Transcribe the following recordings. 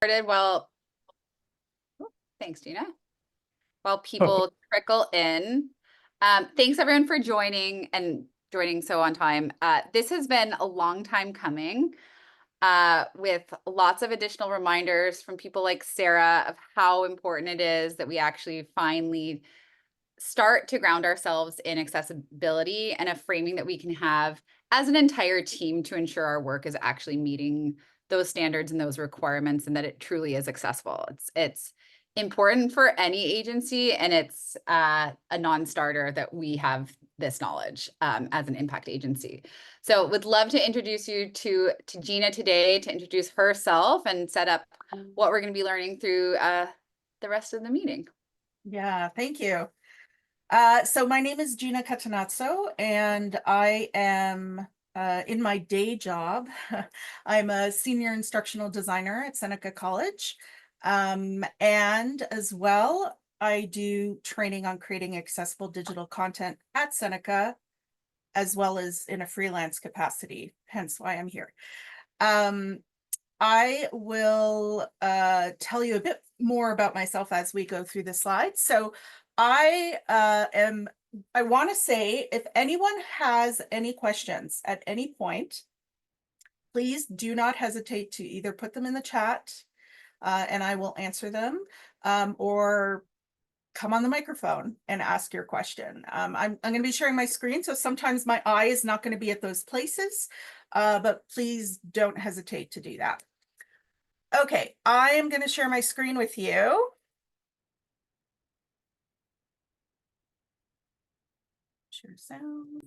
Started while, thanks, Gina. While Oh, people trickle in. Thanks everyone for joining and joining so on time. This has been a long time coming, with lots of additional reminders from people like Sarah of how important it is that we actually finally start to ground ourselves in accessibility and a framing that we can have as an entire team to ensure our work is actually meeting those standards and those requirements and that it truly is accessible. It's important for any agency, and it's a non-starter that we have this knowledge as an impact agency. So would love to introduce you to Gina today to introduce herself and set up what we're going to be learning through the rest of the meeting. Yeah, thank you. So my name is Gina Catanazzo, and I am in my day job. I'm a senior instructional designer at Seneca College. And as well, I do training on creating accessible digital content at Seneca, as well as in a freelance capacity, hence why I'm here. I will tell you a bit more about myself as we go through the slides. So I want to say, if anyone has any questions at any point, please do not hesitate to either put them in the chat and I will answer them, or come on the microphone and ask your question. I'm going to be sharing my screen, so sometimes my eye is not going to be at those places, but please don't hesitate to do that. Okay, I am going to share my screen with you. Share sound.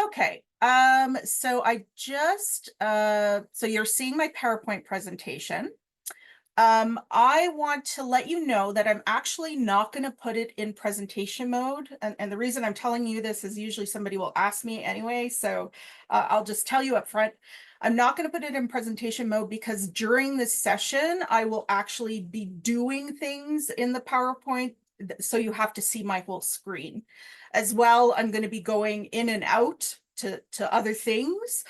Okay, so I just, so you're seeing my PowerPoint presentation. I want to let you know that I'm actually not going to put it in presentation mode. And the reason I'm telling you this is usually somebody will ask me anyway. So I'll just tell you up front, I'm not going to put it in presentation mode because during this session, I will actually be doing things in the PowerPoint. So you have to see my whole screen. As well, I'm going to be going in and out to other things.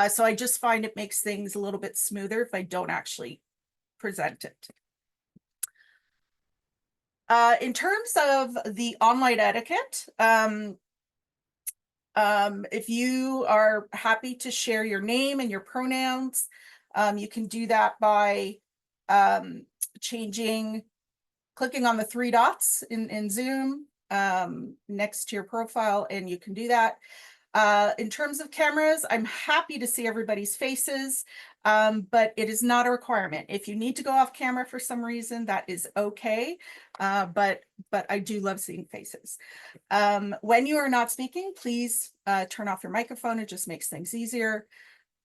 So I just find it makes things a little bit smoother if I don't actually present it. In terms of the online etiquette, if you are happy to share your name and your pronouns, you can do that by clicking on the three dots in Zoom next to your profile, and you can do that. In terms of cameras, I'm happy to see everybody's faces, but it is not a requirement. If you need to go off camera for some reason, that is okay, but I do love seeing faces. When you are not speaking, please turn off your microphone. It just makes things easier.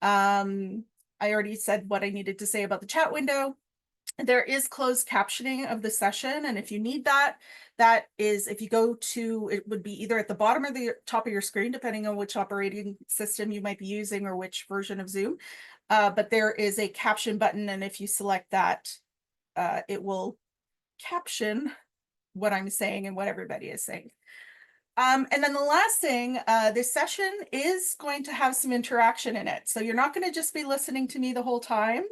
I already said what I needed to say about the chat window. There is closed captioning of the session, and if you need that, that is, if you go to, it would be either at the bottom or the top of your screen, depending on which operating system you might be using or which version of Zoom. But there is a caption button, and if you select that, it will caption what I'm saying and what everybody is saying. And then the last thing, this session is going to have some interaction in it. So you're not going to just be listening to me the whole time.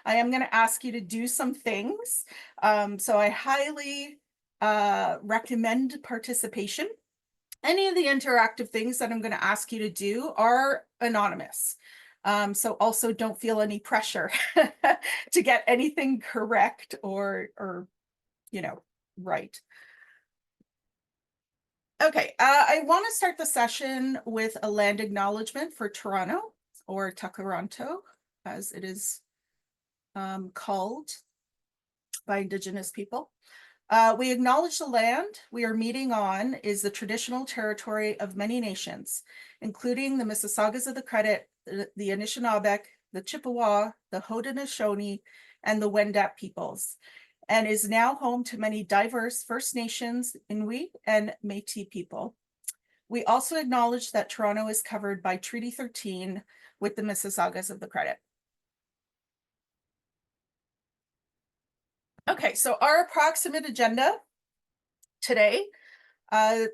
I am going to ask you to do some things. So I highly recommend participation. Any of the interactive things that I'm going to ask you to do are anonymous. So also don't feel any pressure to get anything correct or right. Okay, I want to start the session with a land acknowledgement for Toronto, or Takaranto, as it is called by Indigenous people. We acknowledge the land we are meeting on is the traditional territory of many nations, including the Mississaugas of the Credit, the Anishinaabeg, the Chippewa, the Haudenosaunee, and the Wendat peoples, and is now home to many diverse First Nations, Inuit, and Métis people. We also acknowledge that Toronto is covered by Treaty 13 with the Mississaugas of the Credit. Okay, so our approximate agenda today,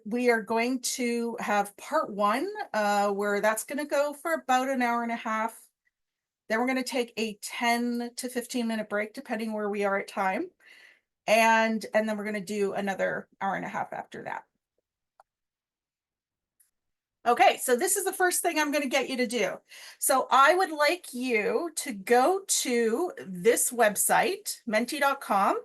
we are going to have part one, where that's going to go for about an hour and a half. Then we're going to take a 10 to 15-minute break, depending where we are at time. And then we're going to do another hour and a half after that. Okay, so this is the first thing I'm going to get you to do. So I would like you to go to this website, menti.com,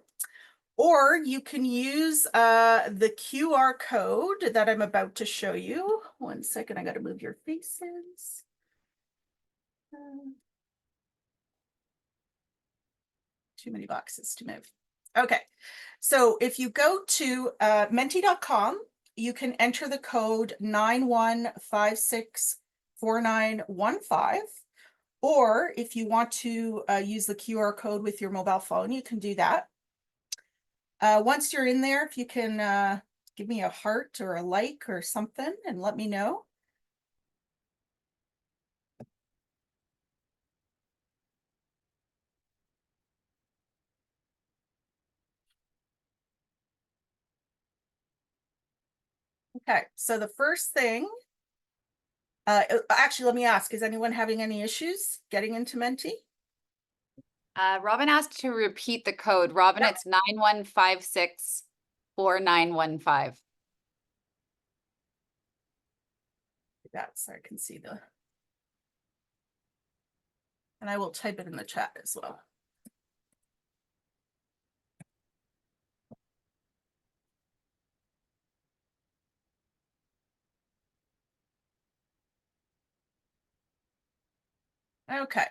or you can use the QR code that I'm about to show you. 1 second, I got to move your faces. Too many boxes to move. Okay, so if you go to menti.com, you can enter the code 91564915. Or if you want to use the QR code with your mobile phone, you can do that. Once you're in there, if you can give me a heart or a like or something and let me know. Okay, so the first thing, actually, let me ask, is anyone having any issues getting into Menti? Robin asked to repeat the code. Robin, Yep. it's 91564915. That so I can see the, and I will type it in the chat as well. Okay,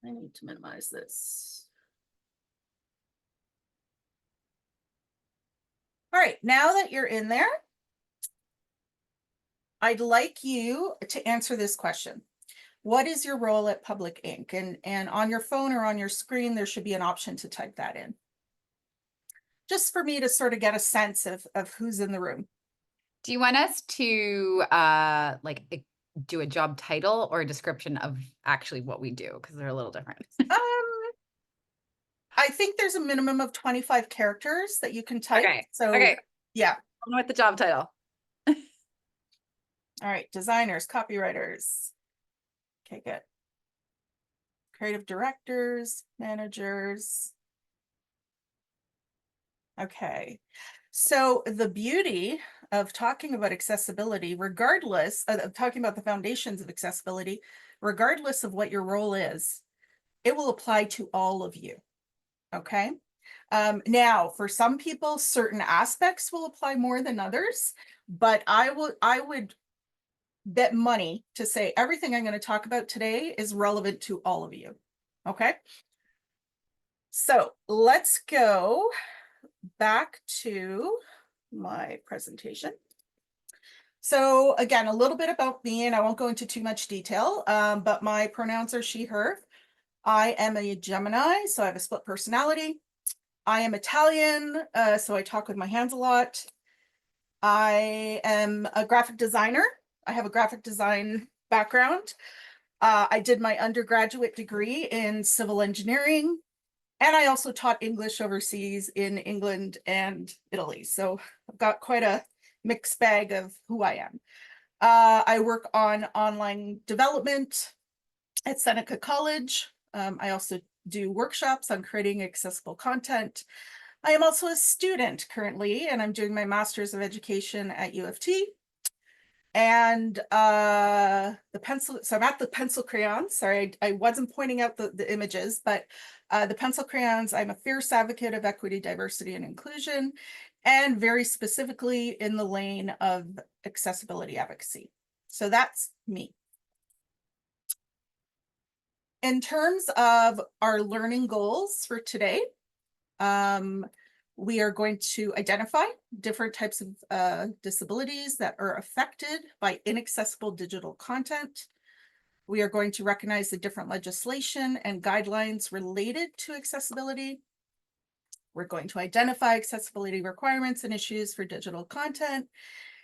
I need to minimize this. All right, now that you're in there, I'd like you to answer this question. What is your role at Public Inc? And on your phone or on your screen, there should be an option to type that in. Just for me to sort of get a sense of who's in the room. Do you want us to do a job title or a description of actually what we do? Because they're a little different. I think there's a minimum of 25 characters that you can type. Okay. So Okay. yeah. On with the job title. All right, designers, copywriters. Okay, good. Creative directors, managers. Okay. So the beauty of talking about accessibility, regardless of talking about the foundations of accessibility, regardless of what your role is, it will apply to all of you. Okay. Now, for some people, certain aspects will apply more than others, but I would bet money to say everything I'm going to talk about today is relevant to all of you. Okay. So let's go back to my presentation. So again, a little bit about me, and I won't go into too much detail, but my pronouns are she, her. I am a Gemini, so I have a split personality. I am Italian, so I talk with my hands a lot. I am a graphic designer. I have a graphic design background. I did my undergraduate degree in civil engineering, and I also taught English overseas in England and Italy. So I've got quite a mixed bag of who I am. I work on online development at Seneca College. I also do workshops on creating accessible content. I am also a student currently, and I'm doing my Master's of Education at U of T. And the pencil, so I'm at the pencil crayons. Sorry, I wasn't pointing out the images, but the pencil crayons, I'm a fierce advocate of equity, diversity, and inclusion, and very specifically in the lane of accessibility advocacy. So that's me. In terms of our learning goals for today, we are going to identify different types of disabilities that are affected by inaccessible digital content. We are going to recognize the different legislation and guidelines related to accessibility. We're going to identify accessibility requirements and issues for digital content,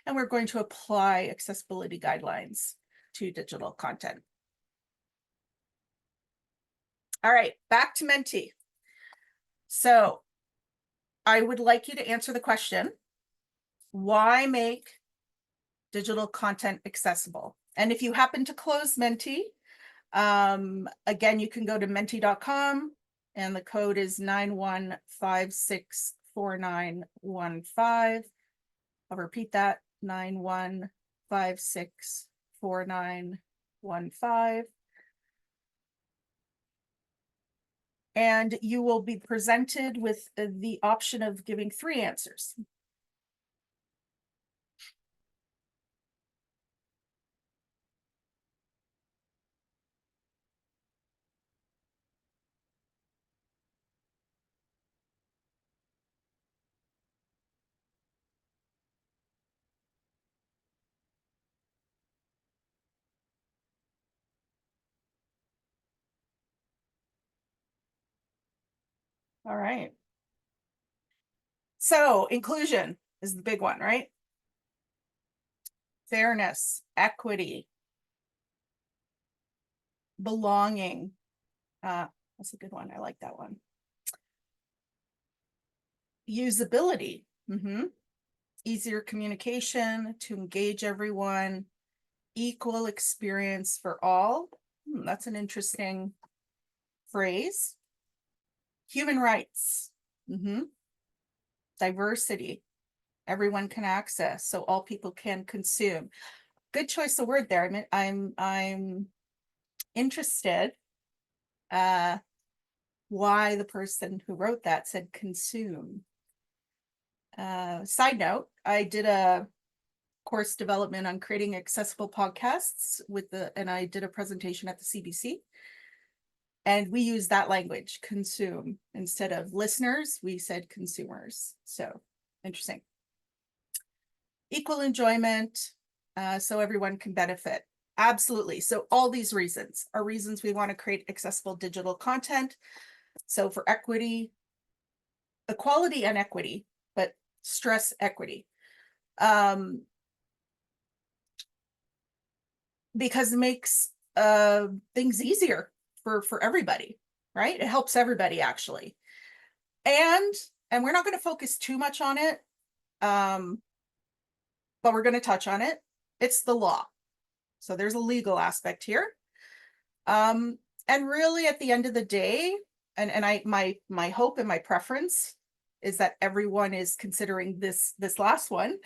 and we're going to apply accessibility guidelines to digital content. All right, back to Menti. So I would like you to answer the question, why make digital content accessible? And if you happen to close Menti, Again, you can go to menti.com and the code is 91564915. I'll repeat that, 91564915. And you will be presented with the option of giving 3 answers. All right. So inclusion is the big one, right? Fairness, equity, belonging. That's a good one. I like that one. Usability. Easier communication to engage everyone. Equal experience for all. That's an interesting phrase. Human rights. Diversity. Everyone can access, so all people can consume. Good choice of word there. I mean, I'm interested why the person who wrote that said consume. Side note, I did a course development on creating accessible podcasts and I did a presentation at the CBC. And we use that language, consume. Instead of listeners, we said consumers. So interesting. Equal enjoyment, so everyone can benefit. Absolutely. So all these reasons are reasons we want to create accessible digital content. So for equity, equality and equity, but stress equity. Because it makes things easier for everybody, right? It helps everybody actually. And we're not going to focus too much on it, but we're going to touch on it. It's the law. So there's a legal aspect here. And really at the end of the day, and my hope and my preference is that everyone is considering this last one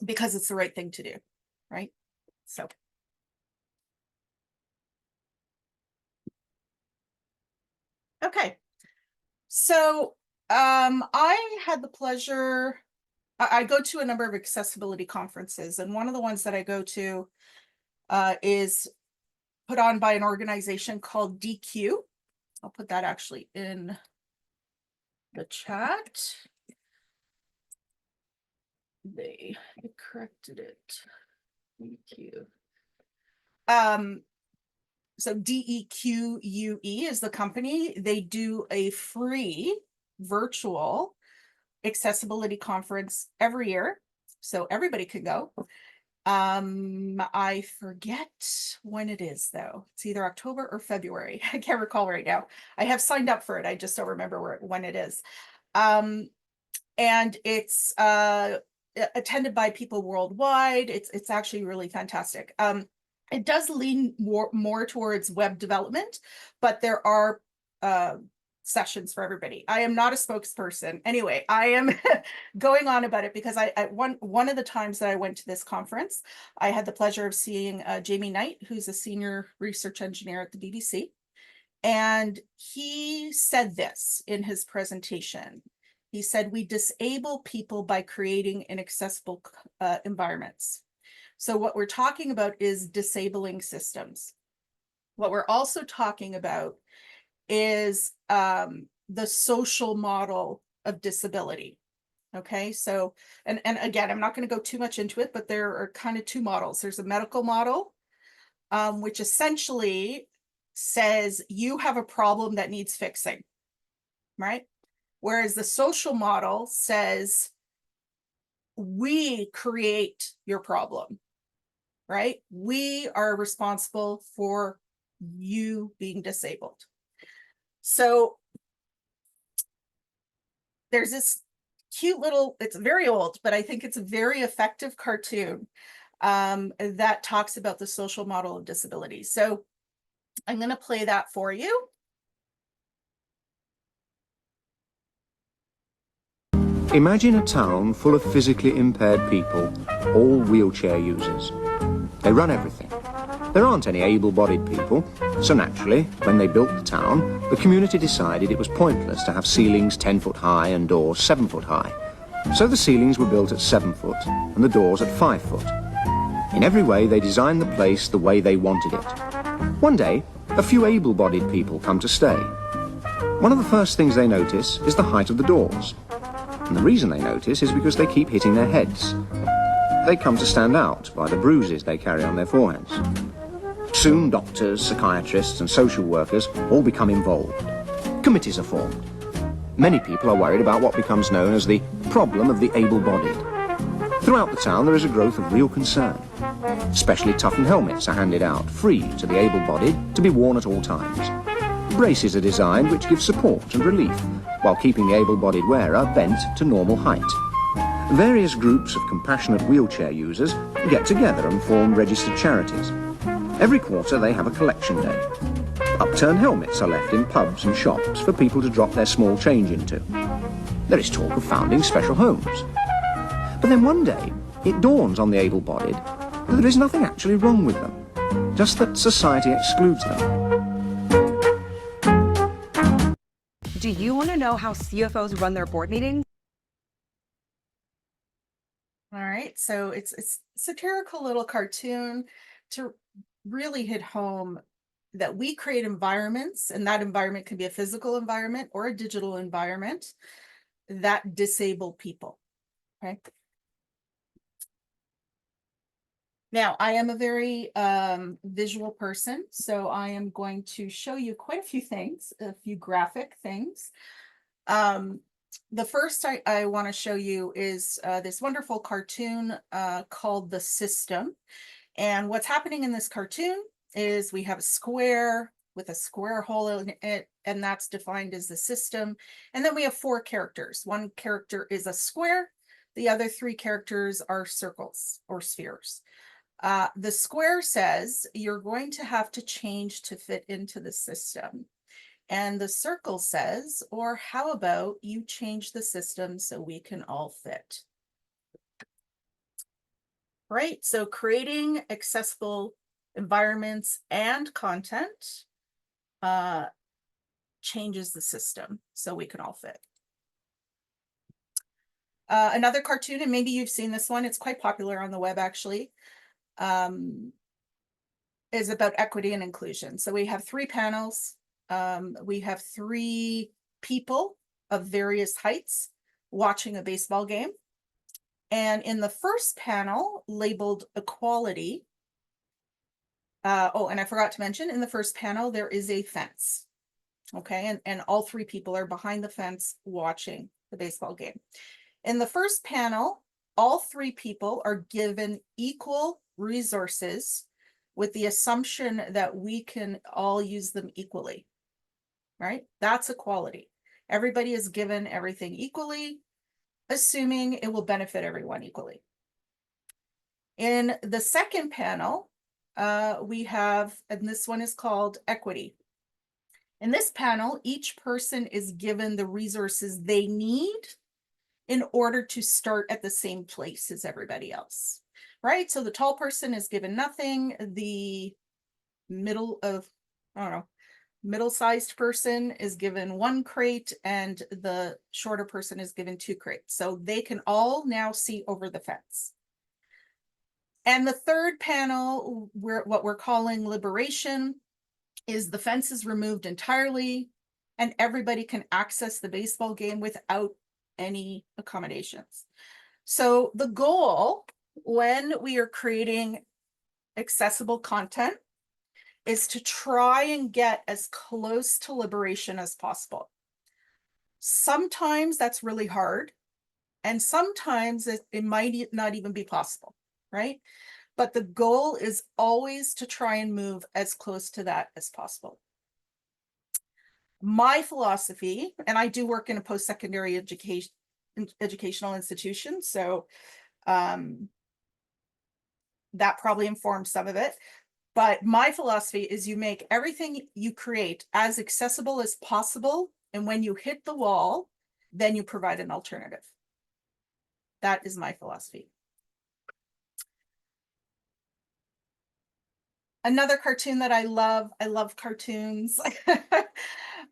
because it's the right thing to do, right? So. Okay. So I had the pleasure, I go to a number of accessibility conferences, and one of the ones that I go to is put on by an organization called DQ. I'll put that actually in the chat. They corrected it. DQ. So DEQUE is the company. They do a free virtual accessibility conference every year, so everybody can go. I forget when it is though. It's either October or February. I can't recall right now. I have signed up for it. I just don't remember when it is. And it's attended by people worldwide. It's actually really fantastic. It does lean more towards web development, but there are sessions for everybody. I am not a spokesperson. Anyway, I am going on about it because one of the times that I went to this conference, I had the pleasure of seeing Jamie Knight, who's a senior research engineer at the BBC. And he said this in his presentation. He said, we disable people by creating inaccessible environments. So what we're talking about is disabling systems. What we're also talking about is the social model of disability. Okay, so, and again, I'm not going to go too much into it, but there are kind of 2 models. There's a medical model, which essentially says you have a problem that needs fixing, right? Whereas the social model says we create your problem, right? We are responsible for you being disabled. So there's this cute little, it's very old, but I think it's a very effective cartoon that talks about the social model of disability. So I'm going to play that for you. Imagine a town full of physically impaired people, all wheelchair users. They run everything. There aren't any able-bodied people, so naturally, when they built the town, the community decided it was pointless to have ceilings 10 foot high and doors 7 foot high. So the ceilings were built at 7 foot and the doors at 5 foot. In every way, they designed the place the way they wanted it. One day, a few able-bodied people come to stay. One of the first things they notice is the height of the doors. And the reason they notice is because they keep hitting their heads. They come to stand out by the bruises they carry on their foreheads. Soon doctors, psychiatrists and social workers all become involved. Committees are formed. Many people are worried about what becomes known as the problem of the able-bodied. Throughout the town there is a growth of real concern. Specially toughened helmets are handed out, free to the able-bodied to be worn at all times. Braces are designed which give support and relief, while keeping the able-bodied wearer bent to normal height. Various groups of compassionate wheelchair users get together and form registered charities. Every quarter they have a collection day. Upturned helmets are left in pubs and shops for people to drop their small change into. There is talk of founding special homes. But then one day, it dawns on the able-bodied that there is nothing actually wrong with them, just that society excludes them. Do you want to know how CFOs run their board meetings? All right, so it's a satirical little cartoon to really hit home that we create environments, and that environment can be a physical environment or a digital environment that disable people, okay? Now, I am a very visual person, so I am going to show you quite a few things, a few graphic things. The first I want to show you is this wonderful cartoon called The System. And what's happening in this cartoon is we have a square with a square hole in it, and that's defined as the system. And then we have 4 characters. One character is a square. The other 3 characters are circles or spheres. The square says you're going to have to change to fit into the system. And the circle says, or how about you change the system so we can all fit? Right, so creating accessible environments and content changes the system so we can all fit. Another cartoon, and maybe you've seen this one, it's quite popular on the web actually, is about equity and inclusion. So we have 3 panels. We have 3 people of various heights watching a baseball game. And in the first panel, labeled equality, oh, and I forgot to mention, in the first panel, there is a fence. Okay, and all 3 people are behind the fence watching the baseball game. In the first panel, all 3 people are given equal resources with the assumption that we can all use them equally, right? That's equality. Everybody is given everything equally, assuming it will benefit everyone equally. In the second panel, we have, and this one is called equity. In this panel, each person is given the resources they need in order to start at the same place as everybody else, right? So the tall person is given nothing. The middle-sized person is given 1 crate, and the shorter person is given 2 crates. So they can all now see over the fence. And the third panel, what we're calling liberation, is the fence is removed entirely and everybody can access the baseball game without any accommodations. So the goal when we are creating accessible content is to try and get as close to liberation as possible. Sometimes that's really hard, and sometimes it might not even be possible, right? But the goal is always to try and move as close to that as possible. My philosophy, and I do work in a post-secondary educational institution, so that probably informs some of it. But my philosophy is you make everything you create as accessible as possible. And when you hit the wall, then you provide an alternative. That is my philosophy. Another cartoon that I love cartoons.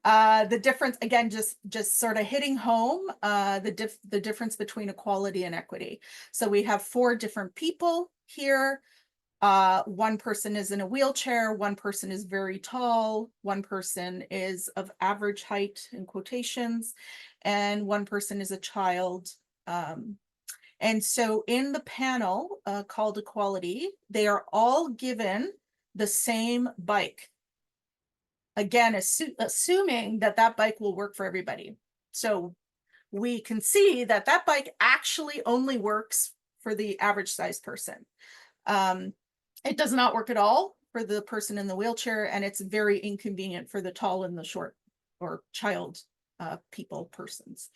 The difference, again, just sort of hitting home, the difference between equality and equity. So we have 4 different people here. One person is in a wheelchair, one person is very tall, one person is of average height in quotations, and one person is a child. And so in the panel called Equality, they are all given the same bike. Again, assuming that that bike will work for everybody. So we can see that that bike actually only works for the average size person. It does not work at all for the person in the wheelchair, and it's very inconvenient for the tall and the short or child persons.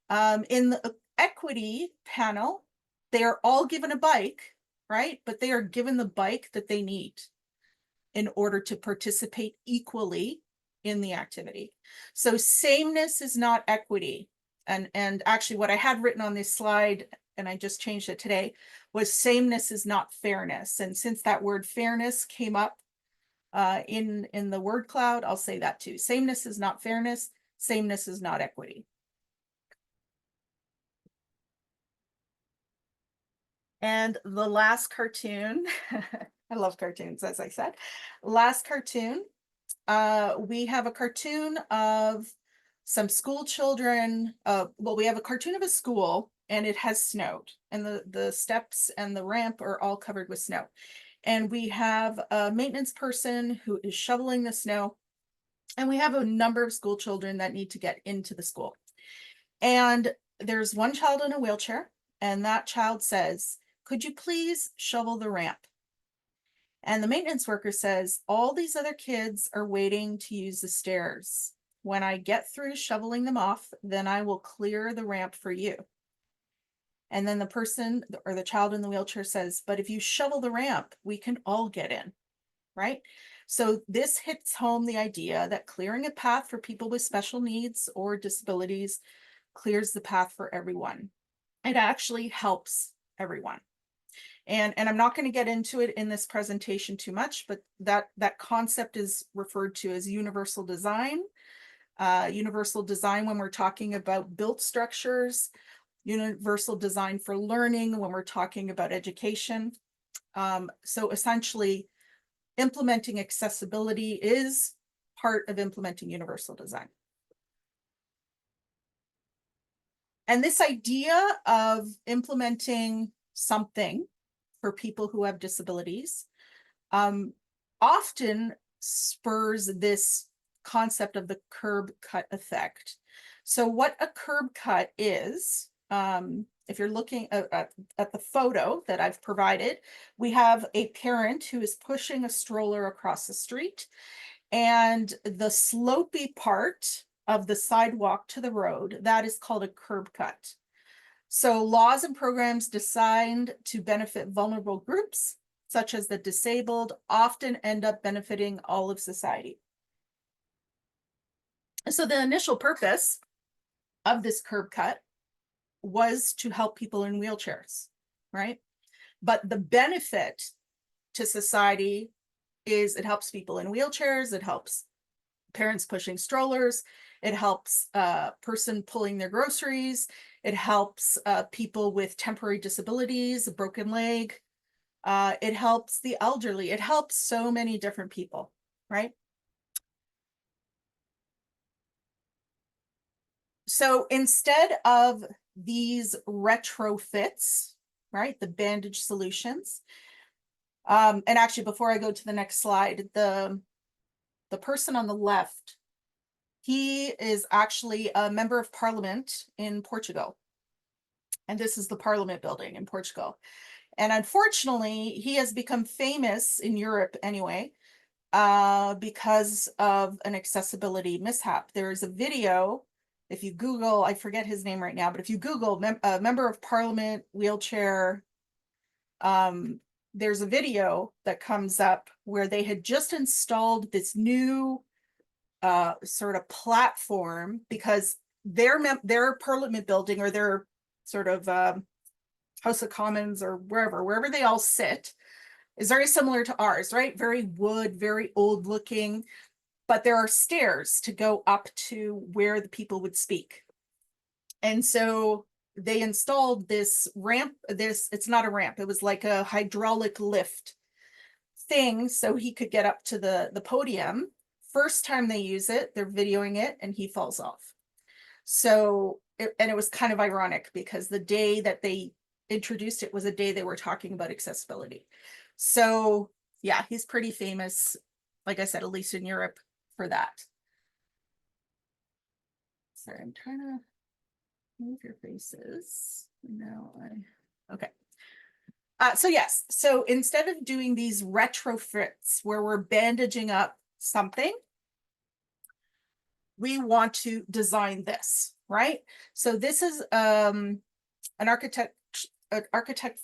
In the equity panel, they are all given a bike, right? But they are given the bike that they need in order to participate equally in the activity. So sameness is not equity. And actually what I had written on this slide, and I just changed it today, was sameness is not fairness. And since that word fairness came up in the word cloud, I'll say that too. Sameness is not fairness. Sameness is not equity. And the last cartoon, I love cartoons, as I said. Last cartoon, we have a cartoon of some school children. Well, we have a cartoon of a school, and it has snowed, and the steps and the ramp are all covered with snow. And we have a maintenance person who is shoveling the snow, and we have a number of school children that need to get into the school. And there's one child in a wheelchair, and that child says, "Could you please shovel the ramp?" And the maintenance worker says, "All these other kids are waiting to use the stairs. When I get through shoveling them off, then I will clear the ramp for you." And then the person or the child in the wheelchair says, "But if you shovel the ramp, we can all get in," right? So this hits home the idea that clearing a path for people with special needs or disabilities clears the path for everyone. It actually helps everyone. And I'm not going to get into it in this presentation too much, but that concept is referred to as universal design. Universal design when we're talking about built structures, universal design for learning when we're talking about education. So essentially, implementing accessibility is part of implementing universal design. And this idea of implementing something for people who have disabilities often spurs this concept of the curb cut effect. So what a curb cut is, if you're looking at the photo that I've provided, we have a parent who is pushing a stroller across the street, and the slopey part of the sidewalk to the road, that is called a curb cut. So laws and programs designed to benefit vulnerable groups, such as the disabled, often end up benefiting all of society. So the initial purpose of this curb cut was to help people in wheelchairs, right? But the benefit to society is it helps people in wheelchairs, it helps parents pushing strollers, it helps a person pulling their groceries, it helps people with temporary disabilities, a broken leg, it helps the elderly, it helps so many different people, right? So instead of these retrofits, right, the bandage solutions, and actually before I go to the next slide, the person on the left, he is actually a member of parliament in Portugal. And this is the Parliament building in Portugal. And unfortunately, he has become famous in Europe anyway, because of an accessibility mishap. There is a video, if you Google, I forget his name right now, but if you Google member of parliament wheelchair there's a video that comes up where they had just installed this new sort of platform, because their parliament building, or their sort of House of Commons, or wherever they all sit, is very similar to ours, right? Very wood, very old looking, but there are stairs to go up to where the people would speak. And so they installed this ramp, it's not a ramp, it was like a hydraulic lift thing, so he could get up to the podium. First time they use it, they're videoing it, and he falls off. So, and it was kind of ironic, because the day that they introduced it was a day they were talking about accessibility. So yeah, he's pretty famous, like I said, at least in Europe, for that. Sorry, I'm trying to move your faces. Okay. So yes, so instead of doing these retrofits where we're bandaging up something, we want to design this, right? So this is an architect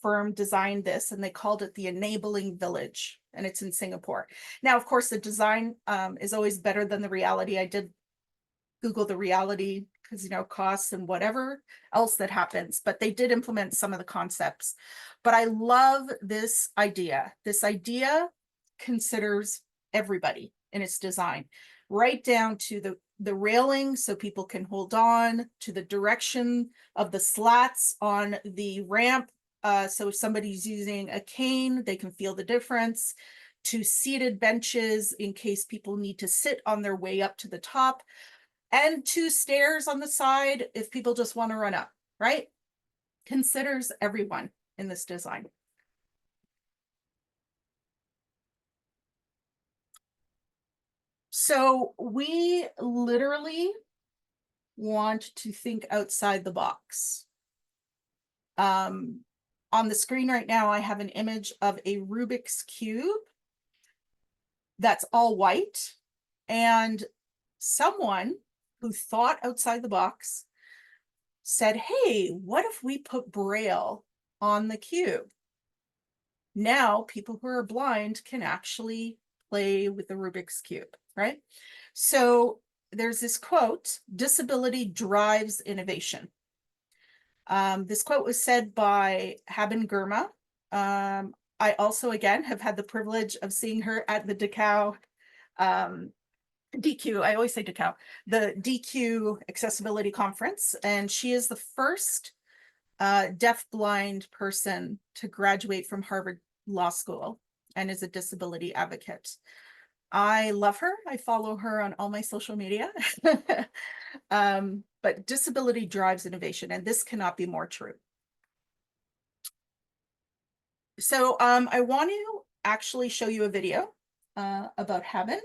firm designed this, and they called it the Enabling Village, and it's in Singapore. Now, of course, the design is always better than the reality. I did Google the reality, because, you know, costs and whatever else that happens, but they did implement some of the concepts. But I love this idea. This idea considers everybody in its design, right down to the railing, so people can hold on, to the direction of the slats on the ramp. So if somebody's using a cane, they can feel the difference, to seated benches in case people need to sit on their way up to the top, and to stairs on the side if people just want to run up, right? Considers everyone in this design. So we literally want to think outside the box. On the screen right now, I have an image of a Rubik's Cube that's all white, and someone who thought outside the box said, hey, what if we put Braille on the cube? Now people who are blind can actually play with the Rubik's Cube, right? So there's this quote, disability drives innovation. This quote was said by Haben Girma. I also, again, have had the privilege of seeing her at the DECAU, DQ, I always say DECAU, the DQ Accessibility Conference, and she is the first deaf-blind person to graduate from Harvard Law School and is a disability advocate. I love her. I follow her on all my social media. But disability drives innovation, and this cannot be more true. So I want to actually show you a video about Haben.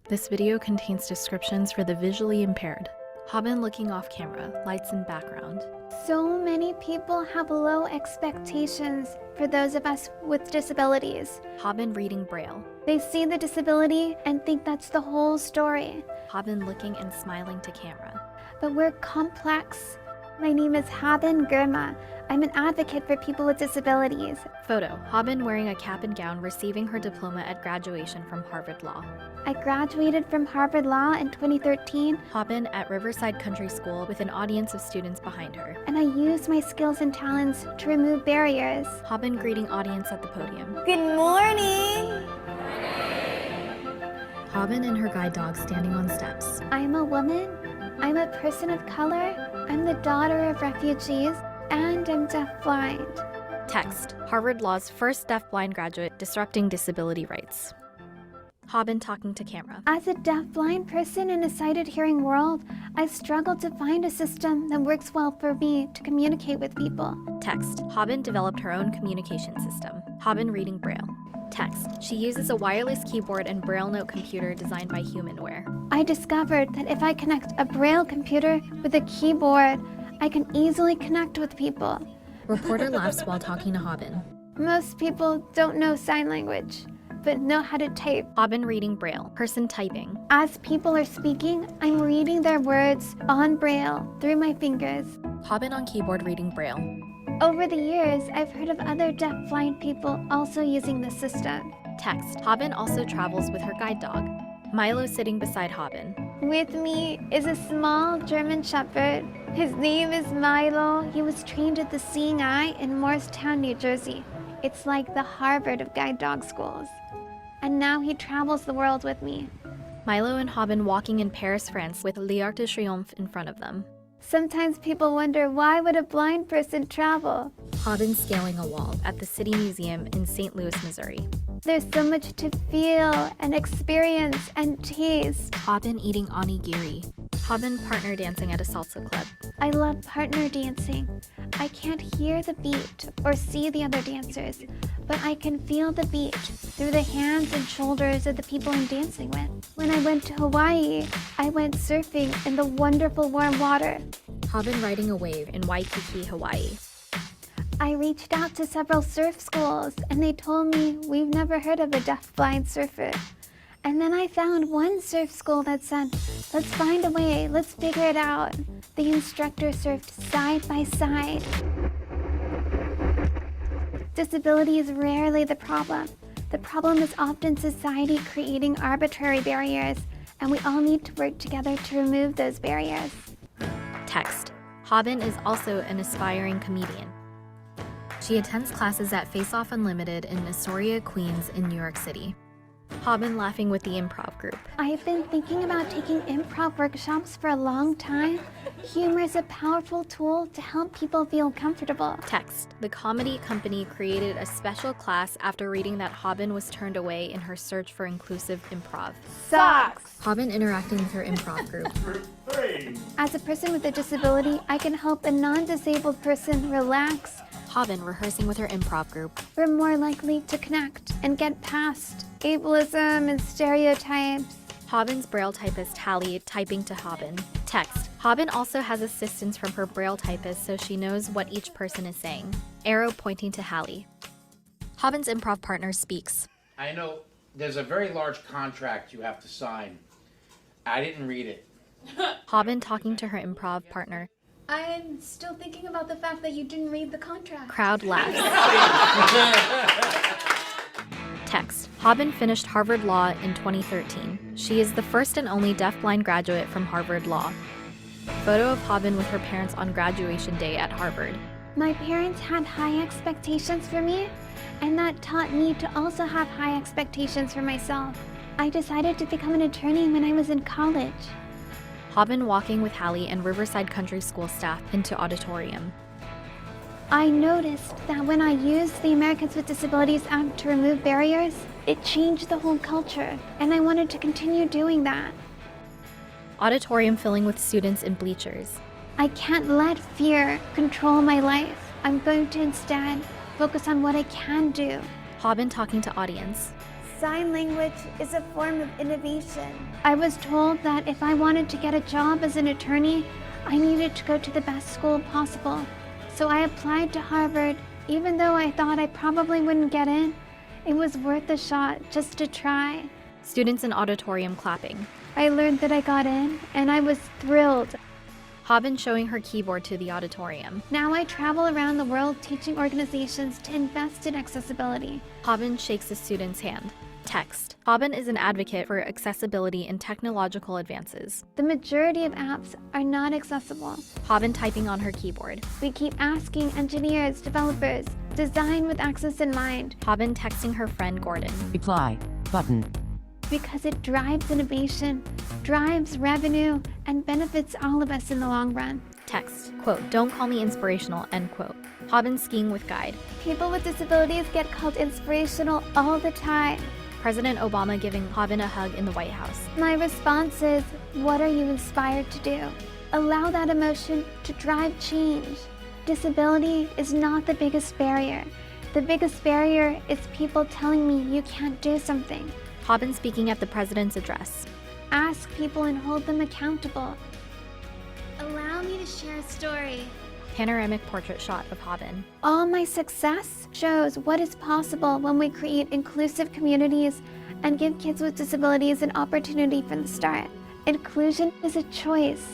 This video contains descriptions for the visually impaired. Haben looking off camera, lights in background. So many people have low expectations for those of us with disabilities. Haben reading Braille. They see the disability and think that's the whole story. Haben looking and smiling to camera. But we're complex. My name is Haben Girma. I'm an advocate for people with disabilities. Photo, Haben wearing a cap and gown receiving her diploma at graduation from Harvard Law. I graduated from Harvard Law in 2013. Haben at Riverside Country School with an audience of students behind her. And I used my skills and talents to remove barriers. Haben greeting audience at the podium. Good morning! Haben and her guide dog standing on steps. I'm a woman. I'm a person of color. I'm the daughter of refugees. And I'm deafblind. Text, Harvard Law's first deaf-blind graduate disrupting disability rights. Haben talking to camera. As a deaf-blind person in a sighted-hearing world, I struggled to find a system that works well for me to communicate with people. Text, Haben developed her own communication system. Haben reading Braille. Text, she uses a wireless keyboard and Braille note computer designed by Humanware. I discovered that if I connect a Braille computer with a keyboard, I can easily connect with people. Reporter laughs while talking to Haben. Most people don't know sign language. but know how to type. Haben reading Braille, person typing. As people are speaking, I'm reading their words on Braille through my fingers. Haben on keyboard reading Braille. Over the years, I've heard of other deaf-blind people also using the system. Text. Haben also travels with her guide dog. Milo sitting beside Haben. With me is a small German Shepherd. His name is Milo. He was trained at the Seeing Eye in Morristown, New Jersey. It's like the Harvard of guide dog schools. And now he travels the world with me. Milo and Haben walking in Paris, France with L'Arc de Triomphe in front of them. Sometimes people wonder, why would a blind person travel? Haben scaling a wall at the City Museum in St. Louis, Missouri. There's so much to feel and experience and taste. Haben eating onigiri. Haben partner dancing at a salsa club. I love partner dancing. I can't hear the beat or see the other dancers, but I can feel the beat through the hands and shoulders of the people I'm dancing with. When I went to Hawaii, I went surfing in the wonderful warm water. Haben riding a wave in Waikiki, Hawaii. I reached out to several surf schools and they told me we've never heard of a deaf-blind surfer. And then I found one surf school that said, let's find a way, let's figure it out. The instructor surfed side by side. Disability is rarely the problem. The problem is often society creating arbitrary barriers, and we all need to work together to remove those barriers. Text. Haben is also an aspiring comedian. She attends classes at Face Off Unlimited in Astoria, Queens in New York City. Haben laughing with the improv group. I've been thinking about taking improv workshops for a long time. Humor is a powerful tool to help people feel comfortable. Text. The comedy company created a special class after reading that Haben was turned away in her search for inclusive improv. Sucks! Haben interacting with her improv group. As a person with a disability, I can help a non-disabled person relax. Haben rehearsing with her improv group. We're more likely to connect and get past ableism and stereotypes. Haben's Braille typist Hallie typing to Haben. Text. Haben also has assistance from her Braille typist so she knows what each person is saying. Arrow pointing to Hallie. Haben's improv partner speaks. I know there's a very large contract you have to sign. I didn't read it. Haben talking to her improv partner. I'm still thinking about the fact that you didn't read the contract. Crowd laughs. Text. Haben finished Harvard Law in 2013. She is the first and only deafblind graduate from Harvard Law. Photo of Haben with her parents on graduation day at Harvard. My parents had high expectations for me, and that taught me to also have high expectations for myself. I decided to become an attorney when I was in college. Haben walking with Hallie and Riverside Country School staff into auditorium. I noticed that when I used the Americans with Disabilities Act to remove barriers, it changed the whole culture, and I wanted to continue doing that. Auditorium filling with students in bleachers. I can't let fear control my life. I'm going to instead focus on what I can do. Haben talking to audience. Sign language is a form of innovation. I was told that if I wanted to get a job as an attorney, I needed to go to the best school possible. So I applied to Harvard, even though I thought I probably wouldn't get in. It was worth a shot just to try. Students in auditorium clapping. I learned that I got in, and I was thrilled. Haben showing her keyboard to the auditorium. Now I travel around the world teaching organizations to invest in accessibility. Haben shakes the student's hand. Text. Haben is an advocate for accessibility and technological advances. The majority of apps are not accessible. Haben typing on her keyboard. We keep asking engineers, developers, design with access in mind. Haben texting her friend Gordon. Reply button. Because it drives innovation, drives revenue, and benefits all of us in the long run. Text. Quote, don't call me inspirational, end quote. Haben skiing with guide. People with disabilities get called inspirational all the time. President Obama giving Haben a hug in the White House. My response is, what are you inspired to do? Allow that emotion to drive change. Disability is not the biggest barrier. The biggest barrier is people telling me you can't do something. Haben speaking at the president's address. Ask people and hold them accountable. Allow me to share a story. panoramic portrait shot of Haben. All my success shows what is possible when we create inclusive communities and give kids with disabilities an opportunity from the start. Inclusion is a choice.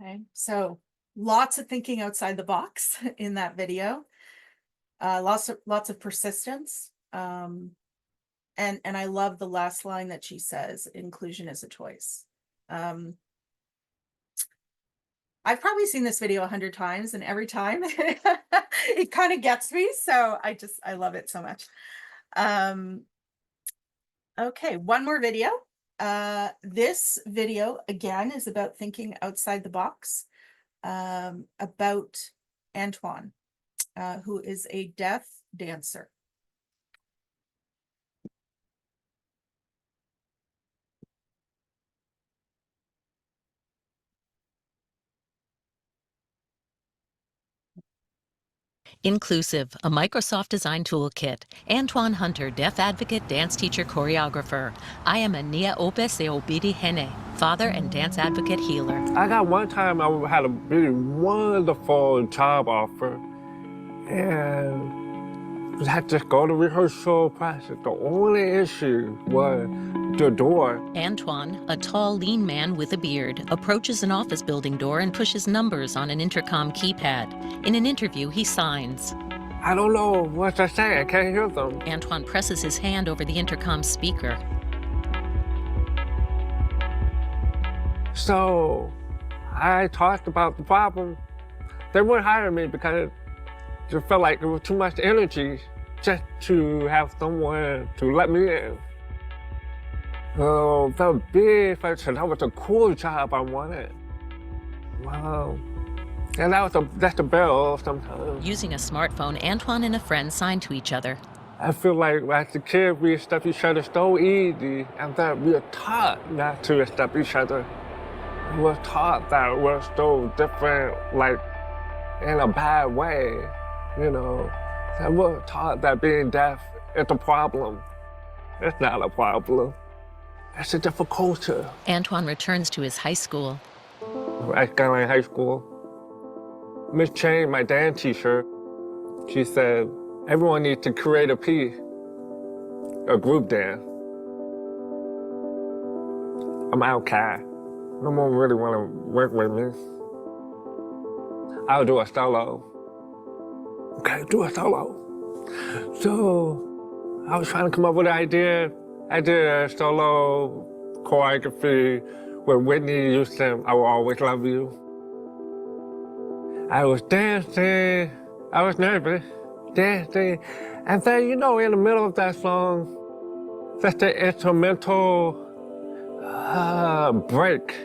Okay, so lots of thinking outside the box in that video. Lots of persistence. And I love the last line that she says, inclusion is a choice. I've probably seen this video 100 times, and every time it kind of gets me. So I love it so much. Okay, one more video. This video again is about thinking outside the box, about Antoine, who is a deaf dancer. Inclusive, a Microsoft Design Toolkit. Antoine Hunter, deaf advocate, dance teacher, choreographer. I am a Nia Opes e Obidi Hene, father and dance advocate healer. I got one time I had a really wonderful job offer, and I had to go to rehearsal practice. The only issue was the door. Antoine, a tall, lean man with a beard, approaches an office building door and pushes numbers on an intercom keypad. In an interview, he signs. I don't know what they're saying. I can't hear them. Antoine presses his hand over the intercom speaker. So I talked about the problem. They wouldn't hire me because it felt like there was too much energy just to have someone to let me in. Oh, that was big. That was a cool job I wanted. Wow. And that's the bell sometimes. Using a smartphone, Antoine and a friend sign to each other. I feel like as a kid, we accept each other so easy, and that we are taught not to accept each other. We're taught that we're so different, like in a bad way, you know. That we're taught that being deaf is a problem. It's not a problem. It's a different culture. Antoine returns to his high school. At Skyline High School, Miss Chang, my dance teacher, she said, everyone needs to create a piece, a group dance. I'm outcast. No one really want to work with me. I'll do a solo. Okay, do a solo. So I was trying to come up with an idea. I did a solo choreography with Whitney Houston, I Will Always Love You. I was dancing, I was nervous, dancing, and then, you know, in the middle of that song, that's the instrumental break.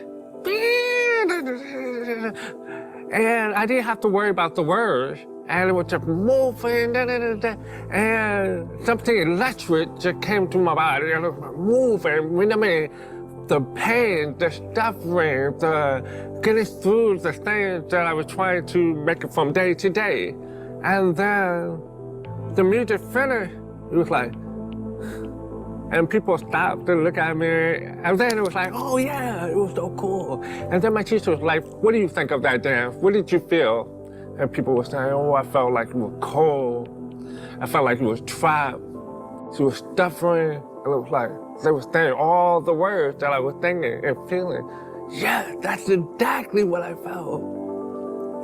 And I didn't have to worry about the words. And it was just moving, and something electric just came to my body, and it was moving. I mean, the pain, the suffering, the getting through the things that I was trying to make it from day to day. And then the music finished, it was like, and people stopped to look at me, and then it was like, oh yeah, it was so cool. And then my teacher was like, what do you think of that dance? What did you feel? And people were saying, oh, I felt like it was cold. I felt like it was trapped. She was suffering. And it was like, they were saying all the words that I was thinking and feeling. Yeah, that's exactly what I felt.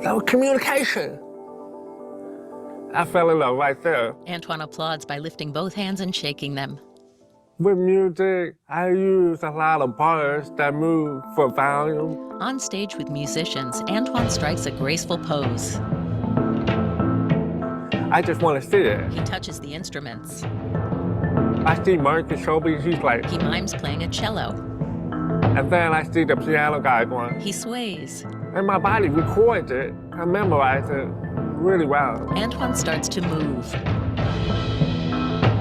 That was communication. I fell in love right there. Antoine applauds by lifting both hands and shaking them. With music, I use a lot of bars that move for volume. On stage with musicians, Antoine strikes a graceful pose. I just want to see it. He touches the instruments. I see Mark Shelby, he's like, He mimes playing a cello. and then I see the piano guy going, He sways. and my body records it. I memorize it really well. Antoine starts to move.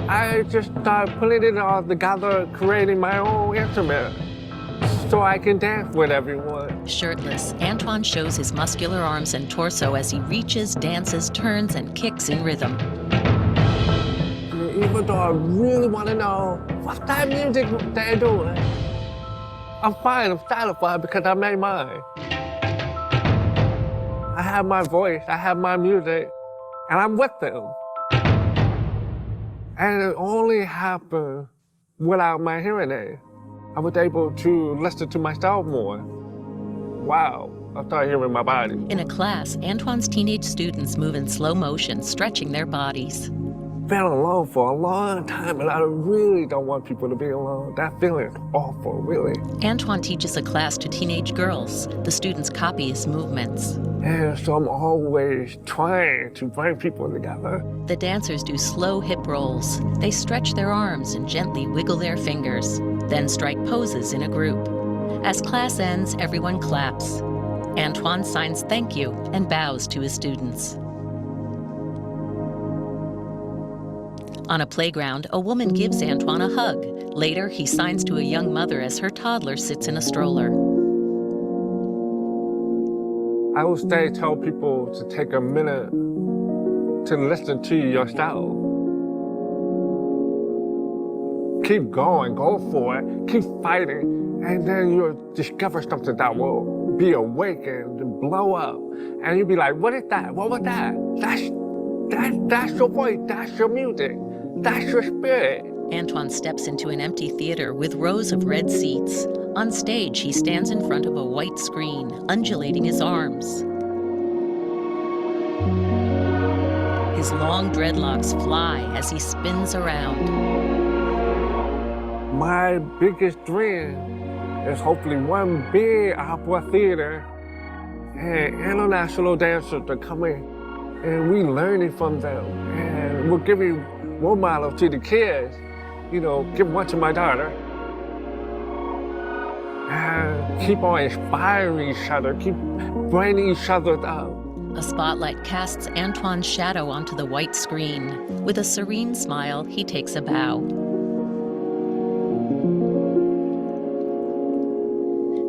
I just start putting it all together, creating my own instrument so I can dance with everyone. Shirtless, Antoine shows his muscular arms and torso as he reaches, dances, turns, and kicks in rhythm. Even though I really want to know what's that music they're doing? I'm fine, I'm satisfied because I made mine. I have my voice, I have my music, and I'm with them. And it only happened without my hearing aid. I was able to listen to myself more. Wow, I started hearing my body. In a class, Antoine's teenage students move in slow motion, stretching their bodies. Been alone for a long time, and I really don't want people to be alone. That feeling is awful, really. Antoine teaches a class to teenage girls. The students copy his movements. And so I'm always trying to bring people together. The dancers do slow hip rolls. They stretch their arms and gently wiggle their fingers, then strike poses in a group. As class ends, everyone claps. Antoine signs thank you and bows to his students. On a playground, a woman gives Antoine a hug. Later, he signs to a young mother as her toddler sits in a stroller. I would say tell people to take a minute to listen to yourself. Keep going, go for it, keep fighting, and then you'll discover something that will be awakened and blow up. And you'll be like, what is that? What was that? That's your voice, that's your music, that's your spirit. Antoine steps into an empty theater with rows of red seats. On stage, he stands in front of a white screen, undulating his arms. His long dreadlocks fly as he spins around. My biggest dream is hopefully one big opera theater and international dancers to come in and we learning from them. And we're giving role models to the kids, you know, give one to my daughter. And keep on inspiring each other, keep bringing each other up. A spotlight casts Antoine's shadow onto the white screen. With a serene smile, he takes a bow.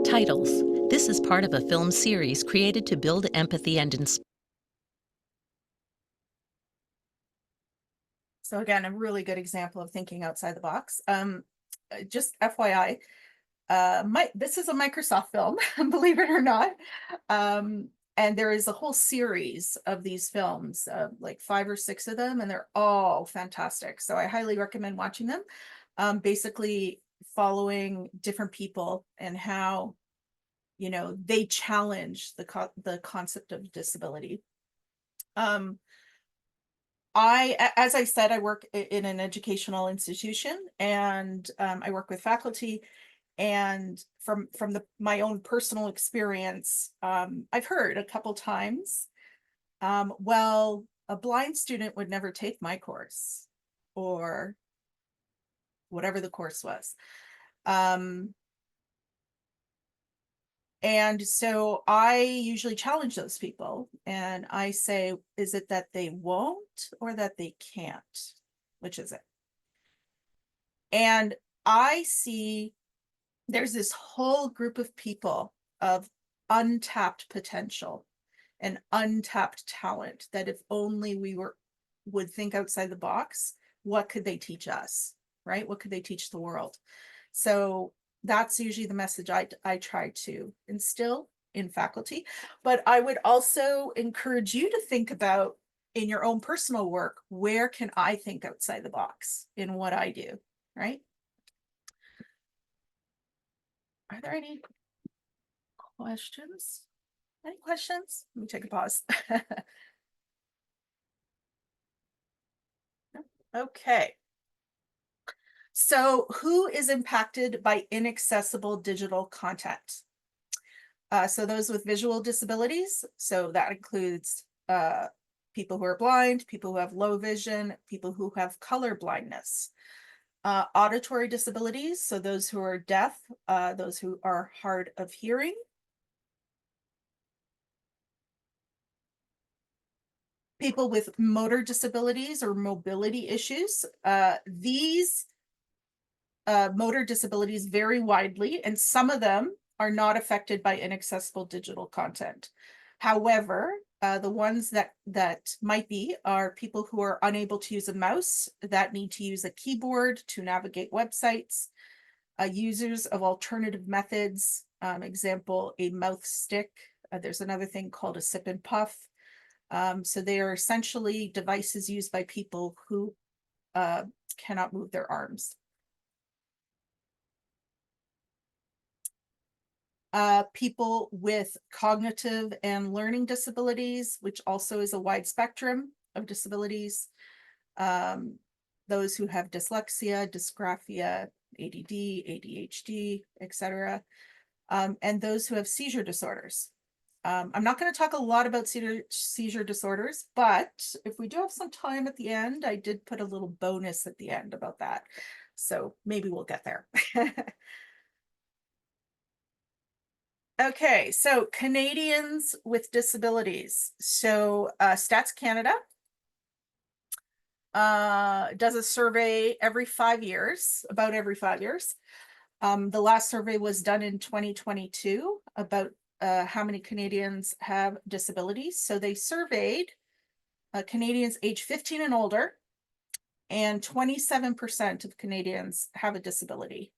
Titles. This is part of a film series created to build empathy and inspire. So again, a really good example of thinking outside the box. Just FYI, this is a Microsoft film, believe it or not. And there is a whole series of these films, like 5 or 6 of them, and they're all fantastic. So I highly recommend watching them. Basically following different people and how, you know, they challenge the concept of disability. As I said, I work in an educational institution, and I work with faculty. And from my own personal experience, I've heard a couple times, well, a blind student would never take my course, or whatever the course was. And so I usually challenge those people and I say, is it that they won't or that they can't? Which is it? And I see there's this whole group of people of untapped potential and untapped talent that if only we would think outside the box, what could they teach us, right? What could they teach the world? So that's usually the message I try to instill in faculty. But I would also encourage you to think about in your own personal work, where can I think outside the box in what I do, right? Are there any questions? Any questions? Let me take a pause. Okay. So who is impacted by inaccessible digital content? So those with visual disabilities. So that includes people who are blind, people who have low vision, people who have color blindness. Auditory disabilities, so those who are deaf, those who are hard of hearing. People with motor disabilities or mobility issues. These motor disabilities vary widely, and some of them are not affected by inaccessible digital content. However, The ones that might be are people who are unable to use a mouse, that need to use a keyboard to navigate websites, users of alternative methods, example, a mouth stick. There's another thing called a sip and puff. So they are essentially devices used by people who cannot move their arms. People with cognitive and learning disabilities, which also is a wide spectrum of disabilities. Those who have dyslexia, dysgraphia, ADD, ADHD, etc. And those who have seizure disorders. I'm not going to talk a lot about seizure disorders, but if we do have some time at the end, I did put a little bonus at the end about that. So maybe we'll get there. Okay, so Canadians with disabilities. So Stats Canada does a survey every 5 years, about every 5 years. The last survey was done in 2022 about how many Canadians have disabilities. So they surveyed Canadians age 15 and older, and 27% of Canadians have a disability.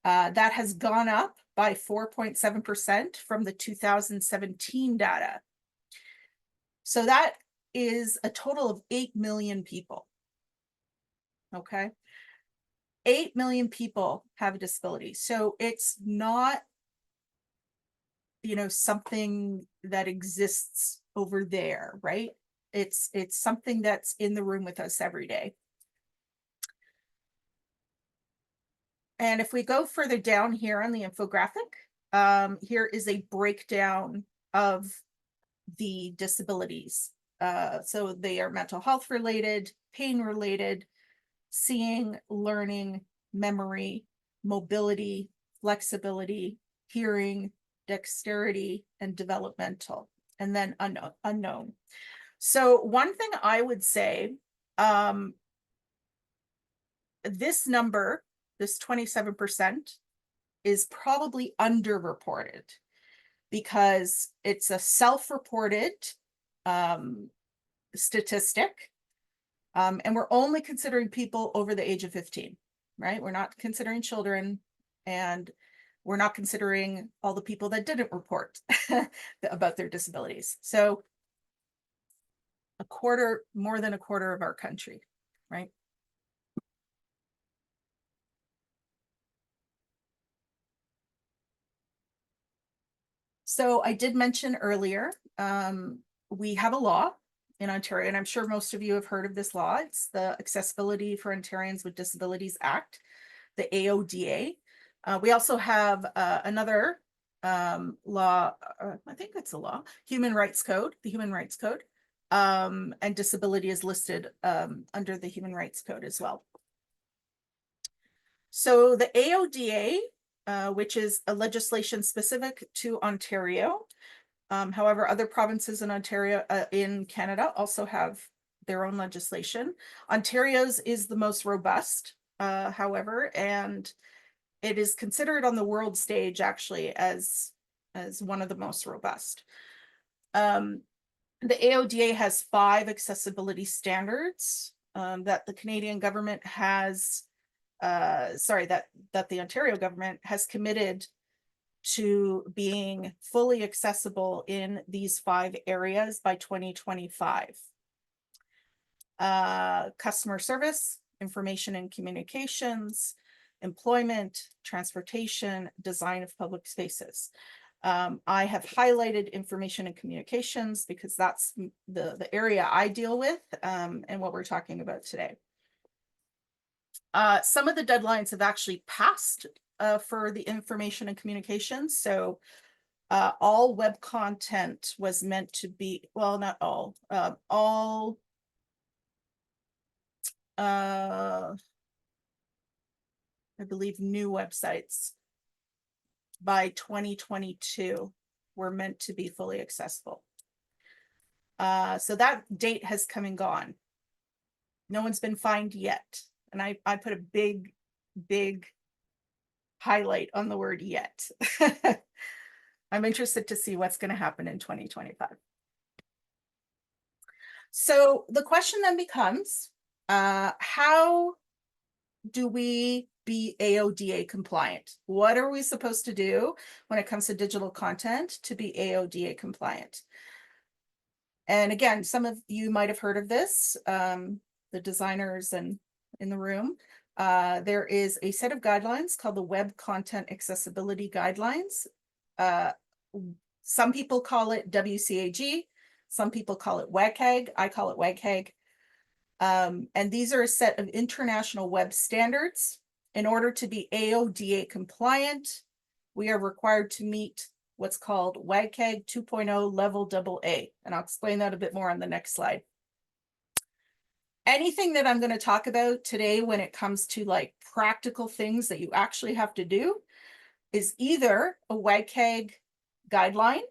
That has gone up by 4.7% from the 2017 data. So that is a total of 8 million people. Okay. 8 million people have a disability. So it's not, you know, something that exists over there, right? It's something that's in the room with us every day. And if we go further down here on the infographic, here is a breakdown of the disabilities. So they are mental health related, pain related, seeing, learning, memory, mobility, flexibility, hearing, dexterity, and developmental, and then unknown. So one thing I would say, this number, this 27%, is probably underreported because it's a self-reported statistic. And we're only considering people over the age of 15, right? We're not considering children, and we're not considering all the people that didn't report about their disabilities. So a quarter, more than a quarter of our country, right? So I did mention earlier, we have a law in Ontario, and I'm sure most of you have heard of this law. It's the Accessibility for Ontarians with Disabilities Act, the AODA. We also have another law, I think it's a law, Human Rights Code, the Human Rights Code, and disability is listed under the Human Rights Code as well. So the AODA, which is a legislation specific to Ontario. However, other provinces in Ontario, in Canada, also have their own legislation. Ontario's is the most robust, however, and it is considered on the world stage actually as one of the most robust. The AODA has 5 accessibility standards that the Canadian government has, that the Ontario government has committed to being fully accessible in these 5 areas by 2025. Customer service, information and communications, employment, transportation, design of public spaces. I have highlighted information and communications because that's the area I deal with and what we're talking about today. Some of the deadlines have actually passed for the information and communications. So all web content was meant to be, well, not all, I believe new websites by 2022 were meant to be fully accessible. So that date has come and gone. No one's been fined yet. And I put a big highlight on the word yet. I'm interested to see what's going to happen in 2025. So the question then becomes, how do we be AODA compliant? What are we supposed to do when it comes to digital content to be AODA compliant? And again, some of you might have heard of this, the designers and in the room. There is a set of guidelines called the Web Content Accessibility Guidelines. Some people call it WCAG, some people call it WCAG, I call it WCAG. And these are a set of international web standards. In order to be AODA compliant, we are required to meet what's called WCAG 2.0 level AA. And I'll explain that a bit more on the next slide. Anything that I'm going to talk about today when it comes to like practical things that you actually have to do is either a WCAG guideline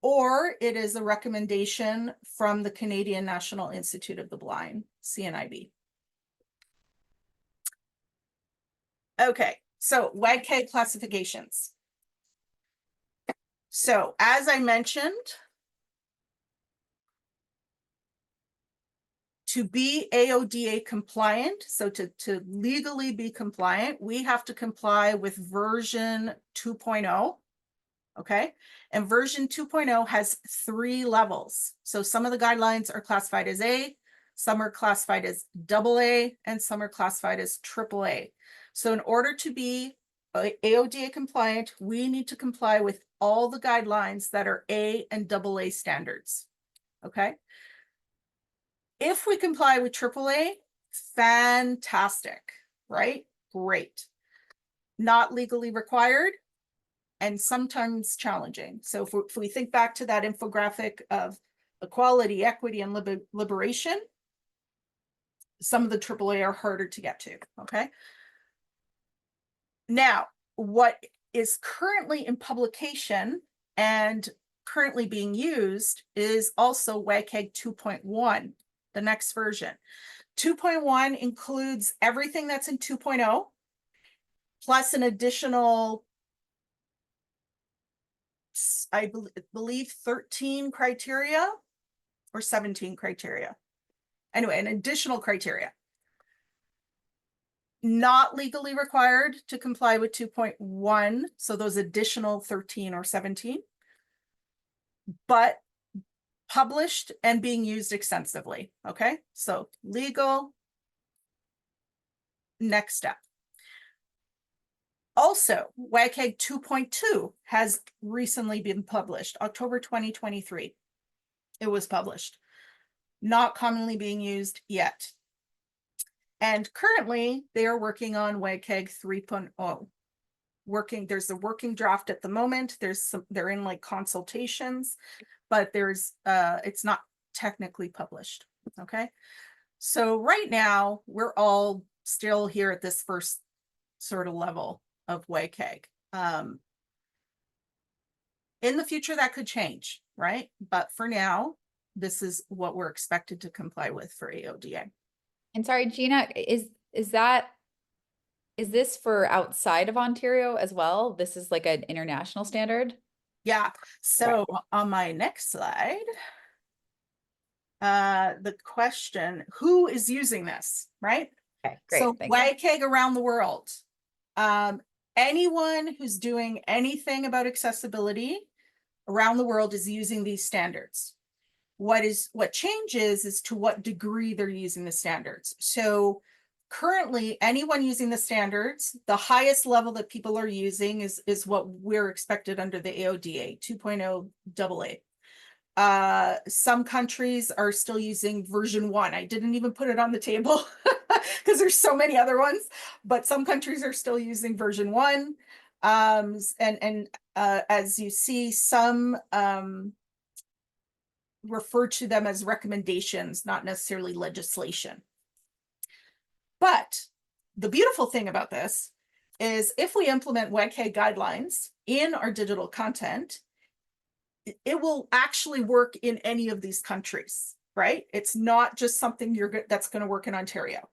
or it is a recommendation from the Canadian National Institute of the Blind, CNIB. Okay, so WCAG classifications. So as I mentioned, to be AODA compliant, so to legally be compliant, we have to comply with version 2.0. Okay, and version 2.0 has 3 levels. So some of the guidelines are classified as A, some are classified as AA, and some are classified as AAA. So in order to be AODA compliant, we need to comply with all the guidelines that are A and AA standards. Okay. If we comply with AAA, fantastic, right? Great. Not legally required and sometimes challenging. So if we think back to that infographic of equality, equity, and liberation, some of the AAA are harder to get to, okay? Now, what is currently in publication and currently being used is also WCAG 2.1, the next version. 2.1 includes everything that's in 2.0, plus an additional, I believe 13 criteria or 17 criteria. Anyway, an additional criteria. Not legally required to comply with 2.1, so those additional 13 or 17, but published and being used extensively, okay? So legal, next step. Also, WCAG 2.2 has recently been published, October 2023. It was published. Not commonly being used yet. And currently, they are working on WCAG 3.0. There's a working draft at the moment. They're in like consultations, but it's not technically published, okay? So right now, we're all still here at this first sort of level of WCAG. In the future, that could change, right? But for now, this is what we're expected to comply with for AODA. And sorry, Gina, is this for outside of Ontario as well? This is like an international standard? Yeah, so on my next slide, the question, who is using this, right? Okay, great. So Thank you. WCAG around the world. Anyone who's doing anything about accessibility around the world is using these standards. What changes is to what degree they're using the standards. So currently, anyone using the standards, the highest level that people are using is what we're expected under the AODA 2.0 AA. Some countries are still using version 1. I didn't even put it on the table because there's so many other ones, but some countries are still using version 1. And as you see, some refer to them as recommendations, not necessarily legislation. But the beautiful thing about this is if we implement WCAG guidelines in our digital content, it will actually work in any of these countries, right? It's not just something that's going to work in Ontario.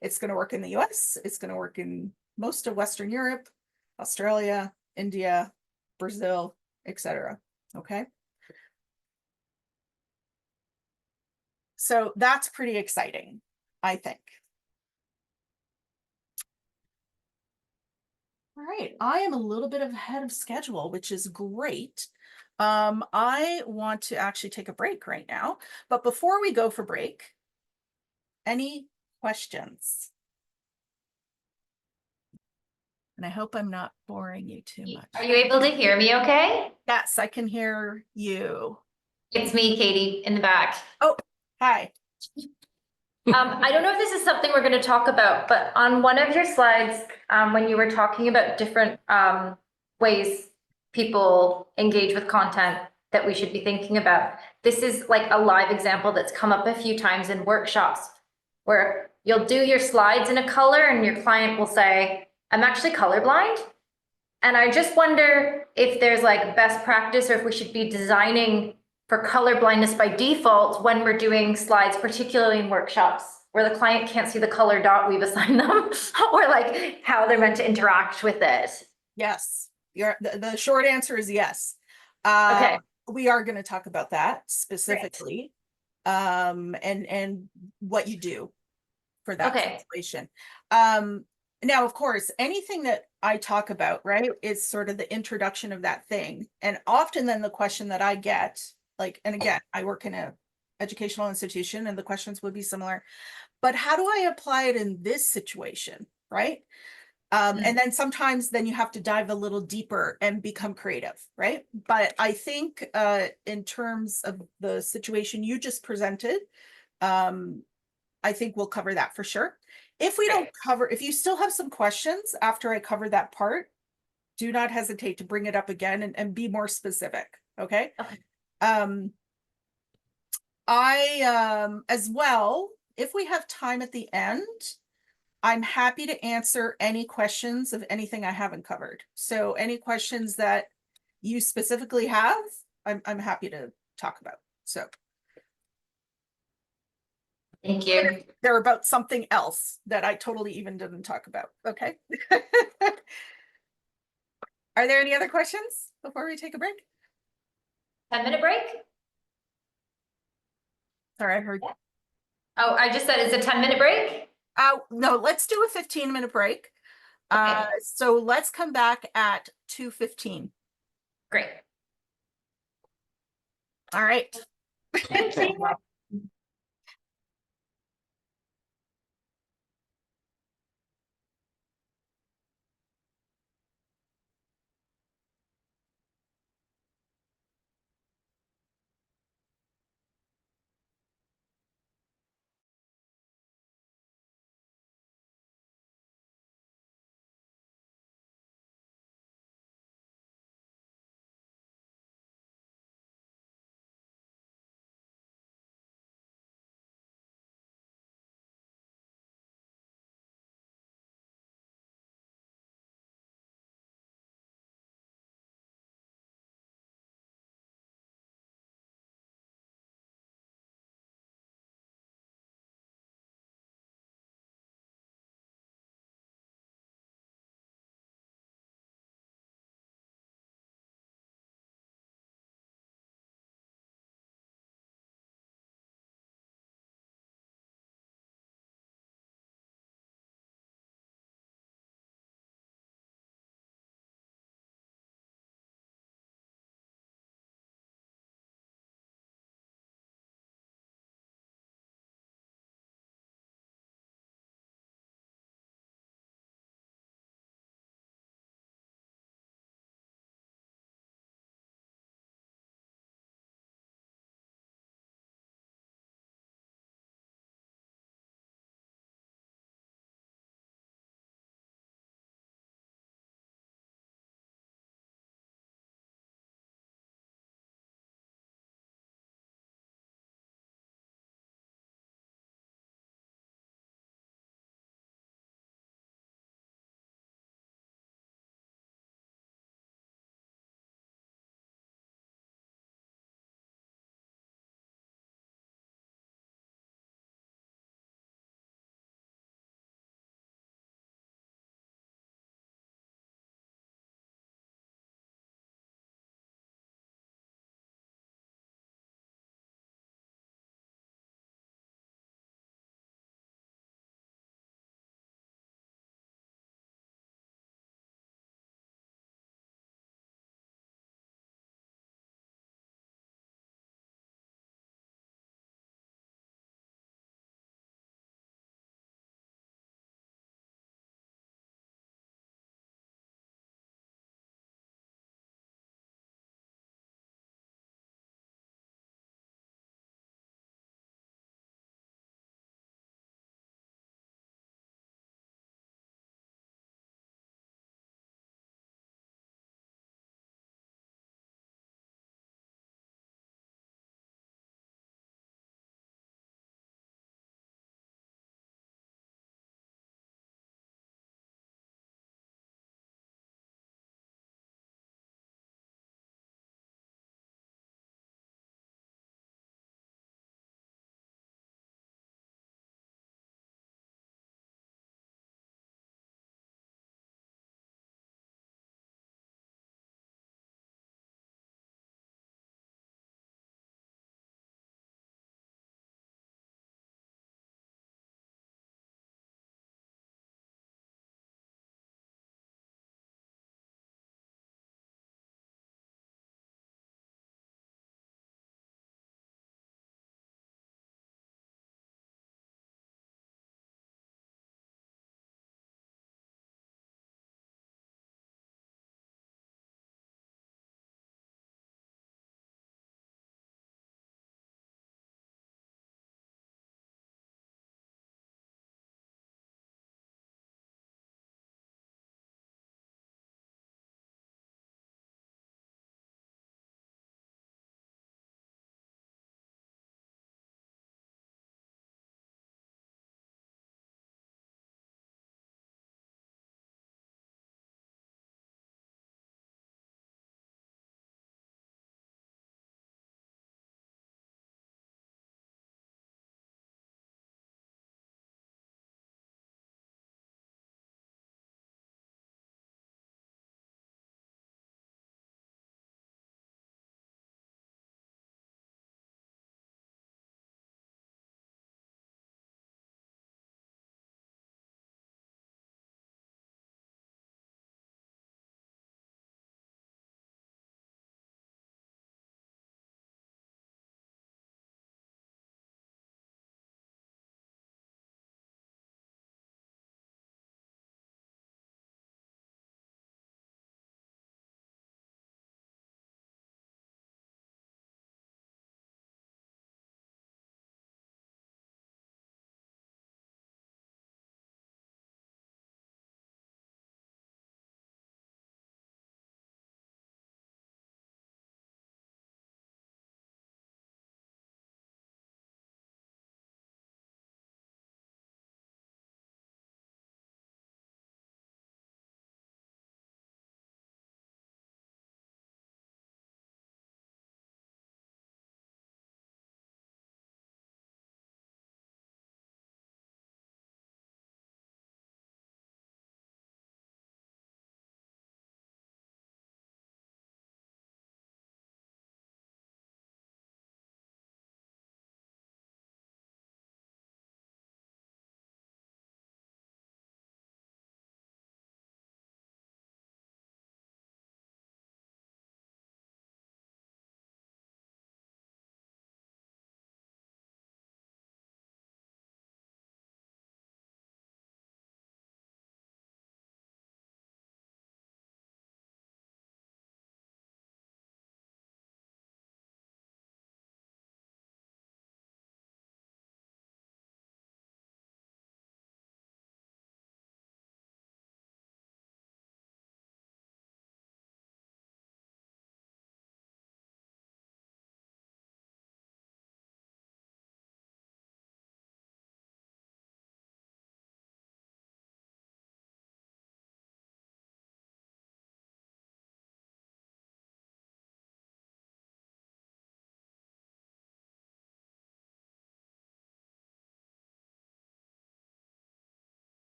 It's going to work in the US, it's going to work in most of Western Europe, Australia, India, Brazil, etc. Okay. So that's pretty exciting, I think. All right, I am a little bit ahead of schedule, which is great. I want to actually take a break right now, but before we go for break, any questions? And I hope I'm not boring you too much. Are you able to hear me okay? Yes, I can hear you. It's me, Katie, in the back. Oh, hi. I don't know if this is something we're going to talk about, but on one of your slides, when you were talking about different ways people engage with content that we should be thinking about, this is like a live example that's come up a few times in workshops where you'll do your slides in a color and your client will say, I'm actually colorblind. And I just wonder if there's like best practice or if we should be designing for color blindness by default when we're doing slides, particularly in workshops where the client can't see the color dot we've assigned them or like how they're meant to interact with it. Yes, the short answer is yes. Okay. We are going to talk about that specifically, and what you do for that situation. Now, of course, anything that I talk about, right, is sort of the introduction of that thing. And often then the question that I get, like, and again, I work in a educational institution and the questions would be similar, but how do I apply it in this situation, right? And then sometimes then you have to dive a little deeper and become creative, right? But I think in terms of the situation you just presented, I think we'll cover that for sure. If we don't cover, if you still have some questions after I cover that part, do not hesitate to bring it up again and be more specific, okay? As well, if we have time at the end, I'm happy to answer any questions of anything I haven't covered. So any questions that you specifically have, I'm happy to talk about. So Thank you. they're about something else that I totally even didn't talk about. Okay. Are there any other questions before we take a break? 10-minute break? Sorry, I heard. Oh, I just said it's a 10-minute break? No, let's do a 15-minute break. So let's come back at 2:15. Great. All right. Thank you.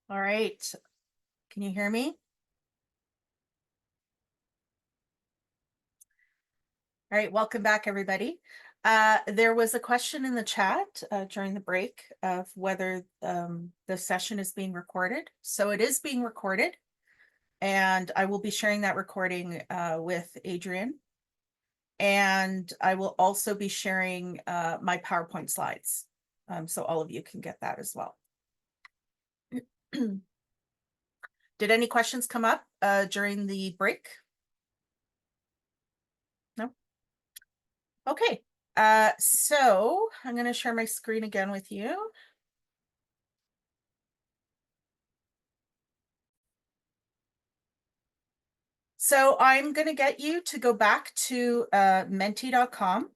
All right. Can you hear me? All right, welcome back, everybody. There was a question in the chat during the break of whether the session is being recorded. So it is being recorded, and I will be sharing that recording with Adrian. And I will also be sharing my PowerPoint slides, so all of you can get that as well. Did any questions come up during the break? No? Okay, so I'm going to share my screen again with you. So I'm going to get you to go back to menti.com,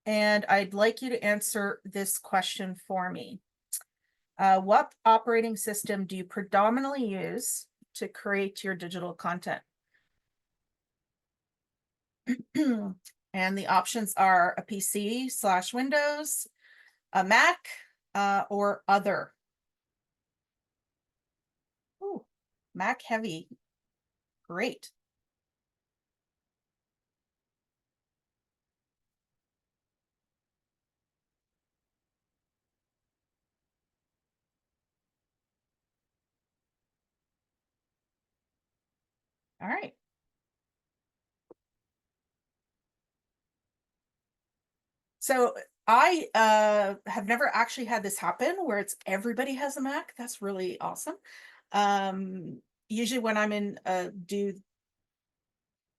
and I'd like you to answer this question for me. What operating system do you predominantly use to create your digital content? And the options are a PC/Windows, a Mac, or other. Ooh, Mac heavy. Great. All right. So I have never actually had this happen where it's everybody has a Mac. That's really awesome. Usually when I'm in do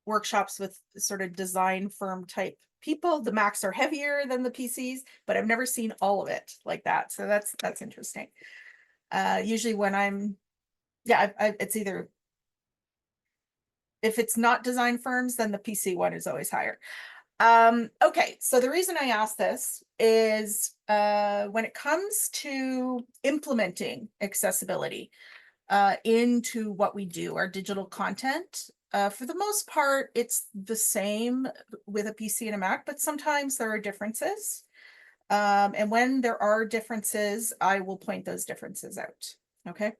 workshops with sort of design firm type people, the Macs are heavier than the PCs, but I've never seen all of it like that. So that's interesting. Usually when I'm, yeah, it's either, if it's not design firms, then the PC one is always higher. Okay, so the reason I asked this is when it comes to implementing accessibility into what we do, our digital content, for the most part, it's the same with a PC and a Mac, but sometimes there are differences. And when there are differences, I will point those differences out, okay?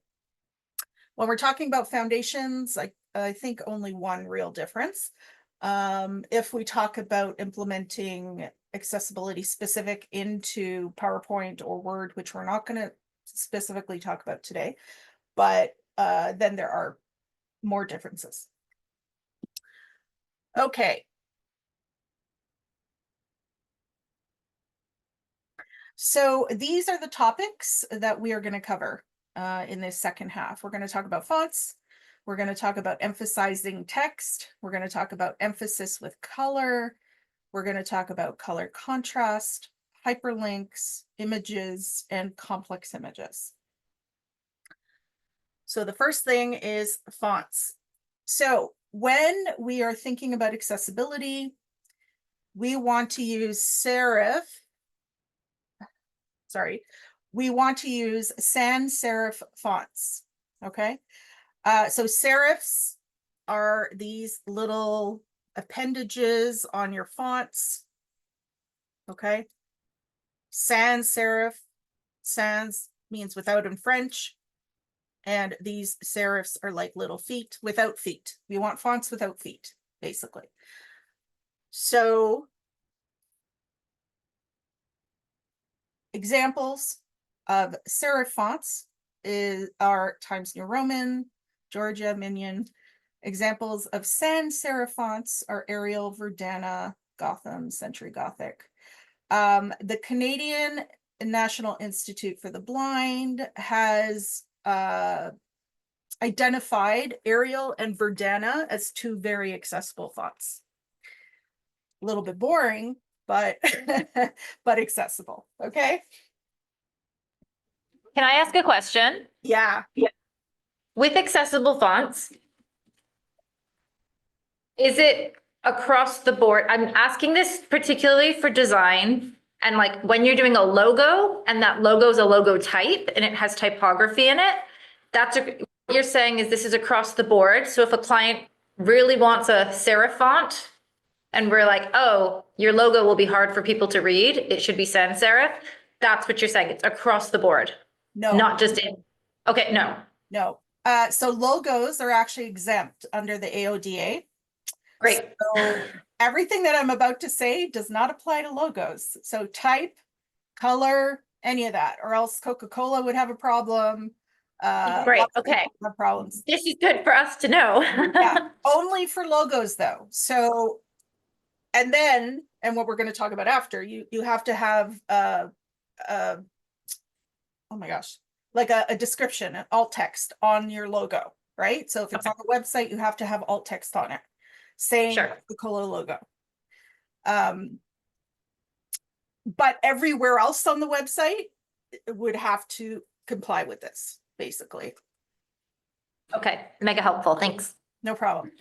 When we're talking about foundations, I think only one real difference. If we talk about implementing accessibility specific into PowerPoint or Word, which we're not going to specifically talk about today, but then there are more differences. Okay. So these are the topics that we are going to cover in this second half. We're going to talk about fonts. We're going to talk about emphasizing text. We're going to talk about emphasis with color. We're going to talk about color contrast, hyperlinks, images, and complex images. So the first thing is fonts. So when we are thinking about accessibility, we want to use serif. Sorry, we want to use sans serif fonts. Okay. So serifs are these little appendages on your fonts. Okay. Sans serif, sans means without in French. And these serifs are like little feet without feet. We want fonts without feet, basically. So examples of serif fonts are Times New Roman, Georgia, Minion. Examples of sans serif fonts are Arial, Verdana, Gotham, Century Gothic. The Canadian National Institute for the Blind has identified Arial and Verdana as two very accessible fonts. A little bit boring, but but accessible. Okay. Can I ask a question? Yeah. With accessible fonts, is it across the board? I'm asking this particularly for design and like when you're doing a logo and that logo is a logo type and it has typography in it, what you're saying is this is across the board. So if a client really wants a serif font and we're like, oh, your logo will be hard for people to read, it should be sans serif. That's what you're saying. It's across the board. No. Not just in. Okay, no. No. So logos are actually exempt under the AODA. Great. So everything that I'm about to say does not apply to logos. So type, color, any of that, or else Coca-Cola would have a problem. Great, Lots of people okay. have problems. This is good for us to know. Yeah, only for logos though. So, and then, and what we're going to talk about after, you have to have oh my gosh, like a description, an alt text on your logo, right? So if it's on the website, you have to have alt text on it saying Sure. Coca-Cola logo. But everywhere else on the website would have to comply with this, basically. Okay, mega helpful, thanks. No problem.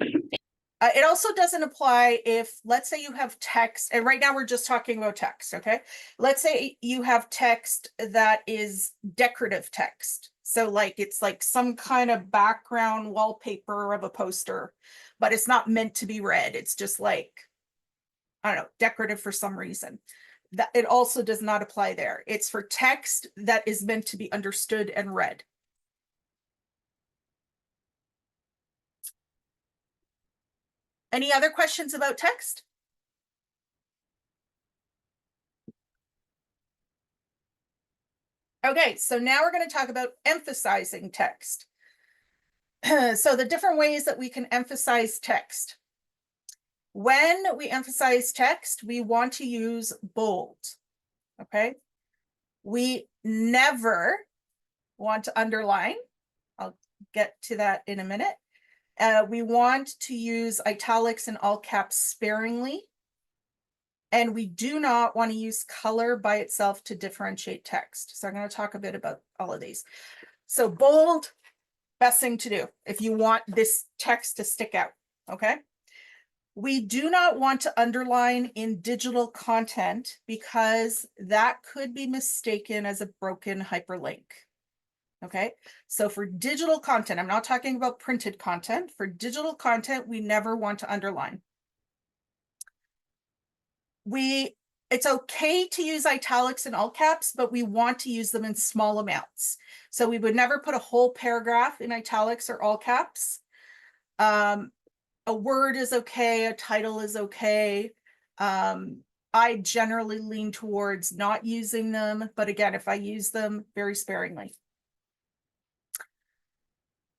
It also doesn't apply if, let's say you have text, and right now we're just talking about text, okay? Let's say you have text that is decorative text. So like, it's like some kind of background wallpaper of a poster, but it's not meant to be read. It's just like, I don't know, decorative for some reason. That it also does not apply there. It's for text that is meant to be understood and read. Any other questions about text? Okay, so now we're going to talk about emphasizing text. So the different ways that we can emphasize text. When we emphasize text, we want to use bold, okay? We never want to underline. I'll get to that in a minute. We want to use italics and all caps sparingly. And we do not want to use color by itself to differentiate text. So I'm going to talk a bit about all of these. So bold, best thing to do if you want this text to stick out, okay? We do not want to underline in digital content because that could be mistaken as a broken hyperlink. Okay, so for digital content, I'm not talking about printed content. For digital content, we never want to underline. It's okay to use italics and all caps, but we want to use them in small amounts. So we would never put a whole paragraph in italics or all caps. A word is okay, a title is okay. I generally lean towards not using them, but again, if I use them, very sparingly.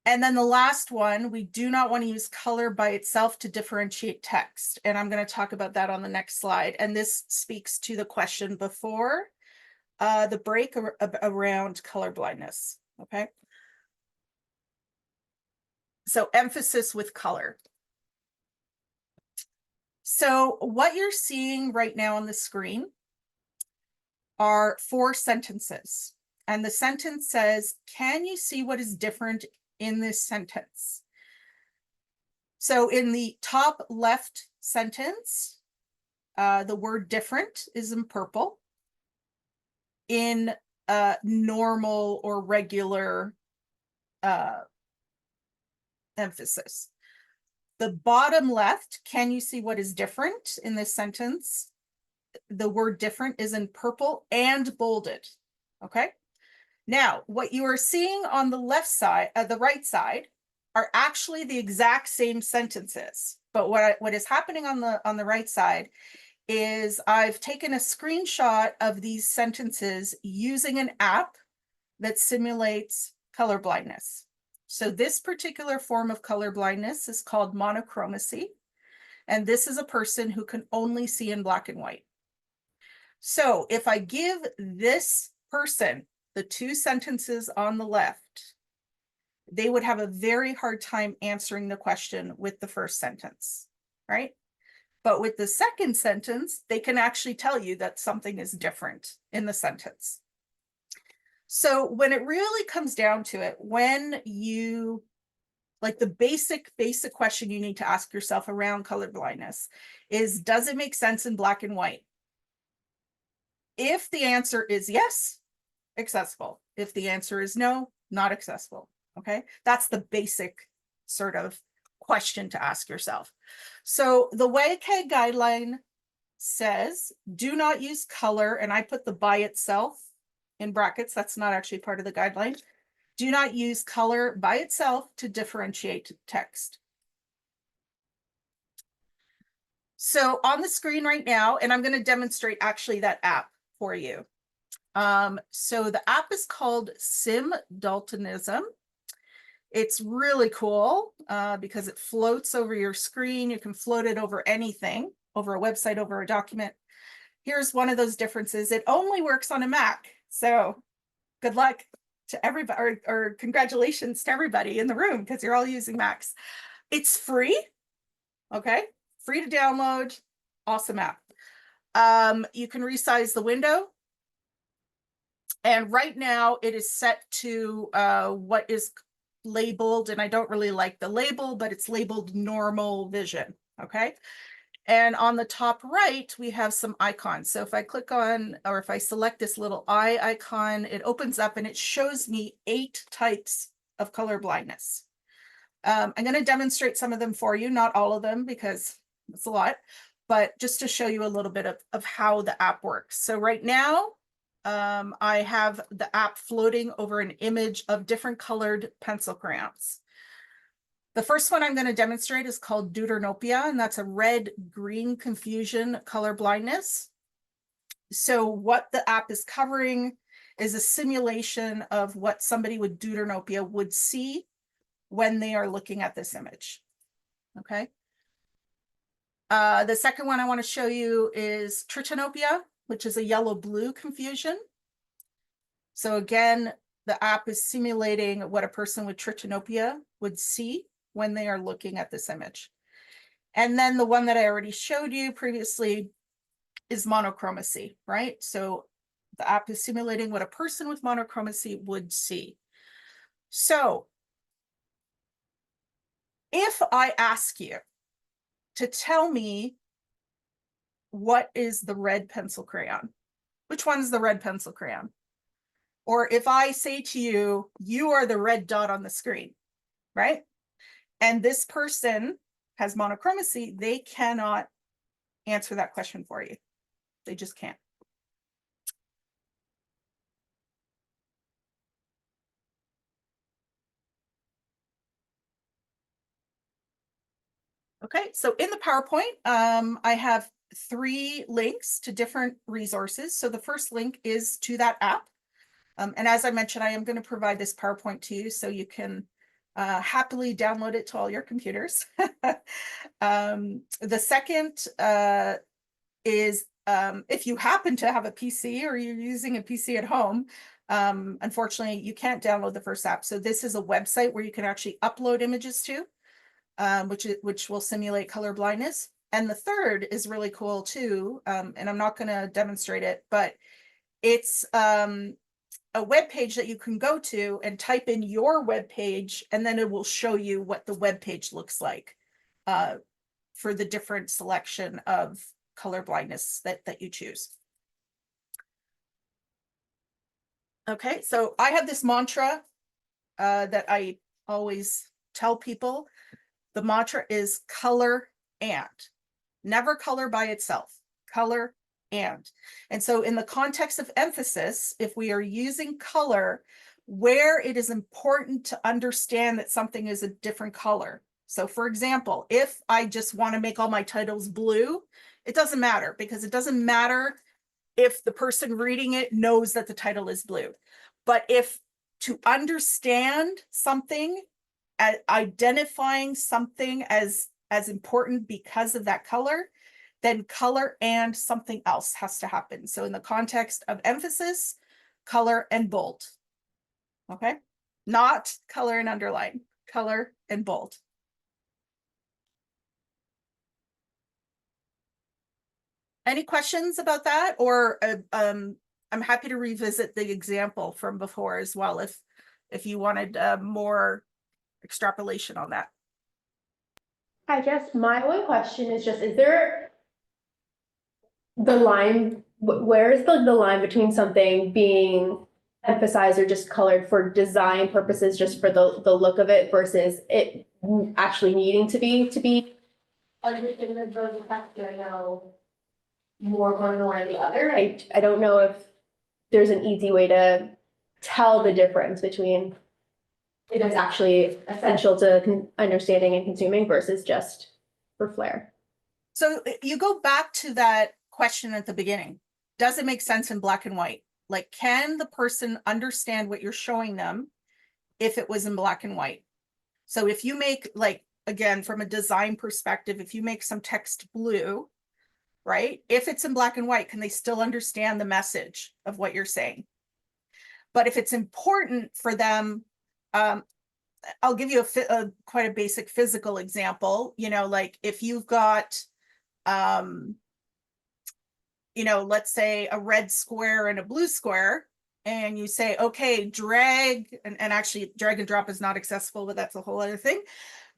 And then the last one, we do not want to use color by itself to differentiate text. And I'm going to talk about that on the next slide. And this speaks to the question before the break around color blindness. Okay. So emphasis with color. So what you're seeing right now on the screen are 4 sentences. And the sentence says, can you see what is different in this sentence? So in the top left sentence, the word different is in purple. In normal or regular emphasis. The bottom left, can you see what is different in this sentence? The word different is in purple and bolded, okay? Now, what you are seeing on the left side, the right side, are actually the exact same sentences. But what is happening on the right side is I've taken a screenshot of these sentences using an app that simulates color blindness. So this particular form of color blindness is called monochromacy. And this is a person who can only see in black and white. So if I give this person the 2 sentences on the left, they would have a very hard time answering the question with the first sentence, right? But with the second sentence, they can actually tell you that something is different in the sentence. So when it really comes down to it, when you, like the basic question you need to ask yourself around color blindness is, does it make sense in black and white? If the answer is yes, accessible. If the answer is no, not accessible. Okay, that's the basic sort of question to ask yourself. So the WCAG guideline says, do not use color, and I put the by itself in brackets. That's not actually part of the guideline. Do not use color by itself to differentiate text. So on the screen right now, and I'm going to demonstrate actually that app for you. So the app is called Sim Daltonism. It's really cool because it floats over your screen. You can float it over anything, over a website, over a document. Here's one of those differences. It only works on a Mac. So good luck to everybody, or congratulations to everybody in the room because you're all using Macs. It's free. Okay. Free to download. Awesome app. You can resize the window. And right now it is set to what is labeled, and I don't really like the label, but it's labeled normal vision. Okay. And on the top right, we have some icons. So if I click on, or if I select this little eye icon, it opens up and it shows me 8 types of color blindness. I'm going to demonstrate some of them for you, not all of them because it's a lot, but just to show you a little bit of how the app works. So right now, I have the app floating over an image of different colored pencil crayons. The first one I'm going to demonstrate is called Deuteranopia, and that's a red-green confusion color blindness. So what the app is covering is a simulation of what somebody with Deuteranopia would see when they are looking at this image. Okay. The second one I want to show you is Tritanopia, which is a yellow-blue confusion. So again, the app is simulating what a person with Tritanopia would see when they are looking at this image. And then the one that I already showed you previously is monochromacy, right? So the app is simulating what a person with monochromacy would see. So if I ask you to tell me what is the red pencil crayon, which one's the red pencil crayon? Or if I say to you, you are the red dot on the screen, right? And this person has monochromacy, they cannot answer that question for you. They just can't. Okay, so in the PowerPoint, I have 3 links to different resources. So the first link is to that app. And as I mentioned, I am going to provide this PowerPoint to you so you can happily download it to all your computers. The second is if you happen to have a PC or you're using a PC at home, unfortunately, you can't download the first app. So this is a website where you can actually upload images to, which will simulate color blindness. And the third is really cool too, and I'm not going to demonstrate it, but it's a web page that you can go to and type in your web page, and then it will show you what the web page looks like for the different selection of color blindness that you choose. Okay, so I have this mantra that I always tell people. The mantra is color and, never color by itself, color and. And so in the context of emphasis, if we are using color where it is important to understand that something is a different color. So for example, if I just want to make all my titles blue, it doesn't matter, because it doesn't matter if the person reading it knows that the title is blue. But if to understand something, identifying something as important because of that color, then color and something else has to happen. So in the context of emphasis, color and bold. Okay, not color and underline, color and bold. Any questions about that? Or I'm happy to revisit the example from before as well if you wanted more extrapolation on that. I guess my one question is just, is there the line, where is the line between something being emphasized or just colored for design purposes, just for the look of it, versus it actually needing to be understood as the fact that I know more one or the other? I don't know if there's an easy way to tell the difference between it is actually essential to understanding and consuming versus just for flair. So you go back to that question at the beginning. Does it make sense in black and white? Like, can the person understand what you're showing them if it was in black and white? So if you make, like, again, from a design perspective, if you make some text blue, right? If it's in black and white, can they still understand the message of what you're saying? But if it's important for them, I'll give you a quite a basic physical example. You know, like if you've got, you know, let's say a red square and a blue square, and you say, okay, drag, and actually drag and drop is not accessible, but that's a whole other thing.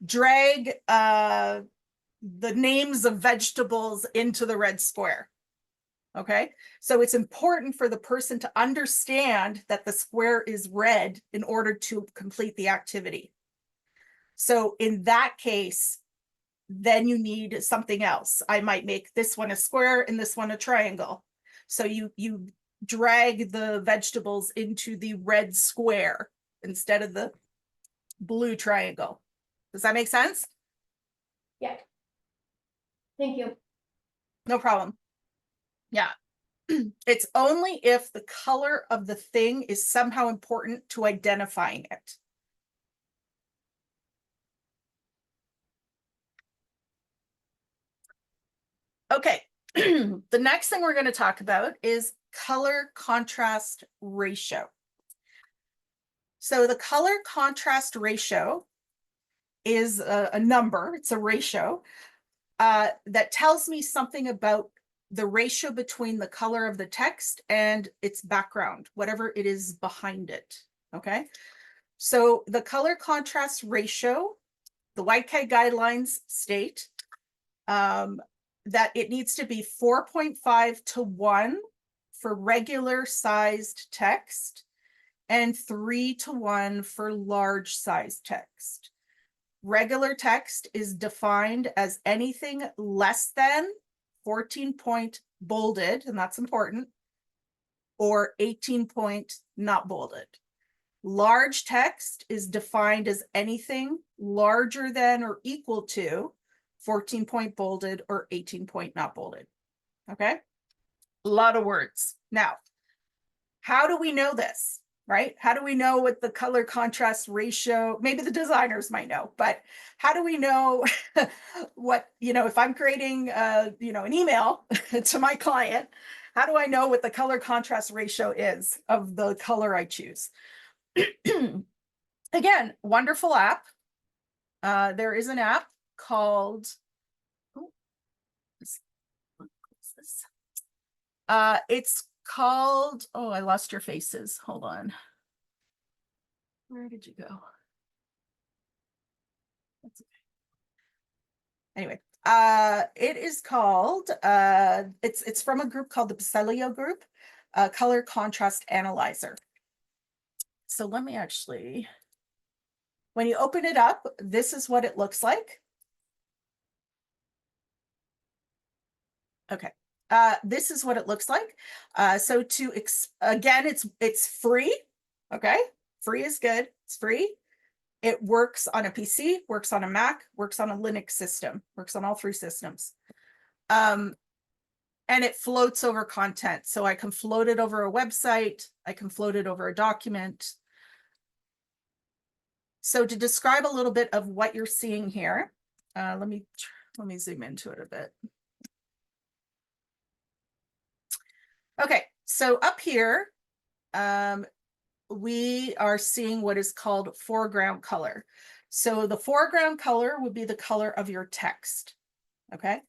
Drag the names of vegetables into the red square. Okay, so it's important for the person to understand that the square is red in order to complete the activity. So in that case, then you need something else. I might make this one a square and this one a triangle. So you drag the vegetables into the red square instead of the blue triangle. Does that make sense? Yeah. Thank you. No problem. Yeah. It's only if the color of the thing is somehow important to identifying it. Okay. The next thing we're going to talk about is color contrast ratio. So the color contrast ratio is a number, it's a ratio that tells me something about the ratio between the color of the text and its background, whatever it is behind it. Okay, so the color contrast ratio, the WCAG guidelines state that it needs to be 4.5 to 1 for regular sized text and 3 to 1 for large sized text. Regular text is defined as anything less than 14 point bolded, and that's important, or 18 point not bolded. Large text is defined as anything larger than or equal to 14 point bolded or 18 point not bolded. Okay, a lot of words. Now, how do we know this? Right? How do we know what the color contrast ratio, maybe the designers might know, but how do we know what, you know, if I'm creating, you know, an email to my client, how do I know what the color contrast ratio is of the color I choose? Again, wonderful app. There is an app called, it's called, oh, I lost your faces. Hold on. Where did you go? That's okay. Anyway, it is called, it's from a group called the Pacilio Group, Color Contrast Analyzer. So let me actually, when you open it up, this is what it looks like. Okay. This is what it looks like. So to again, it's free. Okay, free is good. It's free. It works on a PC, works on a Mac, works on a Linux system, works on all 3 systems. And it floats over content. So I can float it over a website. I can float it over a document. So to describe a little bit of what you're seeing here, let me zoom into it a bit. Okay, so up here, we are seeing what is called foreground color. So the foreground color would be the color of your text, okay?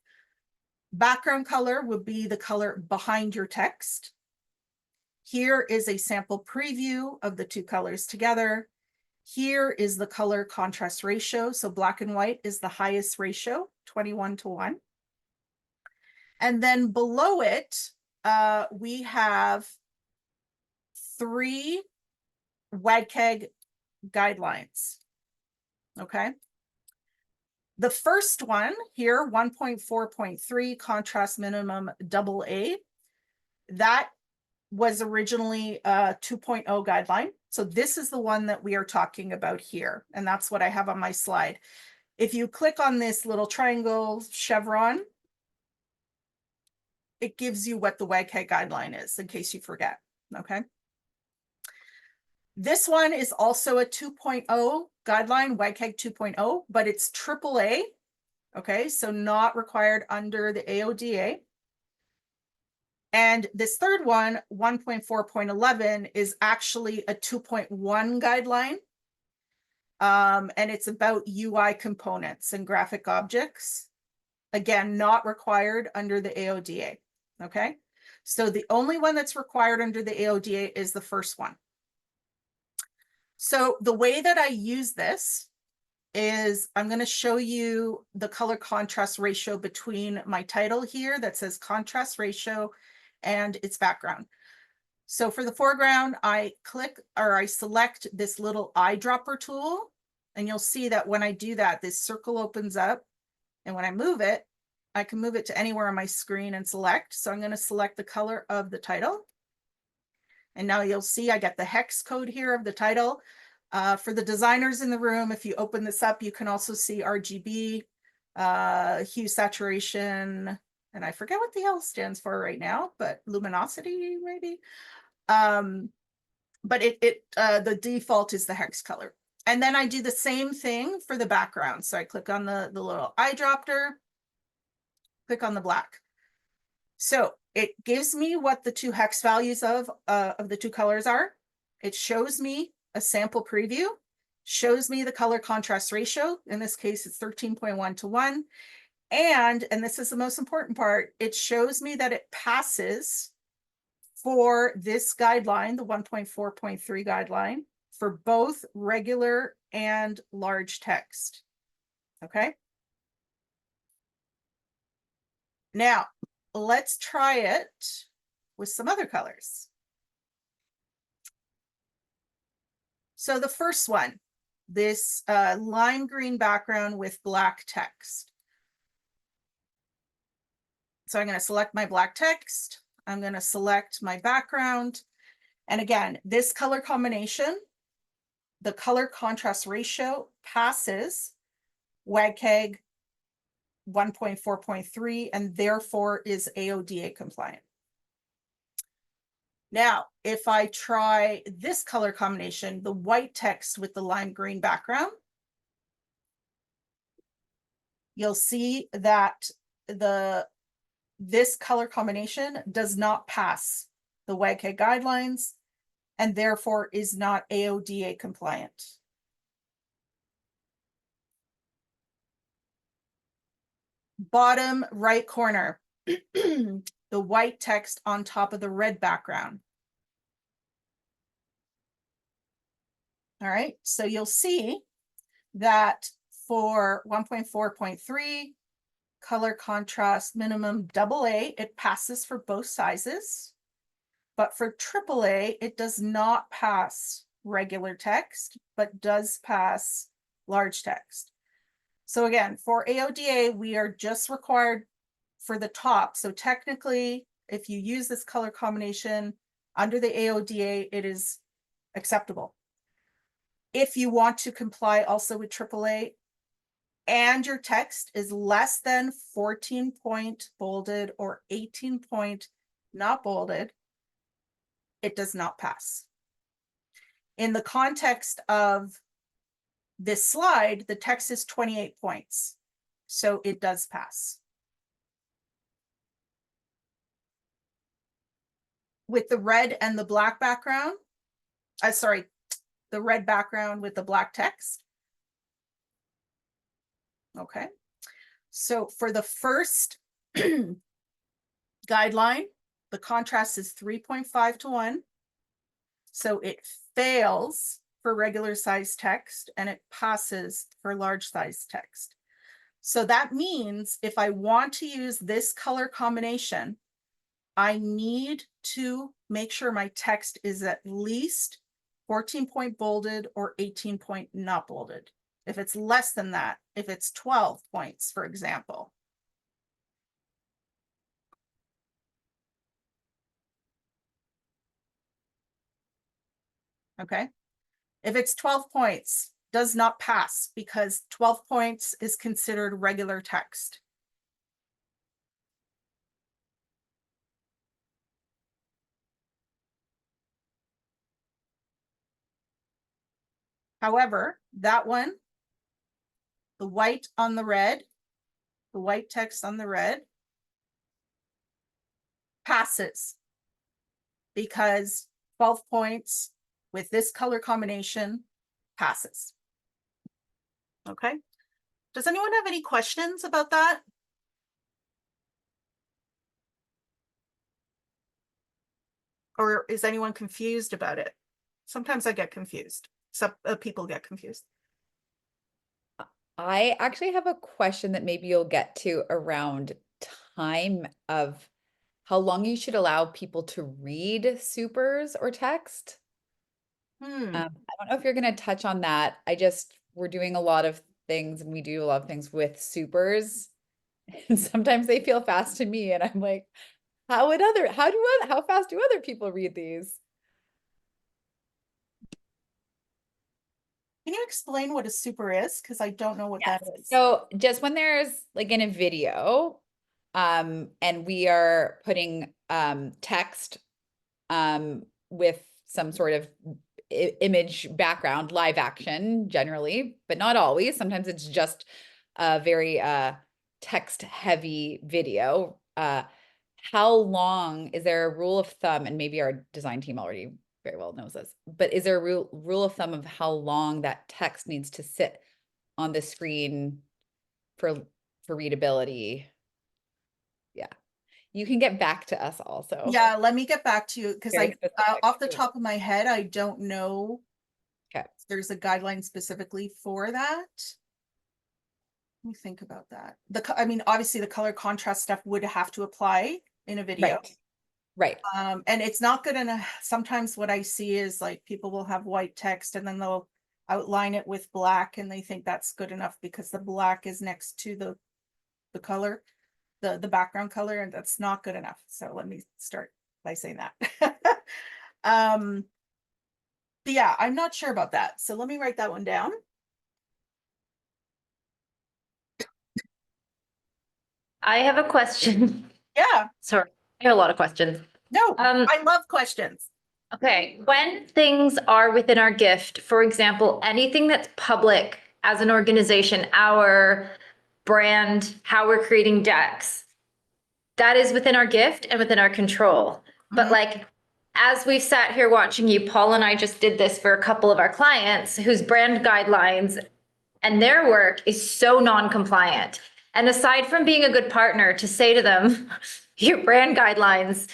Background color would be the color behind your text. Here is a sample preview of the 2 colors together. Here is the color contrast ratio. So black and white is the highest ratio, 21 to 1. And then below it, we have 3 WCAG guidelines. Okay. The first one here, 1.4.3 contrast minimum AA, that was originally a 2.0 guideline. So this is the one that we are talking about here. And that's what I have on my slide. If you click on this little triangle chevron, it gives you what the WCAG guideline is, in case you forget, okay? This one is also a 2.0 guideline, WCAG 2.0, but it's AAA, okay? So not required under the AODA. And this third one, 1.4.11, is actually a 2.1 guideline. And it's about UI components and graphic objects. Again, not required under the AODA, okay? So the only one that's required under the AODA is the first one. So the way that I use this is I'm going to show you the color contrast ratio between my title here that says contrast ratio and its background. So for the foreground, I select this little eyedropper tool, and you'll see that when I do that, this circle opens up, and when I move it, I can move it to anywhere on my screen and select. So I'm going to select the color of the title. And now you'll see I get the hex code here of the title. For the designers in the room, if you open this up, you can also see RGB, hue, saturation, and I forget what the L stands for right now, but luminosity maybe. But the default is the hex color. And then I do the same thing for the background. So I click on the little eyedropper, click on the black. So it gives me what the two hex values of the two colors are. It shows me a sample preview, shows me the color contrast ratio. In this case, it's 13.1 to 1. And this is the most important part, it shows me that it passes for this guideline, the 1.4.3 guideline, for both regular and large text. Okay. Now, let's try it with some other colors. So the first one, this lime green background with black text. So I'm going to select my black text. I'm going to select my background. And again, this color combination, the color contrast ratio passes WCAG 1.4.3 and therefore is AODA compliant. Now, if I try this color combination, the white text with the lime green background, you'll see that this color combination does not pass the WCAG guidelines and therefore is not AODA compliant. Bottom right corner, the white text on top of the red background. All right, so you'll see that for 1.4.3, color contrast minimum AA, it passes for both sizes. But for AAA, it does not pass regular text, but does pass large text. So again, for AODA, we are just required for the top. So technically, if you use this color combination under the AODA, it is acceptable. If you want to comply also with AAA and your text is less than 14 point bolded or 18 point not bolded, it does not pass. In the context of this slide, the text is 28 points, so it does pass. With the red and the black background, the red background with the black text. Okay, so for the first guideline, the contrast is 3.5 to 1. So it fails for regular size text and it passes for large size text. So that means if I want to use this color combination, I need to make sure my text is at least 14 point bolded or 18 point not bolded. If it's less than that, if it's 12 points, for example. Okay. If it's 12 points, does not pass because 12 points is considered regular text. However, that one, the white on the red, the white text on the red, passes because 12 points with this color combination passes. Okay. Does anyone have any questions about that? Or is anyone confused about it? Sometimes I get confused. Some people get confused. I actually have a question that maybe you'll get to around time of how long you should allow people to read supers or text. I don't know if you're going to touch on that. We're doing a lot of things and we do a lot of things with supers. And sometimes they feel fast to me and I'm like, how fast do other people read these? Can you explain what a super is? Because I don't know what that is. So just when there's like in a video, and we are putting text with some sort of image background, live action generally, but not always. Sometimes it's just a very text heavy video. How long is there a rule of thumb? And maybe our design team already very well knows this, but is there a rule of thumb of how long that text needs to sit on the screen for readability? Yeah, you can get back to us also. Yeah, let me get back to you because Very specific. off the top of my head, I don't know. Okay. If there's a guideline specifically for that. Let me think about that. I mean, obviously the color contrast stuff would have to apply in a video. Right. And it's not good enough. Sometimes what I see is like people will have white text and then they'll outline it with black and they think that's good enough because the black is next to the color, the background color, and that's not good enough. So let me start by saying that. But yeah, I'm not sure about that. So let me write that one down. I have a question. Yeah. Sorry, I have a lot of questions. No, I love questions. Okay, when things are within our gift, for example, anything that's public as an organization, our brand, how we're creating decks, that is within our gift and within our control. But like, as we've sat here watching you, Paul and I just did this for a couple of our clients whose brand guidelines and their work is so non-compliant. And aside from being a good partner to say to them, your brand guidelines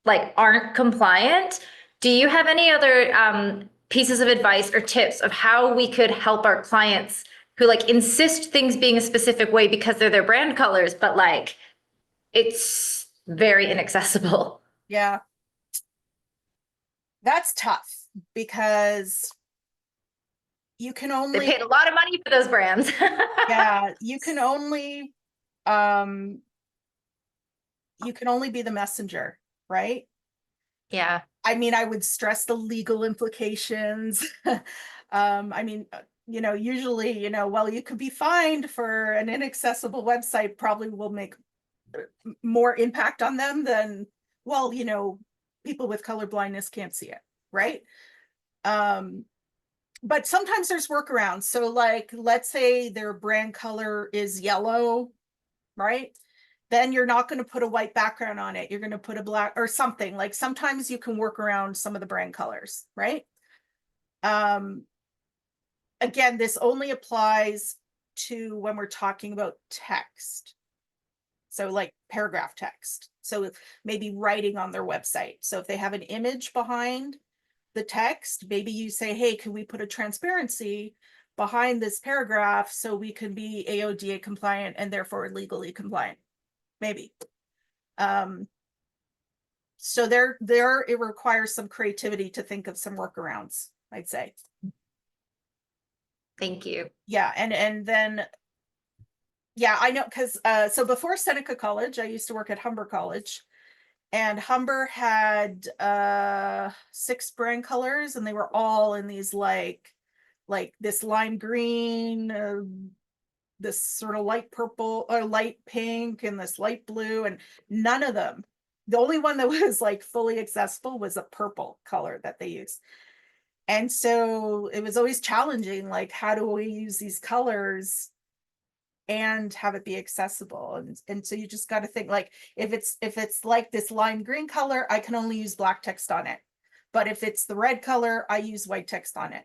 like aren't compliant, do you have any other pieces of advice or tips of how we could help our clients who like insist things being a specific way because they're their brand colors, but like it's very inaccessible? Yeah. That's tough because you can only They paid a lot of money for those brands. yeah, you can only be the messenger, right? Yeah. I mean, I would stress the legal implications. I mean, usually, well, you could be fined for an inaccessible website, probably will make more impact on them than, well, people with color blindness can't see it, right? But sometimes there's workarounds. So like, let's say their brand color is yellow, right? Then you're not going to put a white background on it. You're going to put a black or something. Like sometimes you can work around some of the brand colors, right? Again, this only applies to when we're talking about text. So like paragraph text. So maybe writing on their website. So if they have an image behind the text, maybe you say, hey, can we put a transparency behind this paragraph so we can be AODA compliant and therefore legally compliant? Maybe. So there it requires some creativity to think of some workarounds, I'd say. Thank you. Yeah, and then yeah, I know because so before Seneca College, I used to work at Humber College, And Humber had 6 brand colors, and they were all in these like this lime green, this sort of light purple or light pink, and this light blue, and none of them. The only one that was like fully accessible was a purple color that they used. And so it was always challenging, like, how do we use these colors and have it be accessible? And so you just got to think, like, if it's like this lime green color, I can only use black text on it. But if it's the red color, I use white text on it.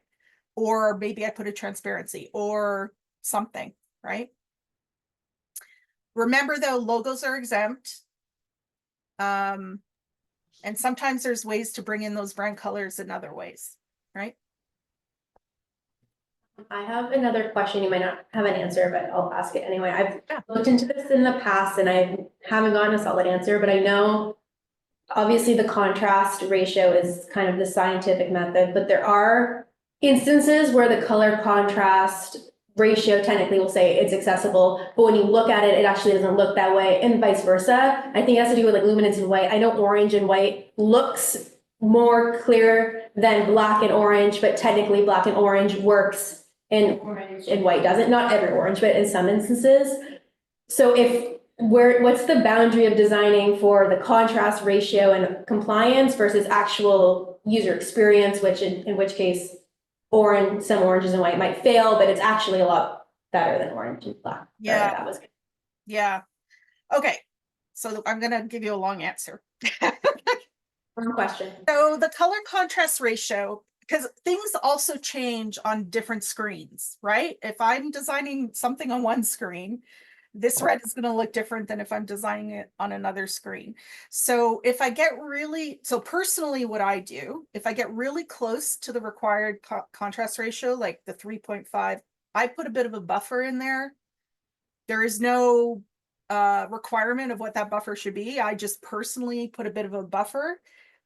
Or maybe I put a transparency or something, right? Remember though, logos are exempt. And sometimes there's ways to bring in those brand colors in other ways, right? I have another question. You might not have an answer, but I'll ask it anyway. I've looked into this in the past and I haven't gotten a solid answer, but I know obviously the contrast ratio is kind of the scientific method, but there are instances where the color contrast ratio technically will say it's accessible, but when you look at it, it actually doesn't look that way, and vice versa. I think it has to do with like luminance and white. I know orange and white looks more clear than black and orange, but technically black and orange works and orange and white doesn't. Not every orange, but in some instances. So what's the boundary of designing for the contrast ratio and compliance versus actual user experience, which in which case some oranges and white might fail, but it's actually a lot better than orange and black. Yeah. That was good. Yeah. Okay. So I'm going to give you a long answer. One question. So the color contrast ratio, because things also change on different screens, right? If I'm designing something on one screen, this red is going to look different than if I'm designing it on another screen. So if I get personally what I do, if I get really close to the required contrast ratio, like the 3.5, I put a bit of a buffer in there. There is no requirement of what that buffer should be. I just personally put a bit of a buffer.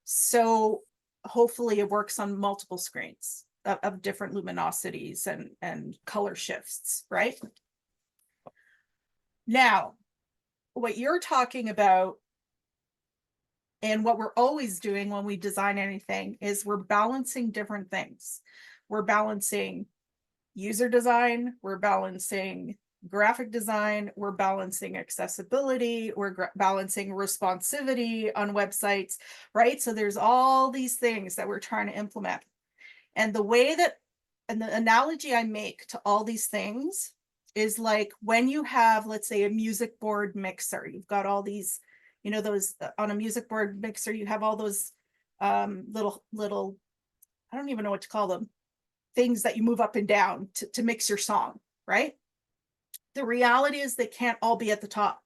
So hopefully it works on multiple screens of different luminosities and color shifts, right? Now, what you're talking about and what we're always doing when we design anything is we're balancing different things. We're balancing user design, we're balancing graphic design, we're balancing accessibility, we're balancing responsivity on websites, right? So there's all these things that we're trying to implement. And the analogy I make to all these things is like when you have, let's say, a music board mixer, you've got all these, those on a music board mixer, you have all those little, I don't even know what to call them, things that you move up and down to mix your song, right? The reality is they can't all be at the top.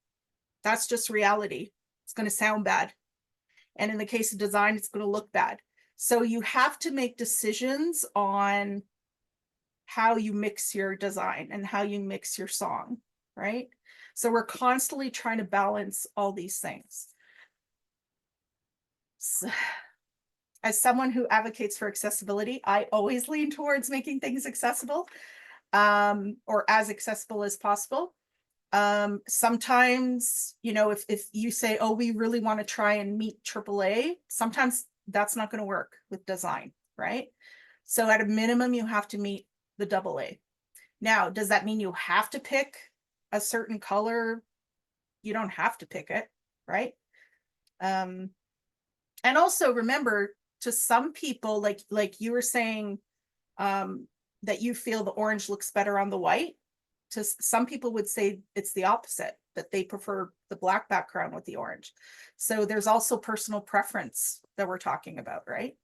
That's just reality. It's going to sound bad. And in the case of design, it's going to look bad. So you have to make decisions on how you mix your design and how you mix your song, right? So we're constantly trying to balance all these things. So, as someone who advocates for accessibility, I always lean towards making things accessible, or as accessible as possible. Sometimes, if you say, oh, we really want to try and meet AAA, sometimes that's not going to work with design, right? So at a minimum, you have to meet the AA. Now, does that mean you have to pick a certain color? You don't have to pick it, right? And also remember, to some people, like you were saying, that you feel the orange looks better on the white. To some people would say it's the opposite, that they prefer the black background with the orange. So there's also personal preference that we're talking about, right?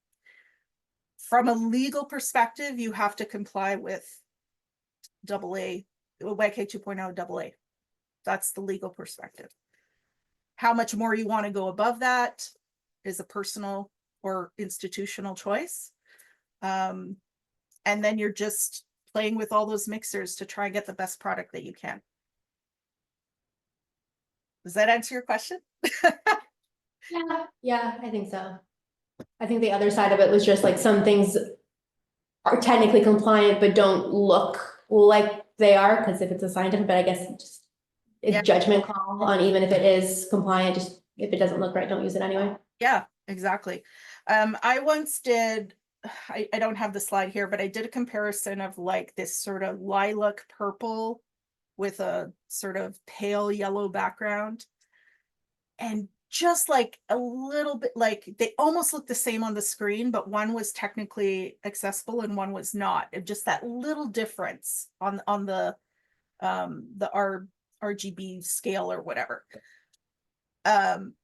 From a legal perspective, you have to comply with YK 2.0 AA. That's the legal perspective. How much more you want to go above that is a personal or institutional choice. And then you're just playing with all those mixers to try and get the best product that you can. Does that answer your question? Yeah, I think so. I think the other side of it was just like some things are technically compliant but don't look like they are, because if it's a scientific, but I guess it's judgment call on even if it is compliant, just if it doesn't look right, don't use it anyway. Yeah, exactly. I once did, I don't have the slide here, but I did a comparison of like this sort of lilac purple with a sort of pale yellow background. And just like a little bit, like they almost look the same on the screen, but one was technically accessible and one was not. And just that little difference on the RGB scale or whatever. And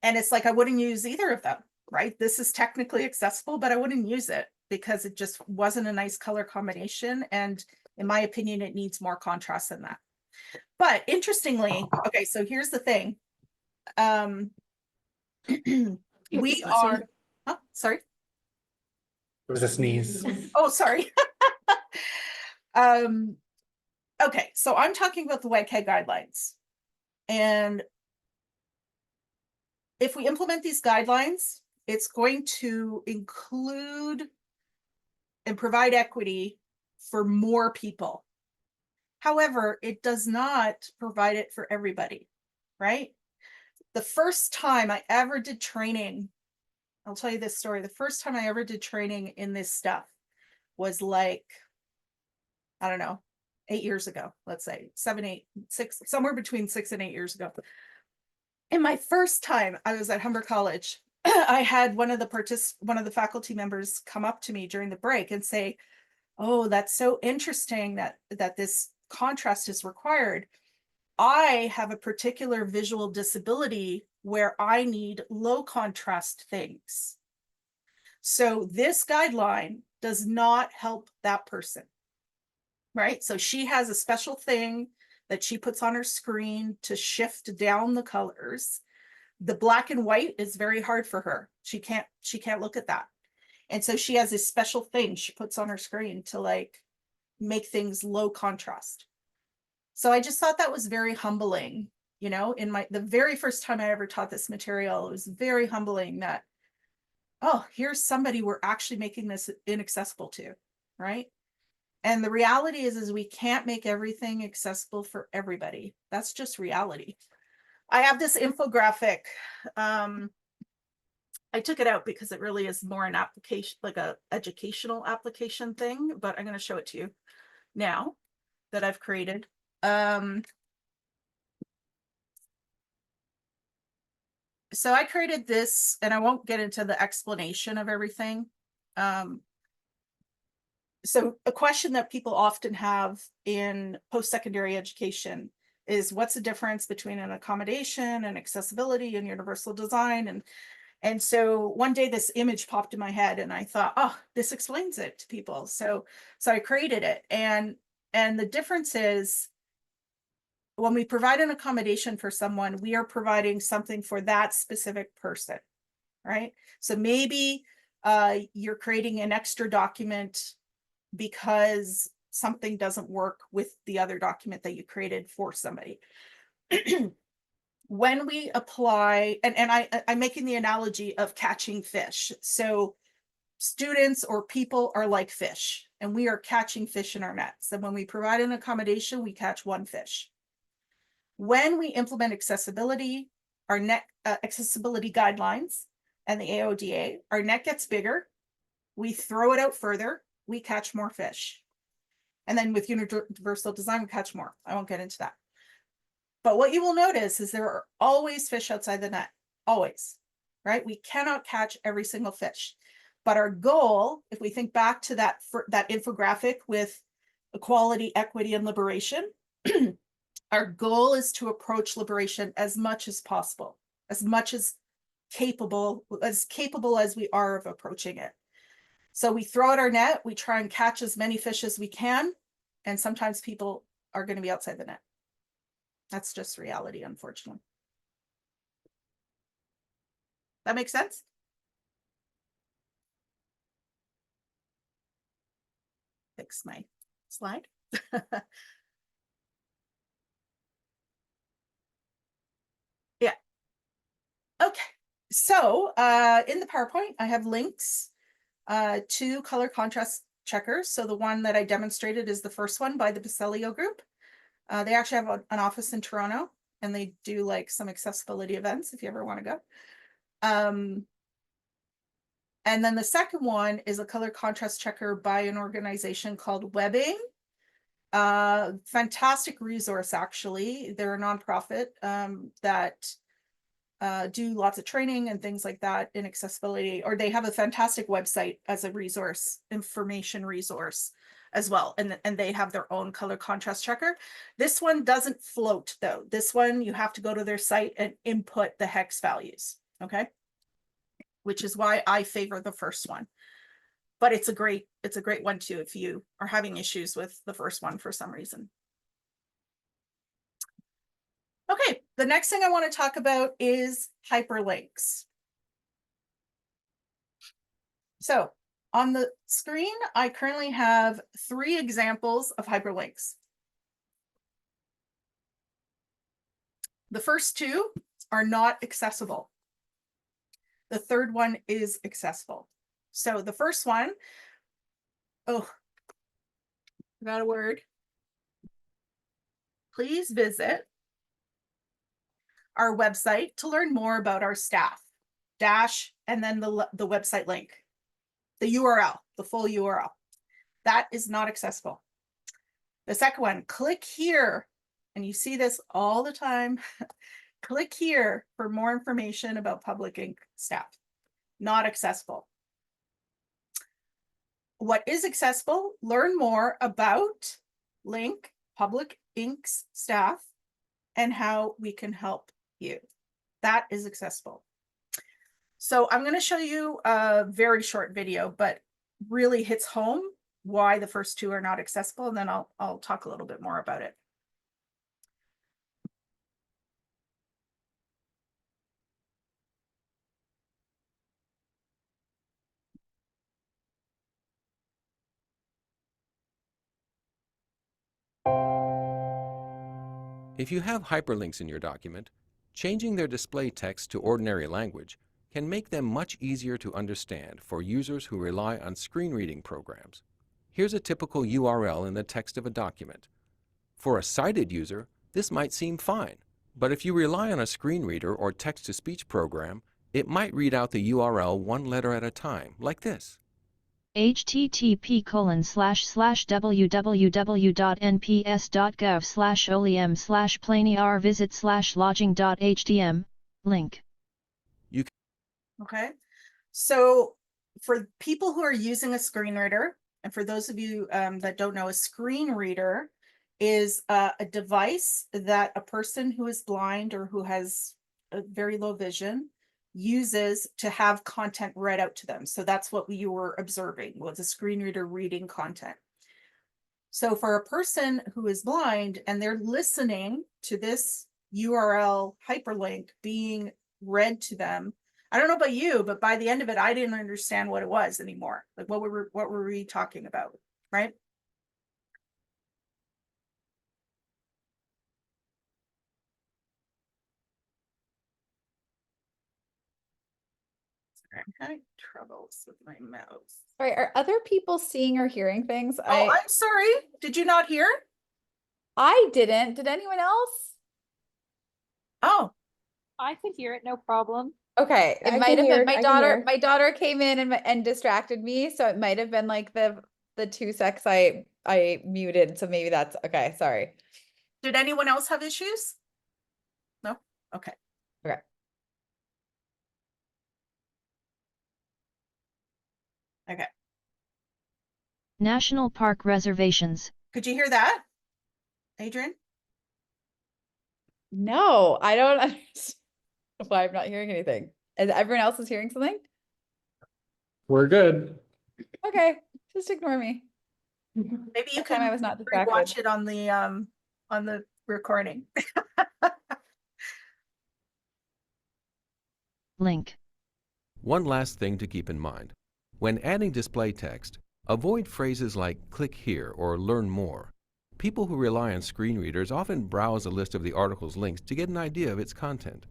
it's like I wouldn't use either of them, right? This is technically accessible, but I wouldn't use it because it just wasn't a nice color combination. And in my opinion, it needs more contrast than that. But interestingly, okay, so here's the thing. We are, oh, sorry. It was a sneeze. Oh, sorry. Okay, so I'm talking about the WCAG guidelines. And if we implement these guidelines, it's going to include and provide equity for more people. However, it does not provide it for everybody, right? The first time I ever did training, I'll tell you this story. The first time I ever did training in this stuff was like, I don't know, 8 years ago, let's say 7, 8, 6, somewhere between 6 and 8 years ago. And my first time I was at Humber College, I had one of the faculty members come up to me during the break and say, "Oh, that's so interesting that this contrast is required. I have a particular visual disability where I need low contrast things. So this guideline does not help that person." Right? So she has a special thing that she puts on her screen to shift down the colors. The black and white is very hard for her. She can't look at that. And so she has this special thing she puts on her screen to like make things low contrast. So I just thought that was very humbling, you know, in the very first time I ever taught this material, it was very humbling that, oh, here's somebody we're actually making this inaccessible to, right? And the reality is we can't make everything accessible for everybody. That's just reality. I have this infographic. I took it out because it really is more an application, like a educational application thing, but I'm going to show it to you now that I've created. So I created this, and I won't get into the explanation of everything. So a question that people often have in post-secondary education is, what's the difference between an accommodation and accessibility and universal design? And so one day this image popped in my head and I thought, oh, this explains it to people. So I created it. And the difference is, when we provide an accommodation for someone, we are providing something for that specific person, right? So maybe you're creating an extra document because something doesn't work with the other document that you created for somebody. When we apply, and I'm making the analogy of catching fish. So students or people are like fish, and we are catching fish in our nets. And when we provide an accommodation, we catch one fish. When we implement accessibility, our net accessibility guidelines and the AODA, our net gets bigger. We throw it out further. We catch more fish. And then with universal design, we catch more. I won't get into that. But what you will notice is there are always fish outside the net, always, right? We cannot catch every single fish. But our goal, if we think back to that infographic with equality, equity, and liberation, our goal is to approach liberation as much as possible, as much as capable as we are of approaching it. So we throw out our net, we try and catch as many fish as we can, and sometimes people are going to be outside the net. That's just reality, unfortunately. That makes sense? Fix my slide. Yeah. Okay. So in the PowerPoint, I have links to color contrast checkers. So the one that I demonstrated is the first one by the Baselio Group. They actually have an office in Toronto, and they do like some accessibility events if you ever want to go. And then the second one is a color contrast checker by an organization called Webbing. Fantastic resource, actually. They're a nonprofit that do lots of training and things like that in accessibility, or they have a fantastic website as a resource, information resource as well. And they have their own color contrast checker. This one doesn't float though. This one, you have to go to their site and input the hex values, okay? Which is why I favor the first one. But it's a great one too if you are having issues with the first one for some reason. Okay, the next thing I want to talk about is hyperlinks. So on the screen, I currently have 3 examples of hyperlinks. The first 2 are not accessible. The third one is accessible. So the first one, oh, forgot a word. Please visit our website to learn more about our staff, dash, and then the website link, the URL, the full URL. That is not accessible. The second one, click here, and you see this all the time. Click here for more information about Public Inc. staff. Not accessible. What is accessible? Learn more about link Public Inc.'s staff and how we can help you. That is accessible. So I'm going to show you a very short video, but really hits home why the first 2 are not accessible, and then I'll talk a little bit more about it. If you have hyperlinks in your document, changing their display text to ordinary language can make them much easier to understand for users who rely on screen reading programs. Here's a typical URL in the text of a document. For a sighted user, this might seem fine, but if you rely on a screen reader or text-to-speech program, it might read out the URL one letter at a time, like this. http://www.nps.gov/olem/planyr visit/lodging.htm link. Okay, so for people who are using a screen reader, and for those of you that don't know, a screen reader is a device that a person who is blind or who has a very low vision uses to have content read out to them. So that's what you were observing, was a screen reader reading content. So for a person who is blind and they're listening to this URL hyperlink being read to them, I don't know about you, but by the end of it, I didn't understand what it was anymore. Like what were we talking about, right? I'm having troubles with my mouse. Sorry, are other people seeing or hearing things? Oh, I'm sorry. Did you not hear? I didn't. Did anyone else? Oh, I could hear it, no problem. Okay, it I might can have hear been it, I can hear. my daughter came in and distracted me, so it might have been like the 2 secs I muted, so maybe that's okay, sorry. did anyone else have issues? No? Okay. Okay. Okay. National Park reservations. Could you hear that, Adrian? No, I don't understand why I'm not hearing anything. And everyone else is hearing something? We're good. Okay, just ignore me. Maybe you That time can I was not distracted. watch it on the recording. Link. One last thing to keep in mind. When adding display text, avoid phrases like click here or learn more. People who rely on screen readers often browse a list of the article's links to get an idea of its content.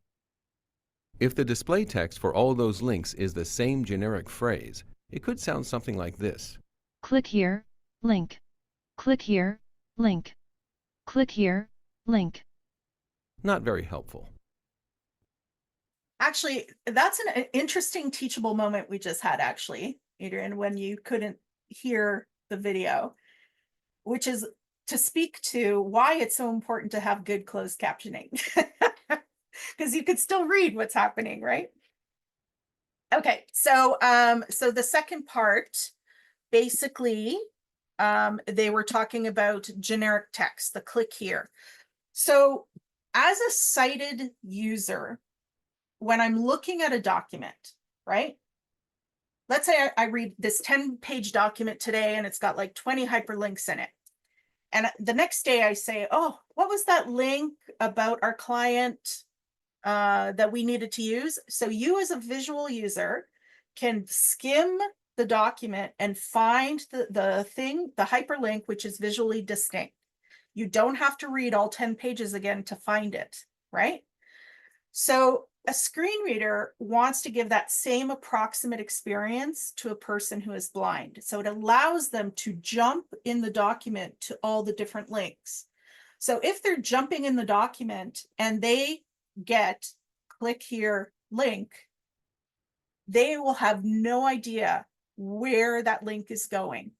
If the display text for all those links is the same generic phrase, it could sound something like this. Click here, link. Click here, link. Click here, link. Not very helpful. Actually, that's an interesting teachable moment we just had, actually, Adrian, when you couldn't hear the video, which is to speak to why it's so important to have good closed captioning. Because you could still read what's happening, right? Okay, so so the second part, basically, they were talking about generic text, the click here. So as a sighted user, when I'm looking at a document, right? Let's say I read this 10-page document today and it's got like 20 hyperlinks in it. And the next day I say, oh, what was that link about our client that we needed to use? So you as a visual user can skim the document and find the hyperlink, which is visually distinct. You don't have to read all 10 pages again to find it, right? So a screen reader wants to give that same approximate experience to a person who is blind. So it allows them to jump in the document to all the different links. So if they're jumping in the document and they get click here link, they will have no idea where that link is going,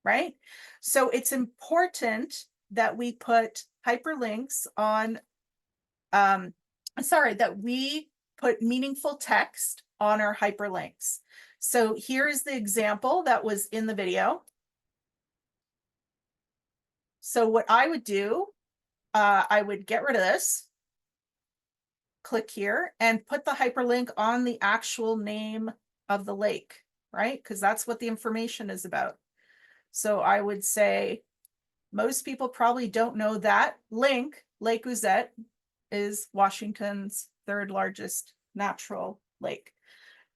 right? So it's important that we put hyperlinks on, that we put meaningful text on our hyperlinks. So here is the example that was in the video. So what I would do, I would get rid of this, click here, and put the hyperlink on the actual name of the lake, right? Because that's what the information is about. So I would say, most people probably don't know that link, Lake Ozette, is Washington's third largest natural lake.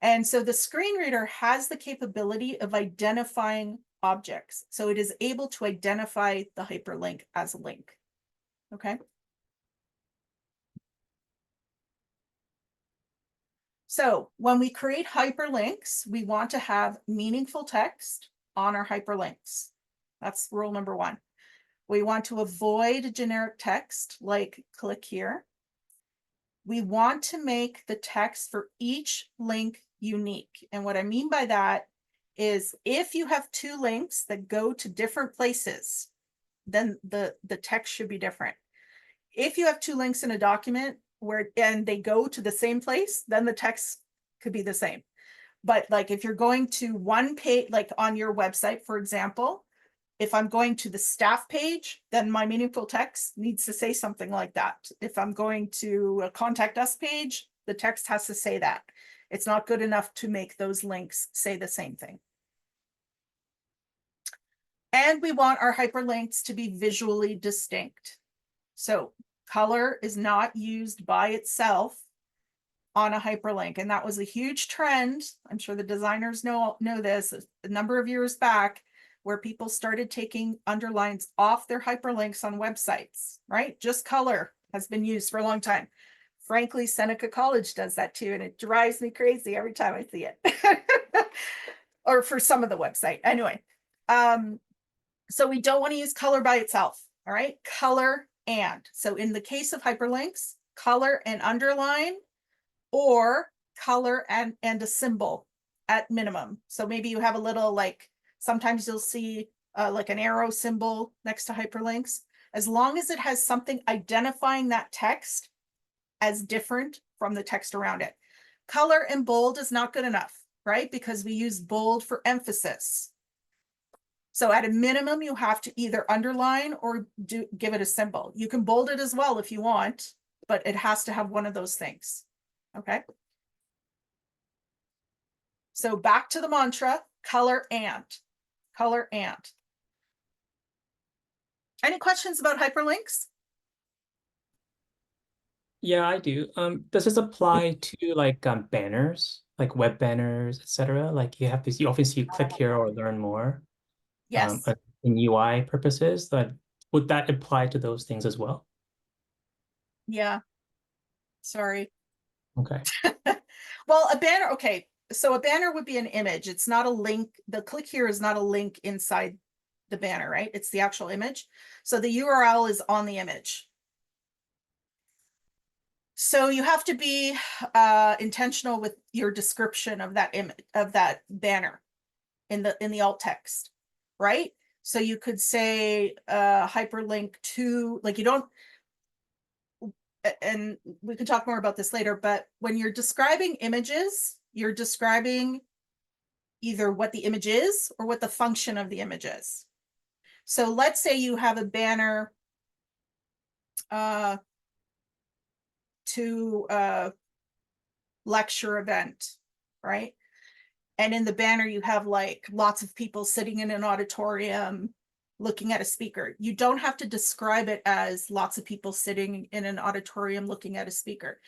And so the screen reader has the capability of identifying objects. So it is able to identify the hyperlink as a link. Okay. So when we create hyperlinks, we want to have meaningful text on our hyperlinks. That's rule number one. We want to avoid generic text like click here. We want to make the text for each link unique. And what I mean by that is if you have two links that go to different places, then the text should be different. If you have two links in a document and they go to the same place, then the text could be the same. But like if you're going to one page, like on your website, for example, if I'm going to the staff page, then my meaningful text needs to say something like that. If I'm going to a contact us page, the text has to say that. It's not good enough to make those links say the same thing. And we want our hyperlinks to be visually distinct. So color is not used by itself on a hyperlink. And that was a huge trend. I'm sure the designers know this a number of years back, where people started taking underlines off their hyperlinks on websites, right? Just color has been used for a long time. Frankly, Seneca College does that too, and it drives me crazy every time I see it. Or for some of the website. Anyway, so we don't want to use color by itself, all right? Color and. So in the case of hyperlinks, color and underline, or color and a symbol at minimum. So maybe you have a little like, sometimes you'll see like an arrow symbol next to hyperlinks. As long as it has something identifying that text as different from the text around it. Color and bold is not good enough, right? Because we use bold for emphasis. So at a minimum, you have to either underline or give it a symbol. You can bold it as well if you want, but it has to have one of those things, okay? So back to the mantra, color and. Color and. Any questions about hyperlinks? Yeah, I do. Does this apply to like banners, like web banners, etc.? Like you often see click here or learn more. Yes. In UI purposes, would that apply to those things as well? Yeah. Sorry. Okay. Well, a banner, okay. So a banner would be an image. It's not a link. The click here is not a link inside the banner, right? It's the actual image. So the URL is on the image. So you have to be intentional with your description of that image, of that banner in the alt text, right? So you could say hyperlink to, like, you don't, and we can talk more about this later, but when you're describing images, you're describing either what the image is or what the function of the image is. So let's say you have a banner to a lecture event, right? And in the banner, you have like lots of people sitting in an auditorium looking at a speaker. You don't have to describe it as lots of people sitting in an auditorium looking at a speaker.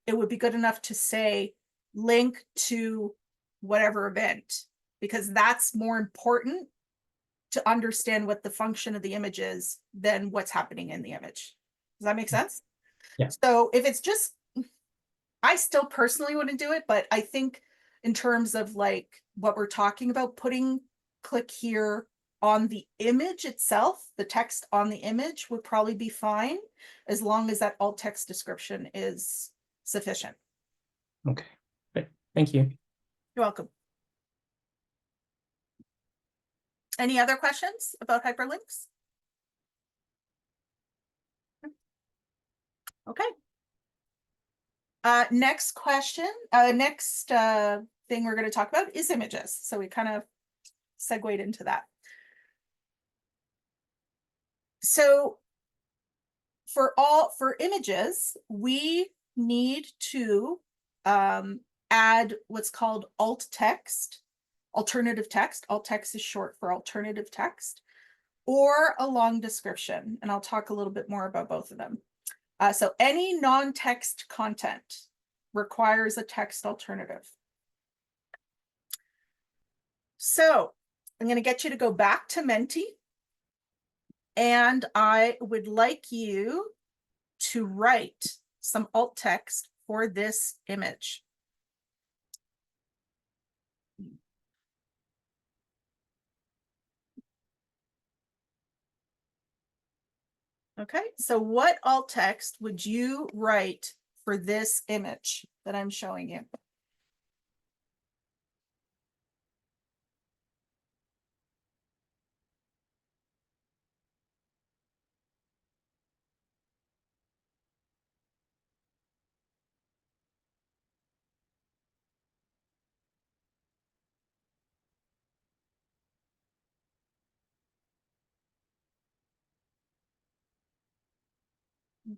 It would be good enough to say link to whatever event, because that's more important to understand what the function of the image is than what's happening in the image. Does that make sense? Yeah. So if it's just, I still personally wouldn't do it, but I think in terms of like what we're talking about, putting click here on the image itself, the text on the image would probably be fine, as long as that alt text description is sufficient. Okay, great. Thank you. You're welcome. Any other questions about hyperlinks? Okay. Next question, next thing we're going to talk about is images. So we kind of segued into that. So for images, we need to add what's called alt text, alternative text. Alt text is short for alternative text, or a long description. And I'll talk a little bit more about both of them. So any non-text content requires a text alternative. So I'm going to get you to go back to Menti, and I would like you to write some alt text for this image. Okay, so what alt text would you write for this image that I'm showing you?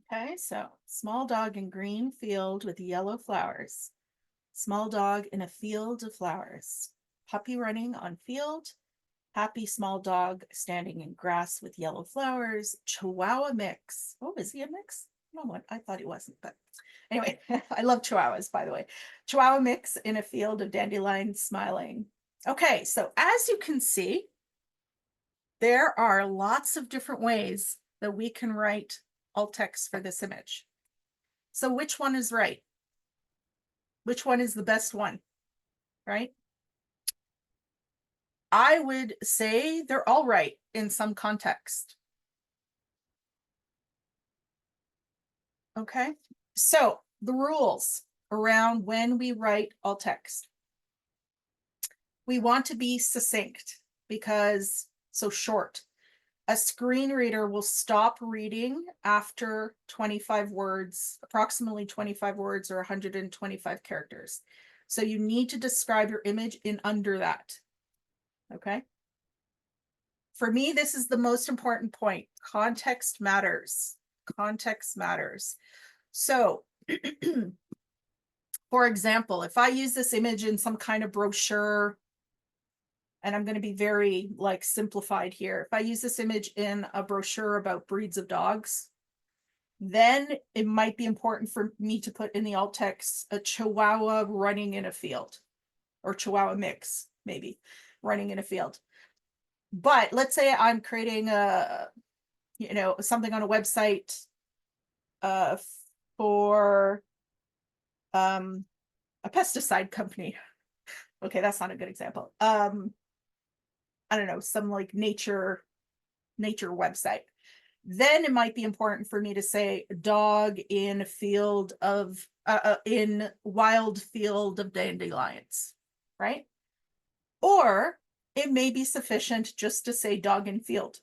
Okay, so small dog in green field with yellow flowers. Small dog in a field of flowers. Puppy running on field. Happy small dog standing in grass with yellow flowers. Chihuahua mix. Oh, is he a mix? No, what? I thought he wasn't, but anyway, I love Chihuahuas, by the way. Chihuahua mix in a field of dandelions smiling. Okay, so as you can see, there are lots of different ways that we can write alt text for this image. So which one is right? Which one is the best one, right? I would say they're all right in some context. Okay, so the rules around when we write alt text. We want to be succinct because so short. A screen reader will stop reading after 25 words, approximately 25 words or 125 characters. So you need to describe your image in under that. Okay. For me, this is the most important point. Context matters. Context matters. So, for example, if I use this image in some kind of brochure, and I'm going to be very like simplified here. If I use this image in a brochure about breeds of dogs, then it might be important for me to put in the alt text a Chihuahua running in a field, or Chihuahua mix, maybe running in a field. But let's say I'm creating a, you know, something on a website for a pesticide company. Okay, that's not a good example. I don't know, some like nature website. Then it might be important for me to say dog in field of in wild field of dandelions, right? Or it may be sufficient just to say dog in field,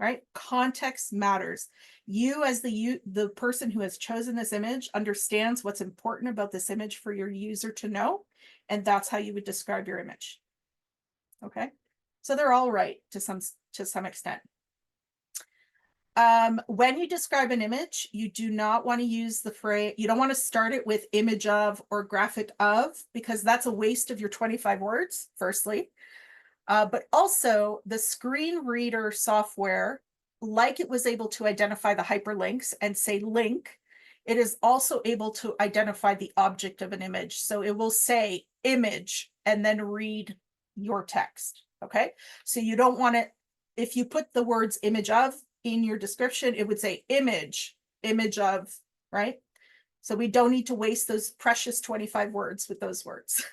right? Context matters. You as the person who has chosen this image understands what's important about this image for your user to know, and that's how you would describe your image. Okay, so they're all right to some extent. When you describe an image, you do not want to use the phrase, you don't want to start it with image of or graphic of, because that's a waste of your 25 words, firstly. But also the screen reader software, like it was able to identify the hyperlinks and say link, it is also able to identify the object of an image. So it will say image and then read your text. Okay, so you don't want it, if you put the words image of in your description, it would say image of, right? So we don't need to waste those precious 25 words with those words.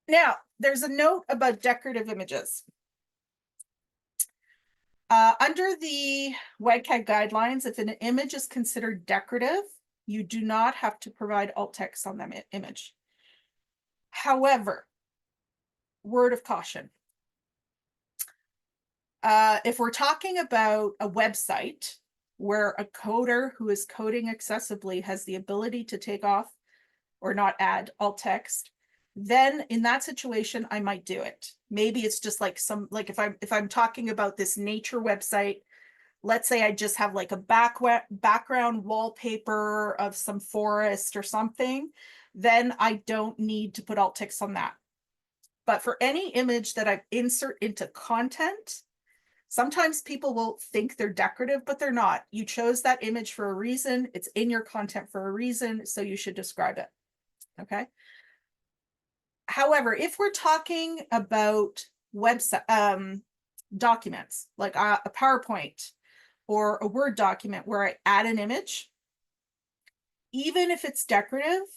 Now, there's a note about decorative images. Under the WCAG guidelines, if an image is considered decorative, you do not have to provide alt text on that image. However, word of caution. If we're talking about a website where a coder who is coding accessibly has the ability to take off or not add alt text, then in that situation, I might do it. Maybe it's just like if I'm talking about this nature website, let's say I just have like a background wallpaper of some forest or something, then I don't need to put alt text on that. But for any image that I insert into content, sometimes people will think they're decorative, but they're not. You chose that image for a reason. It's in your content for a reason, so you should describe it. Okay. However, if we're talking about website documents, like a PowerPoint or a Word document where I add an image, even if it's decorative,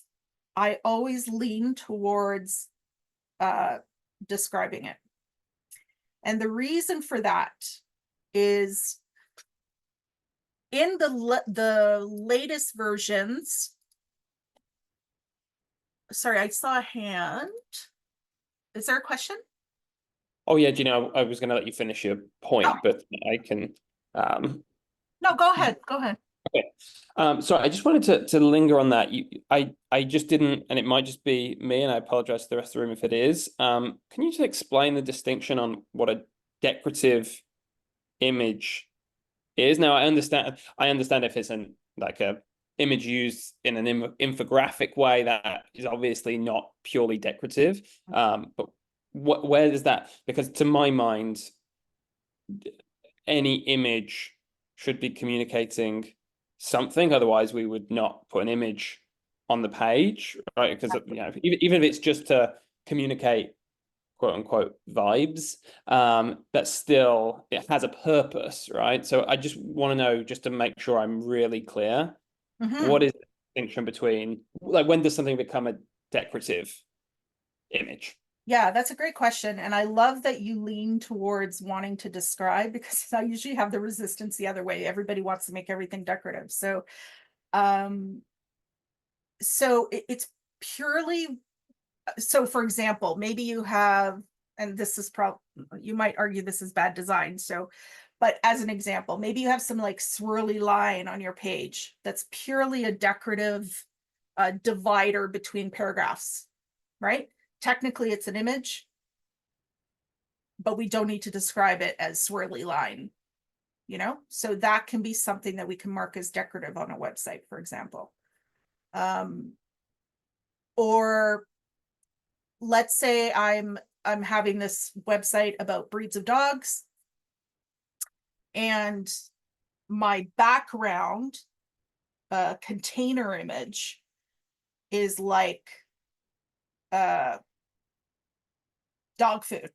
I always lean towards describing it. And the reason for that is in the latest versions. Sorry, I saw a hand. Is there a question? Oh yeah, Gina, I was going to let you finish your point, but I can. No, go ahead. Go ahead. Okay. So I just wanted to linger on that. I just didn't, and it might just be me, and I apologize to the rest of the room if it is. Can you just explain the distinction on what a decorative image is? Now, I understand if it's like a image used in an infographic way, that is obviously not purely decorative. But where does that? Because to my mind, any image should be communicating something. Otherwise, we would not put an image on the page, right? Because even if it's just to communicate quote unquote vibes, but still it has a purpose, right? So I just want to know, just to make sure I'm really clear, what is the distinction between, like, when does something become a decorative image? Yeah, that's a great question. And I love that you lean towards wanting to describe, because I usually have the resistance the other way. Everybody wants to make everything decorative. So, it's purely, so for example, maybe you have, and this is probably, you might argue this is bad design. So, but as an example, maybe you have some like swirly line on your page that's purely a decorative divider between paragraphs, right? Technically, it's an image, but we don't need to describe it as swirly line, So that can be something that we can mark as decorative on a website, for example. Or let's say I'm having this website about breeds of dogs, and my background container image is like dog food,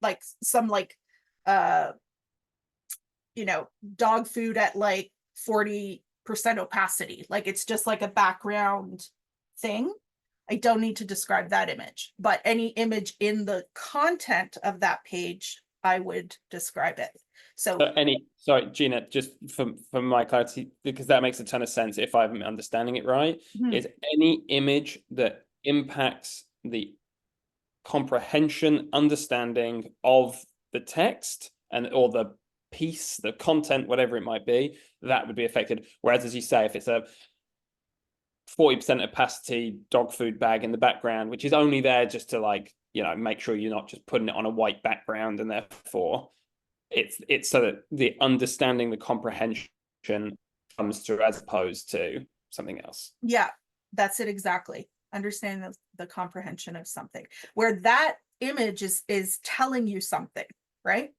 like some dog food at like 40% opacity, like it's just like a background thing. I don't need to describe that image, but any image in the content of that page, I would describe it. So Sorry, Gina, just for my clarity, because that makes a ton of sense if I'm understanding it right, is any image that impacts the comprehension, understanding of the text or the piece, the content, whatever it might be, that would be affected. Whereas, as you say, if it's a 40% opacity dog food bag in the background, which is only there just to, like, you know, make sure you're not just putting it on a white background, and therefore it's so that the understanding, the comprehension comes through as opposed to something else. Yeah, that's it exactly. Understanding the comprehension of something, where that image is telling you something, right?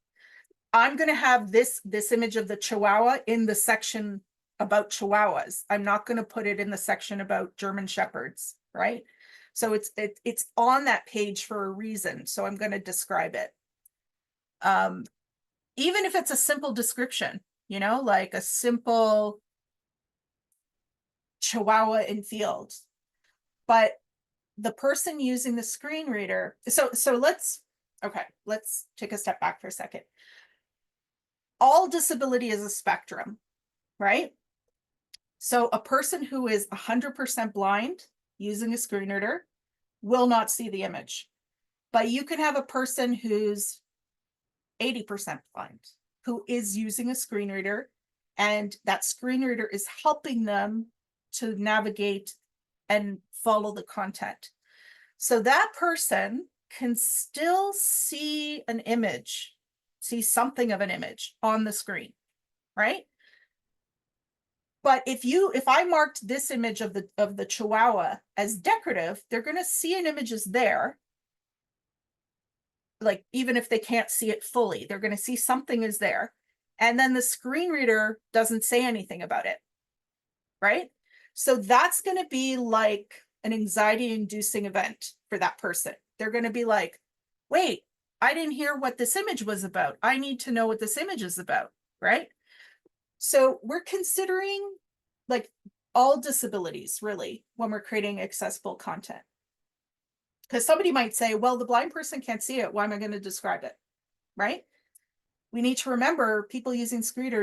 I'm going to have this image of the Chihuahua in the section about Chihuahuas. I'm not going to put it in the section about German Shepherds, right? So it's on that page for a reason. So I'm going to describe it. Even if it's a simple description, you know, like a simple Chihuahua in fields. But the person using the screen reader, so let's take a step back for a second. All disability is a spectrum, right? So a person who is 100% blind using a screen reader will not see the image. But you can have a person who's 80% blind who is using a screen reader, and that screen reader is helping them to navigate and follow the content. So that person can still see an image, see something of an image on the screen, right? But if I marked this image of the Chihuahua as decorative, they're going to see an image is there. Like, even if they can't see it fully, they're going to see something is there. And then the screen reader doesn't say anything about it, right? So that's going to be like an anxiety-inducing event for that person. They're going to be like, wait, I didn't hear what this image was about. I need to know what this image is about, right? So we're considering like all disabilities, really, when we're creating accessible content. Because somebody might say, well, the blind person can't see it. Why am I going to describe it, right? We need to remember people using screen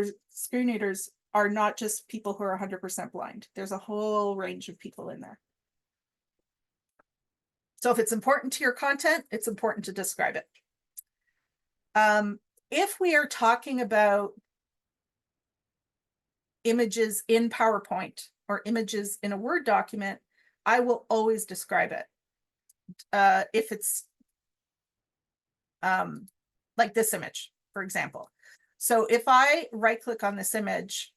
readers are not just people who are 100% blind. There's a whole range of people in there. So if it's important to your content, it's important to describe it. If we are talking about images in PowerPoint or images in a Word document, I will always describe it. If it's like this image, for example. So if I right click on this image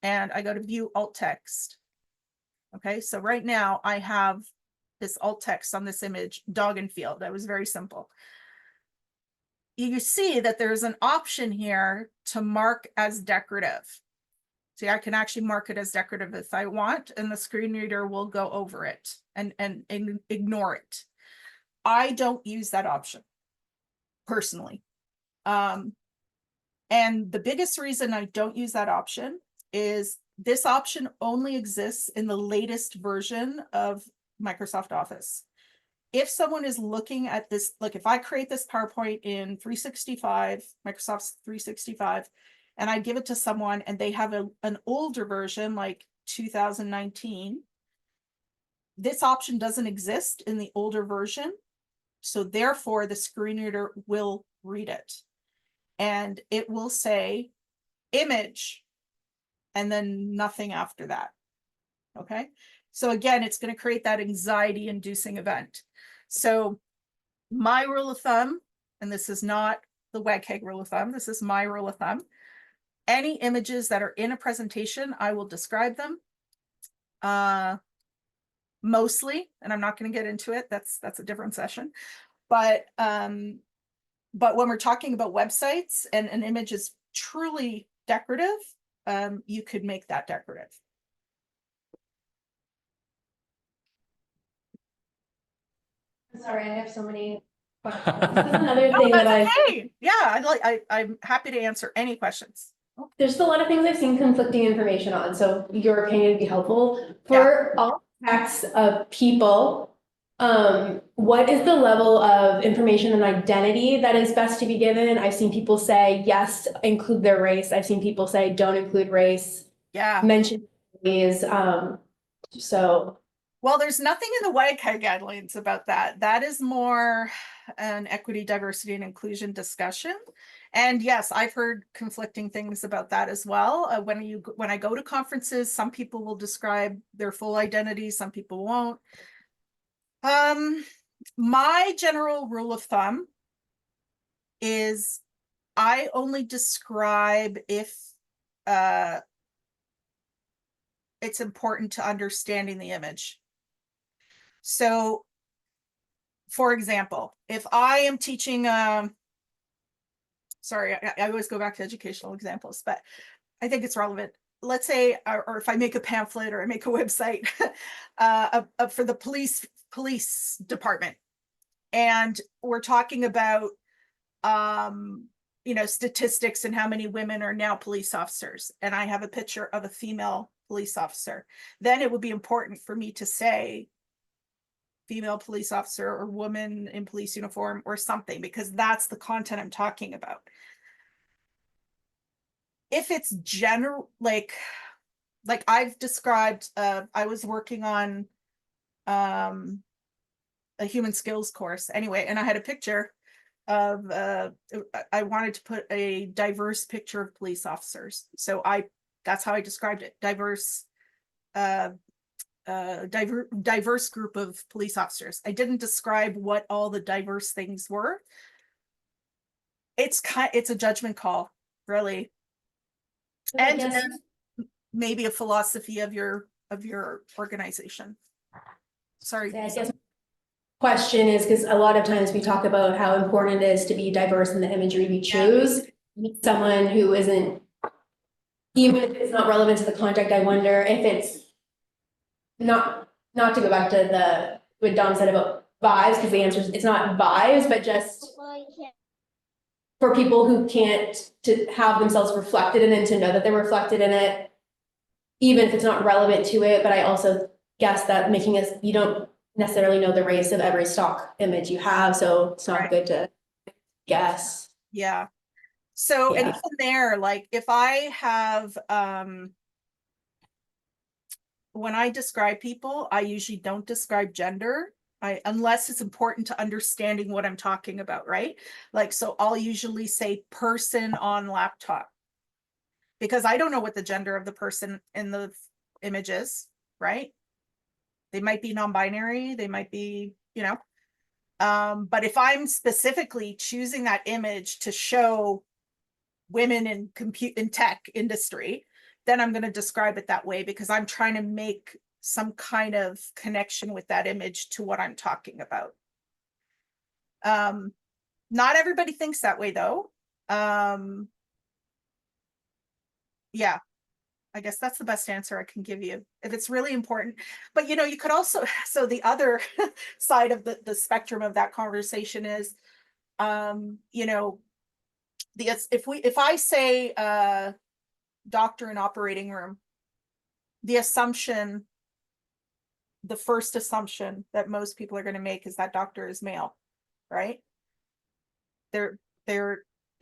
and I go to view alt text, okay, so right now I have this alt text on this image, dog and field. That was very simple. You see that there's an option here to mark as decorative. See, I can actually mark it as decorative if I want, and the screen reader will go over it and ignore it. I don't use that option personally. And the biggest reason I don't use that option is this option only exists in the latest version of Microsoft Office. If someone is looking at this, like if I create this PowerPoint in 365, Microsoft 365, and I give it to someone and they have an older version, like 2019, this option doesn't exist in the older version. So therefore the screen reader will read it and it will say image and then nothing after that. Okay. So again, it's going to create that anxiety inducing event. So my rule of thumb, and this is not the WCAG rule of thumb, this is my rule of thumb. Any images that are in a presentation, I will describe them. Mostly, and I'm not going to get into it. That's a different session. But when we're talking about websites and an image is truly decorative, you could make that decorative. Sorry, I have so many questions. This is another thing that okay. Yeah, I'm happy to answer any questions. There's a lot of things I've seen conflicting information on, so your opinion would be helpful. For all types of people, what is the level of information and identity that is best to be given? I've seen people say, yes, include their race. I've seen people say, don't include race. Yeah. Mention these, so. Well, there's nothing in the WCAG guidelines about that. That is more an equity, diversity, and inclusion discussion. And yes, I've heard conflicting things about that as well. When I go to conferences, some people will describe their full identity, some people won't. My general rule of thumb is I only describe if it's important to understanding the image. So, for example, if I am teaching, sorry, I always go back to educational examples, but I think it's relevant. Let's say, or if I make a pamphlet or I make a website for the police department, and we're talking about, statistics and how many women are now police officers, and I have a picture of a female police officer, then it would be important for me to say female police officer or woman in police uniform or something, because that's the content I'm talking about. If it's general, like I've described, I was working on a human skills course anyway, and I had a picture of I wanted to put a diverse picture of police officers, so that's how I described it. Diverse group of police officers. I didn't describe what all the diverse things were. It's a judgment call, really, and maybe a philosophy of your organization. Sorry. I guess question is, because a lot of times we talk about how important it is to be diverse in the imagery we choose. Someone who isn't, even if it's not relevant to the content, I wonder if it's not to go back to what Dom said about vibes, because the answer is it's not vibes, but just for people who can't to have themselves reflected in it, to know that they're reflected in it, even if it's not relevant to it. But I also guess that you don't necessarily know the race of every stock image you have, so it's not good to guess. Yeah. So, and even there, like if I have, when I describe people, I usually don't describe gender, unless it's important to understanding what I'm talking about, right? Like, so I'll usually say person on laptop, because I don't know what the gender of the person in the image is, right? They might be non-binary, they might be, but if I'm specifically choosing that image to show women in tech industry, then I'm going to describe it that way, because I'm trying to make some kind of connection with that image to what I'm talking about. Not everybody thinks that way though. Yeah. I guess that's the best answer I can give you if it's really important. But you could also, so the other side of the spectrum of that conversation is, if I say doctor in operating room, the first assumption that most people are going to make is that doctor is male, right?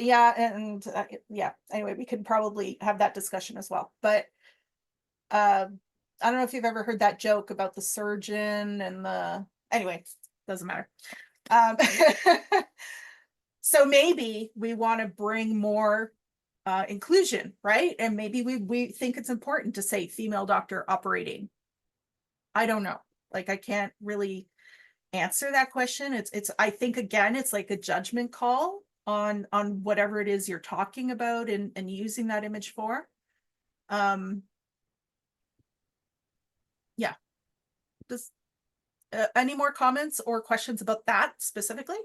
Yeah, and yeah, anyway, we could probably have that discussion as well. But I don't know if you've ever heard that joke about the surgeon and anyway, doesn't matter. So maybe we want to bring more inclusion, right? And maybe we think it's important to say female doctor operating. I don't know. Like, I can't really answer that question. I think, again, it's like a judgment call on whatever it is you're talking about and using that image for. Yeah. Does any more comments or questions about that specifically?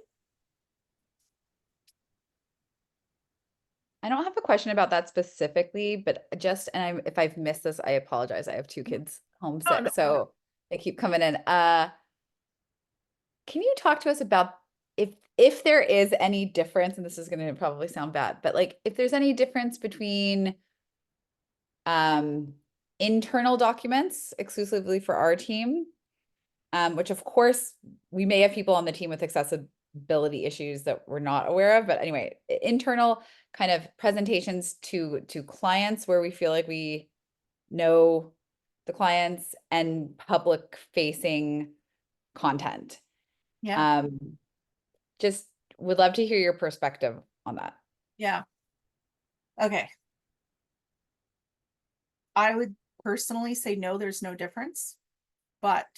I don't have a question about that specifically, but if I've missed this, I apologize. I have two kids home sick, so they keep coming in. Can you talk to us about if there is any difference, and this is going to probably sound bad, but like if there's any difference between internal documents exclusively for our team, which of course we may have people on the team with accessibility issues that we're not aware of, but anyway, internal kind of presentations to clients where we feel like we know the clients, and public facing content. Yeah. Just would love to hear your perspective on that. Yeah. Okay. I would personally say no, there's no difference. But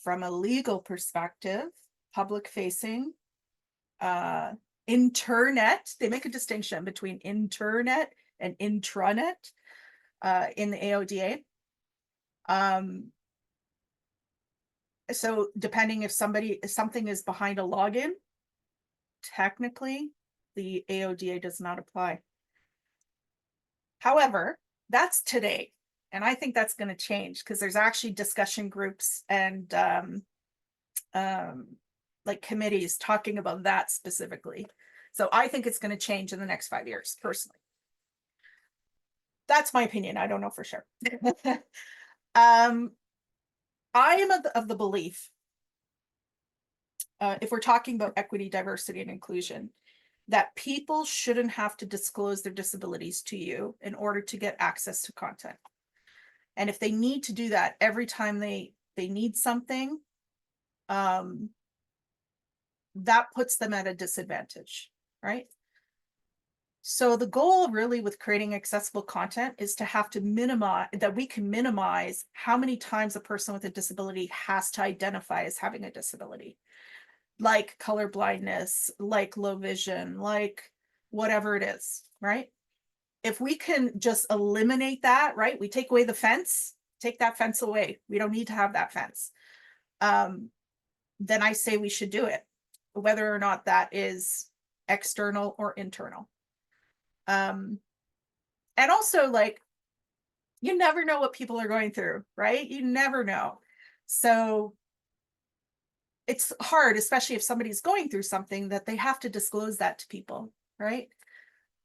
from a legal perspective, public facing, internet, they make a distinction between internet and intranet in the AODA. So depending if something is behind a login, technically the AODA does not apply. However, that's today. And I think that's going to change because there's actually discussion groups and like committees talking about that specifically. So I think it's going to change in the next 5 years, personally. That's my opinion. I don't know for sure. I am of the belief, if we're talking about equity, diversity, and inclusion, that people shouldn't have to disclose their disabilities to you in order to get access to content. And if they need to do that every time they need something, that puts them at a disadvantage, right? So the goal really with creating accessible content is to have to minimize how many times a person with a disability has to identify as having a disability, like color blindness, like low vision, like whatever it is, right? If we can just eliminate that, right? We take away the fence, take that fence away. We don't need to have that fence. Then I say we should do it, whether or not that is external or internal. And also, like, you never know what people are going through, right? You never know. So it's hard, especially if somebody's going through something, that they have to disclose that to people, right?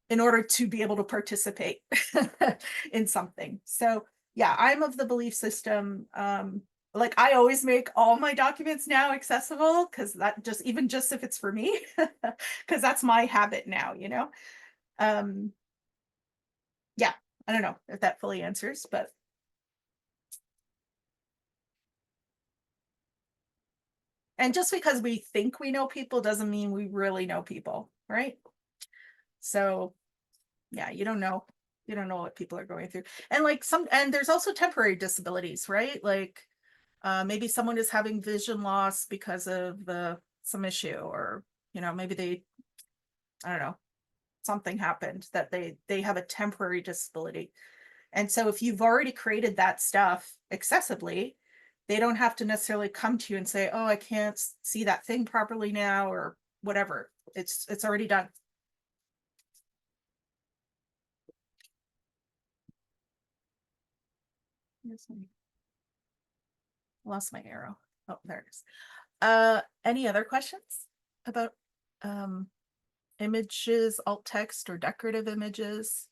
In order to be able to participate in something. So yeah, I'm of the belief system. Like, I always make all my documents now accessible, because that even just if it's for me, because that's my habit now, you know? Yeah, I don't know if that fully answers, but. And just because we think we know people doesn't mean we really know people, right? So yeah, you don't know what people are going through. And like and there's also temporary disabilities, right? Like maybe someone is having vision loss because of some issue, or, you know, maybe I don't know, something happened that they have a temporary disability. And so if you've already created that stuff accessibly, they don't have to necessarily come to you and say, oh, I can't see that thing properly now, or whatever. It's already done. Lost my arrow. Oh, there it is. Any other questions about images, alt text, or decorative images?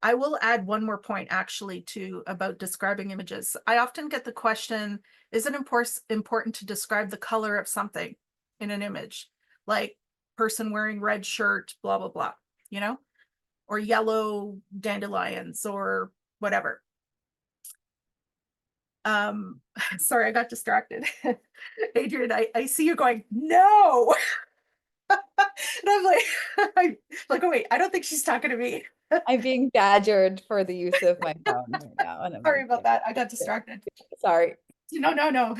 I will add one more point actually about describing images. I often get the question, is it important to describe the color of something in an image? Like person wearing red shirt, blah, blah, blah, you know, or yellow dandelions or whatever. Sorry, I got distracted. Adrian, I see you going, no. And I'm like, oh wait, I don't think she's talking to me. I'm being badgered for the use of my phone right now. And Sorry about that. I got distracted. Sorry. No.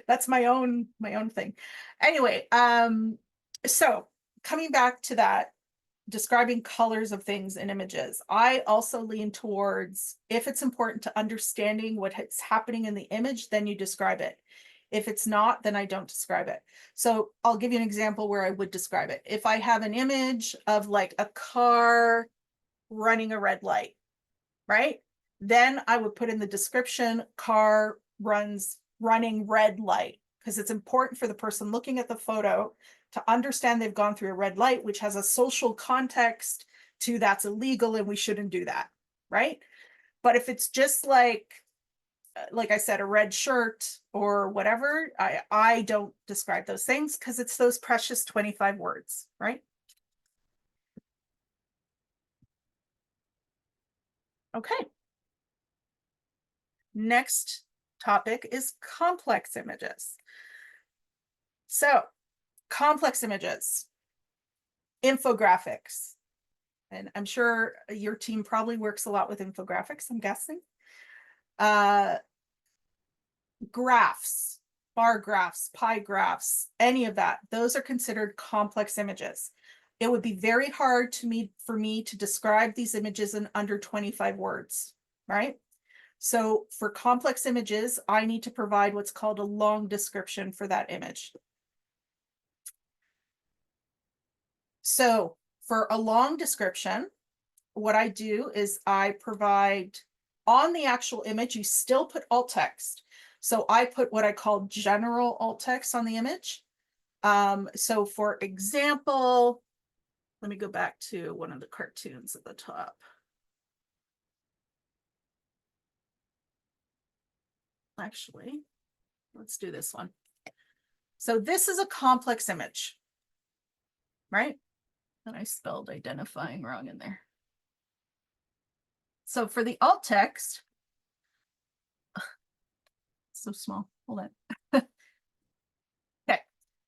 That's my own thing. Anyway, so coming back to that, describing colors of things in images, I also lean towards, if it's important to understanding what's happening in the image, then you describe it. If it's not, then I don't describe it. So I'll give you an example where I would describe it. If I have an image of like a car running a red light, right? Then I would put in the description, car running red light, because it's important for the person looking at the photo to understand they've gone through a red light, which has a social context to that's illegal and we shouldn't do that, right? But if it's just like like I said, a red shirt or whatever, I don't describe those things because it's those precious 25 words, right? Okay. Next topic is complex images. So, complex images, infographics, and I'm sure your team probably works a lot with infographics, I'm guessing. Graphs, bar graphs, pie graphs, any of that, those are considered complex images. It would be very hard for me to describe these images in under 25 words, right? So for complex images, I need to provide what's called a long description for that image. So for a long description, what I do is I provide on the actual image, you still put alt text. So I put what I call general alt text on the image. So for example, let me go back to one of the cartoons at the top. Actually, let's do this one. So this is a complex image, right? And I spelled identifying wrong in there. So for the alt text, so small, hold on. Okay,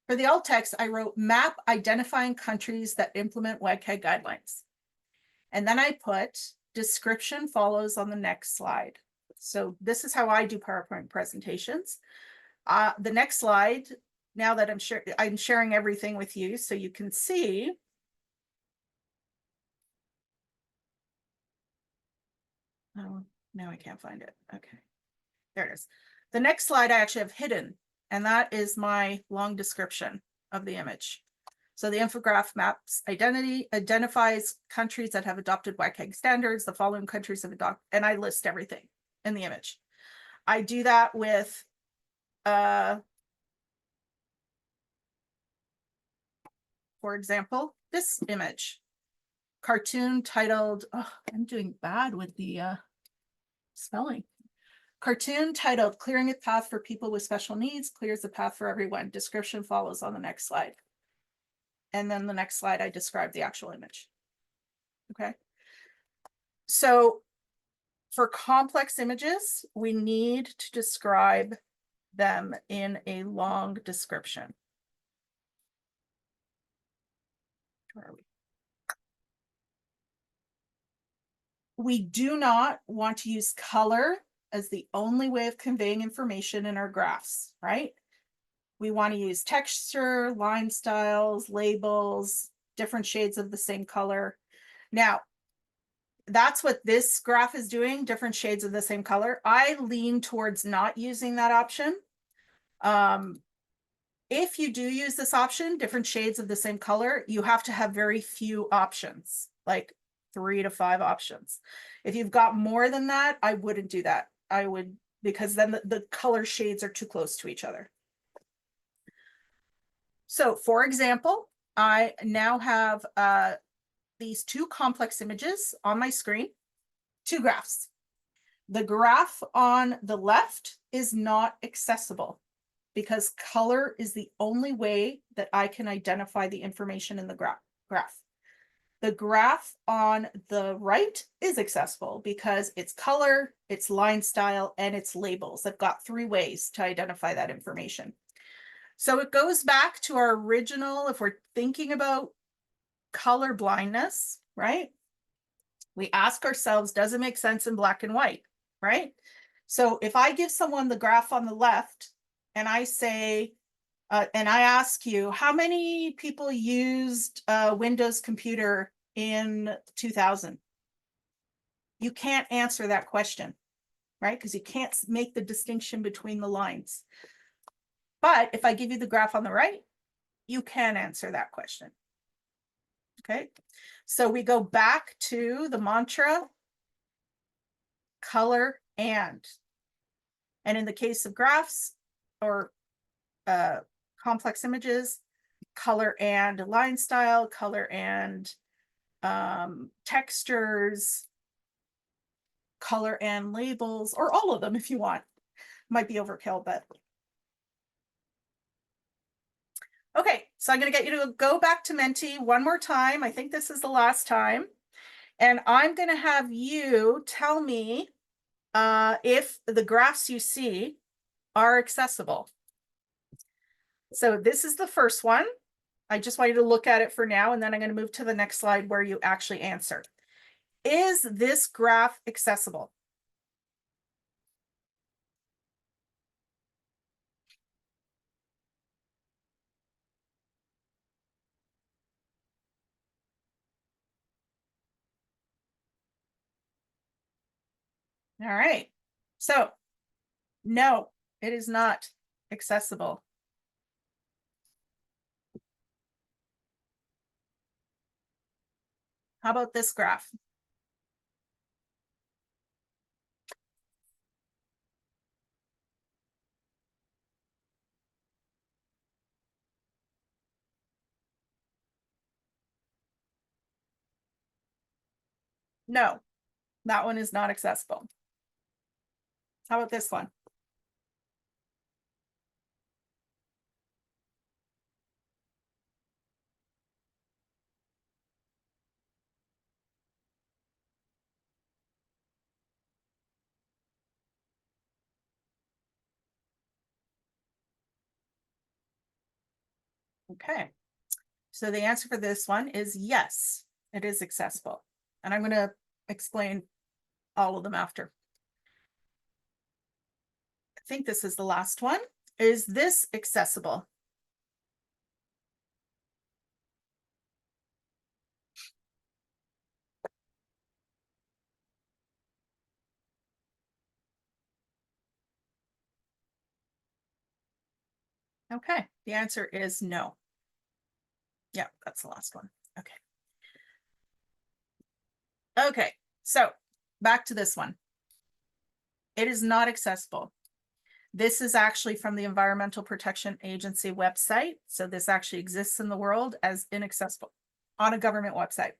for the alt text, I wrote map identifying countries that implement WCAG guidelines. And then I put description follows on the next slide. So this is how I do PowerPoint presentations. The next slide, now that I'm sharing everything with you so you can see. Oh, now I can't find it. Okay, there it is. The next slide I actually have hidden, and that is my long description of the image. So the infograph maps identifies countries that have adopted WCAG standards. The following countries have adopted, and I list everything in the image. I do that with for example, this image, cartoon titled, oh, I'm doing bad with the spelling. Cartoon titled Clearing a Path for People with Special Needs, clears the path for everyone. Description follows on the next slide. And then the next slide, I describe the actual image. Okay. So for complex images, we need to describe them in a long description. Where are we? We do not want to use color as the only way of conveying information in our graphs, right? We want to use texture, line styles, labels, different shades of the same color. Now, that's what this graph is doing, different shades of the same color. I lean towards not using that option. If you do use this option, different shades of the same color, you have to have very few options, like 3 to 5 options. If you've got more than that, I wouldn't do that. I would, because then the color shades are too close to each other. So for example, I now have these 2 complex images on my screen, 2 graphs. The graph on the left is not accessible because color is the only way that I can identify the information in the graph. The graph on the right is accessible because it's color, it's line style, and it's labels. I've got 3 ways to identify that information. So it goes back to our original, if we're thinking about color blindness, right? We ask ourselves, does it make sense in black and white, right? So if I give someone the graph on the left and I say, and I ask you, how many people used a Windows computer in 2000? You can't answer that question, right? Because you can't make the distinction between the lines. But if I give you the graph on the right, you can answer that question. Okay, so we go back to the mantra, color and in the case of graphs or complex images, color and line style, color and textures, color and labels, or all of them if you want. might be overkill, but. Okay, so I'm gonna get you to go back to Menti one more time. I think this is the last time. And I'm gonna have you tell me if the graphs you see are accessible. So this is the first one. I just want you to look at it for now, and then I'm going to move to the next slide where you actually answer. Is this graph accessible? All right. So, no, it is not accessible. How about this graph? No, that one is not accessible. How about this one? Okay, so the answer for this one is yes, it is accessible. And I'm going to explain all of them after. I think this is the last one. Is this accessible? Okay, the answer is no. Yeah, that's the last one. Okay. Okay, so back to this one. It is not accessible. This is actually from the Environmental Protection Agency website. So this actually exists in the world as inaccessible on a government website.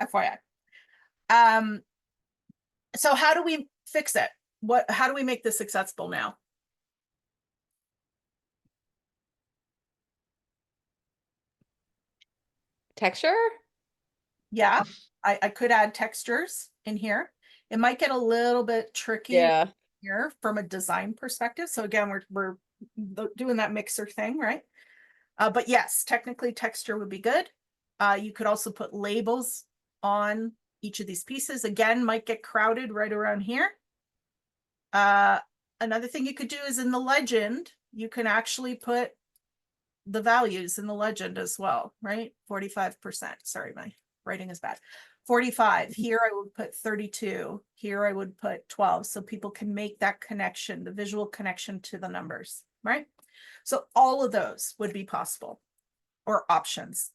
FYI. So how do we fix it? How do we make this accessible now? Texture? Yeah, I could add textures in here. It might get a little bit tricky here from a design perspective. So again, we're doing that mixer thing, right? But yes, technically texture would be good. You could also put labels on each of these pieces. Again, might get crowded right around here. Another thing you could do is in the legend, you can actually put the values in the legend as well, right? 45%. Sorry, my writing is bad. 45. Here I would put 32. Here I would put 12. So people can make that connection, the visual connection to the numbers, right? So all of those would be possible, or options.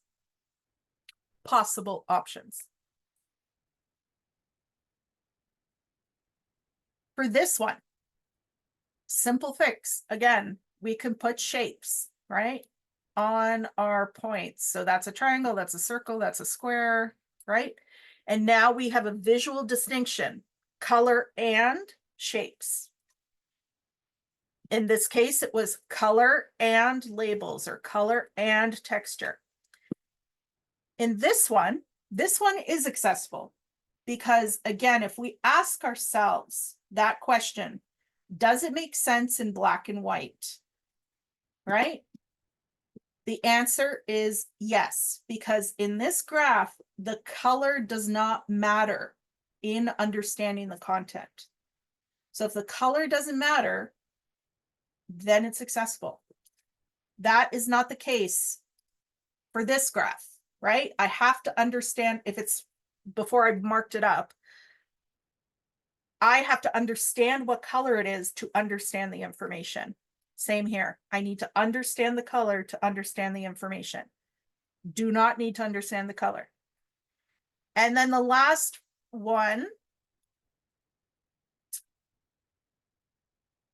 Possible options. For this one, simple fix. Again, we can put shapes, right, on our points. So that's a triangle, that's a circle, that's a square, right? And now we have a visual distinction, color and shapes. In this case, it was color and labels, or color and texture. In this one is accessible because, again, if we ask ourselves that question, does it make sense in black and white, right? The answer is yes, because in this graph, the color does not matter in understanding the content. So if the color doesn't matter, then it's accessible. That is not the case for this graph, right? I have to understand if it's, before I've marked it up, I have to understand what color it is to understand the information. Same here. I need to understand the color to understand the information. Do not need to understand the color. And then the last one,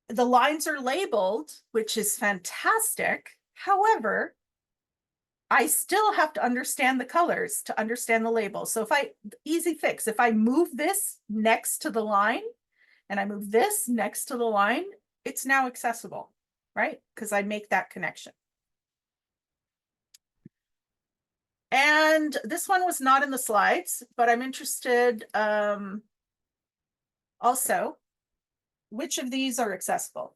the lines are labeled, which is fantastic. However, I still have to understand the colors to understand the label. So if easy fix, if I move this next to the line and I move this next to the line, it's now accessible, right? Because I make that connection. And this one was not in the slides, but I'm interested also, which of these are accessible?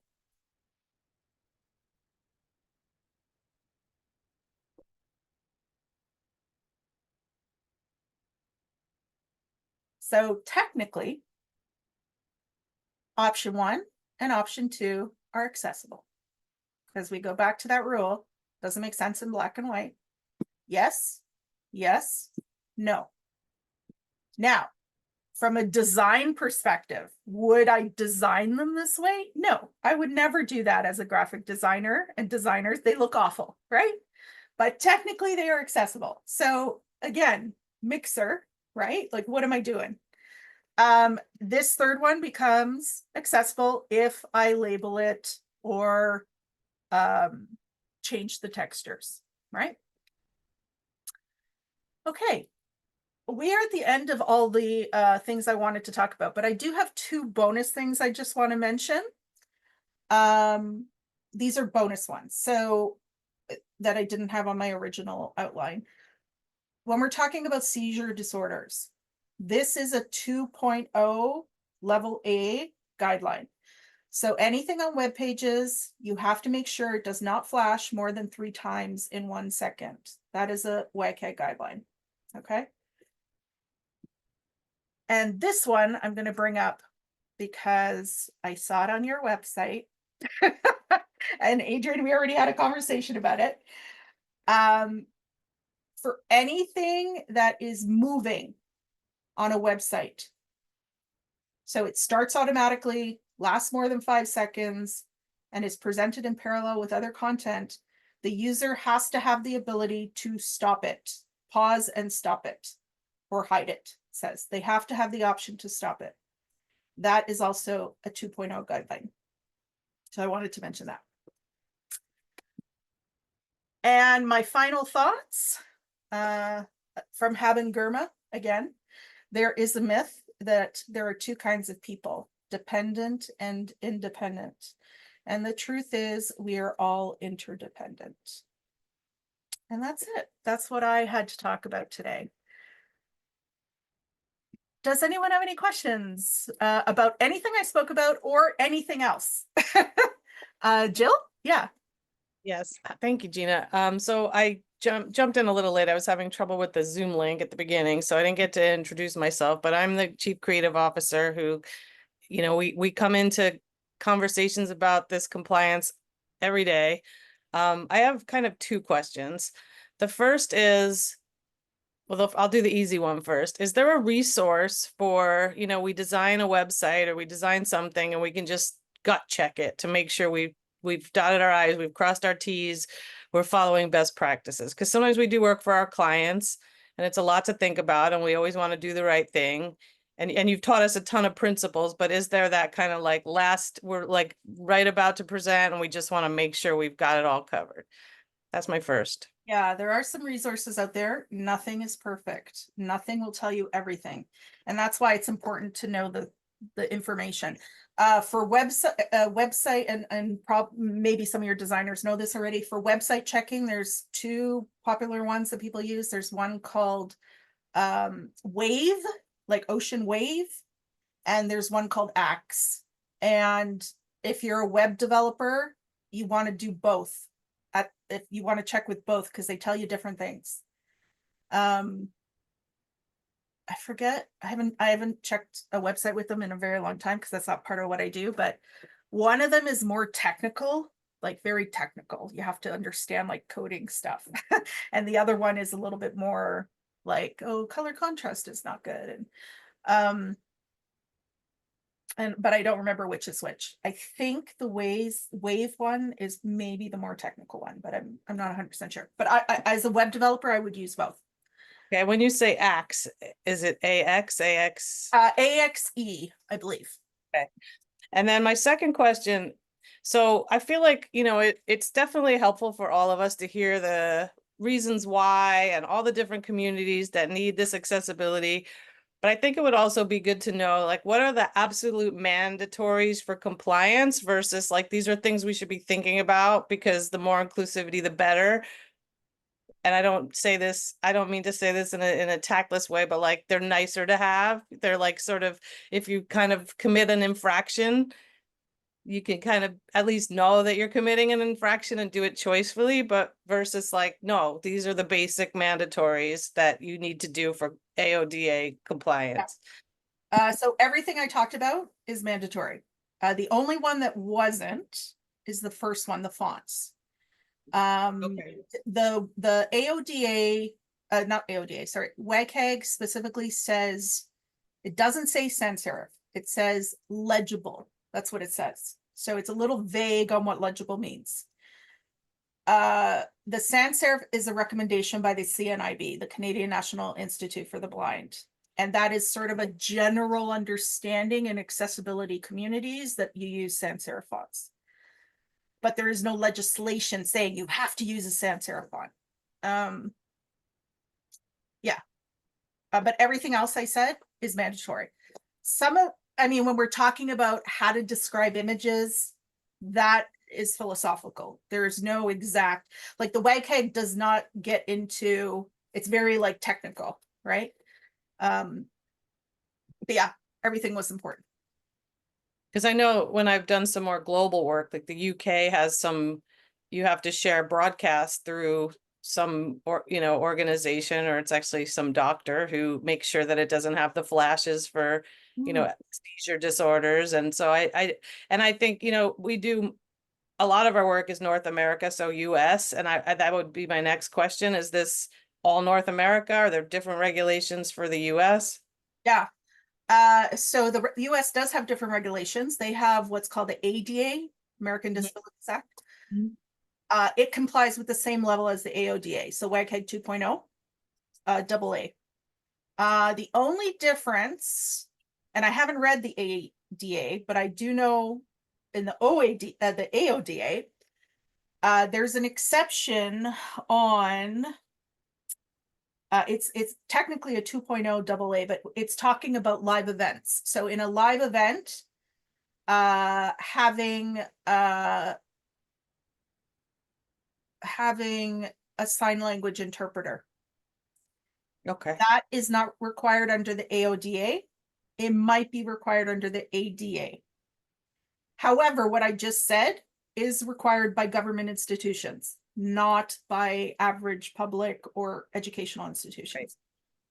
So technically, option 1 and option 2 are accessible. Because we go back to that rule, doesn't make sense in black and white. Yes, yes, no. Now, from a design perspective, would I design them this way? No, I would never do that as a graphic designer, and designers, they look awful, right? But technically they are accessible. So again, mixer, right? Like, what am I doing? This third one becomes accessible if I label it or change the textures, right? Okay, we are at the end of all the things I wanted to talk about, but I do have 2 bonus things I just want to mention. These are bonus ones, so that I didn't have on my original outline. When we're talking about seizure disorders, this is a 2.0 level A guideline. So anything on web pages, you have to make sure it does not flash more than 3 times in 1 second. That is a WCAG guideline, okay? And this one I'm going to bring up because I saw it on your website. And Adrian, we already had a conversation about it. For anything that is moving on a website, so it starts automatically, lasts more than 5 seconds, and is presented in parallel with other content, the user has to have the ability to stop it, pause and stop it, or hide it, says. They have to have the option to stop it. That is also a 2.0 guideline. So I wanted to mention that. And my final thoughts from Haben Girma, again, there is a myth that there are 2 kinds of people, dependent and independent. And the truth is we are all interdependent. And that's it. That's what I had to talk about today. Does anyone have any questions about anything I spoke about or anything else? Jill? Yeah. Yes, thank you, Gina. So I jumped in a little late. I was having trouble with the Zoom link at the beginning, so I didn't get to introduce myself, but I'm the Chief Creative Officer who, you know, we come into conversations about this compliance every day. I have kind of 2 questions. The first is, well, I'll do the easy one first. Is there a resource for, you know, we design a website or we design something and we can just gut check it to make sure we've dotted our I's, we've crossed our T's, we're following best practices? Because sometimes we do work for our clients and it's a lot to think about and we always want to do the right thing. And you've taught us a ton of principles, but is there that kind of like we're like right about to present and we just want to make sure we've got it all covered? That's my first. Yeah, there are some resources out there. Nothing is perfect. Nothing will tell you everything. And that's why it's important to know the information. For website and maybe some of your designers know this already. For website checking, there's 2 popular ones that people use. There's one called Wave, like Ocean Wave, and there's one called Axe. And if you're a web developer, you want to do both. If you want to check with both, because they tell you different things. I forget, I haven't checked a website with them in a very long time because that's not part of what I do, but one of them is more technical, like very technical. You have to understand like coding stuff. And the other one is a little bit more like, oh, color contrast is not good. But I don't remember which is which. I think the Wave one is maybe the more technical one, but I'm not 100% sure. But I as a web developer, I would use both. Okay, when you say Axe, is it AX, AX? AXE, I believe. Okay. And then my second question, so I feel like, you know, it's definitely helpful for all of us to hear the reasons why and all the different communities that need this accessibility. But I think it would also be good to know, like, what are the absolute mandatories for compliance versus like, these are things we should be thinking about because the more inclusivity, the better. And I don't mean to say this in a tactless way, but like, they're nicer to have. They're like sort of, if you kind of commit an infraction, you can kind of at least know that you're committing an infraction and do it choicefully, but versus like, no, these are the basic mandatories that you need to do for AODA compliance. So everything I talked about is mandatory. The only one that wasn't is the first one, the fonts. The AODA, not AODA, sorry, WCAG specifically says, it doesn't say sans serif, it says legible. That's what it says. So it's a little vague on what legible means. The sans serif is a recommendation by the CNIB, the Canadian National Institute for the Blind. And that is sort of a general understanding in accessibility communities that you use sans serif fonts. But there is no legislation saying you have to use a sans serif font. But everything else I said is mandatory. When we're talking about how to describe images, that is philosophical. There is no exact, like the WCAG does not get into, it's very like technical, right? But yeah, everything was important. Because I know when I've done some more global work, like the UK has some, you have to share broadcast through some organization, or it's actually some doctor who makes sure that it doesn't have the flashes for seizure disorders. And so I think we do a lot of our work is North America, so US, and I that would be my next question. Is this all North America? Are there different regulations for the US? Yeah. So the US does have different regulations. They have what's called the ADA, American Disabilities Act. It complies with the same level as the AODA, so WCAG 2.0, AA. The only difference, and I haven't read the ADA, but I do know in the the AODA, there's an exception on, it's technically a 2.0 AA, but it's talking about live events. So in a live event, having a sign language interpreter. Okay. That is not required under the AODA. It might be required under the ADA. However, what I just said is required by government institutions, not by average public or educational institutions. Right.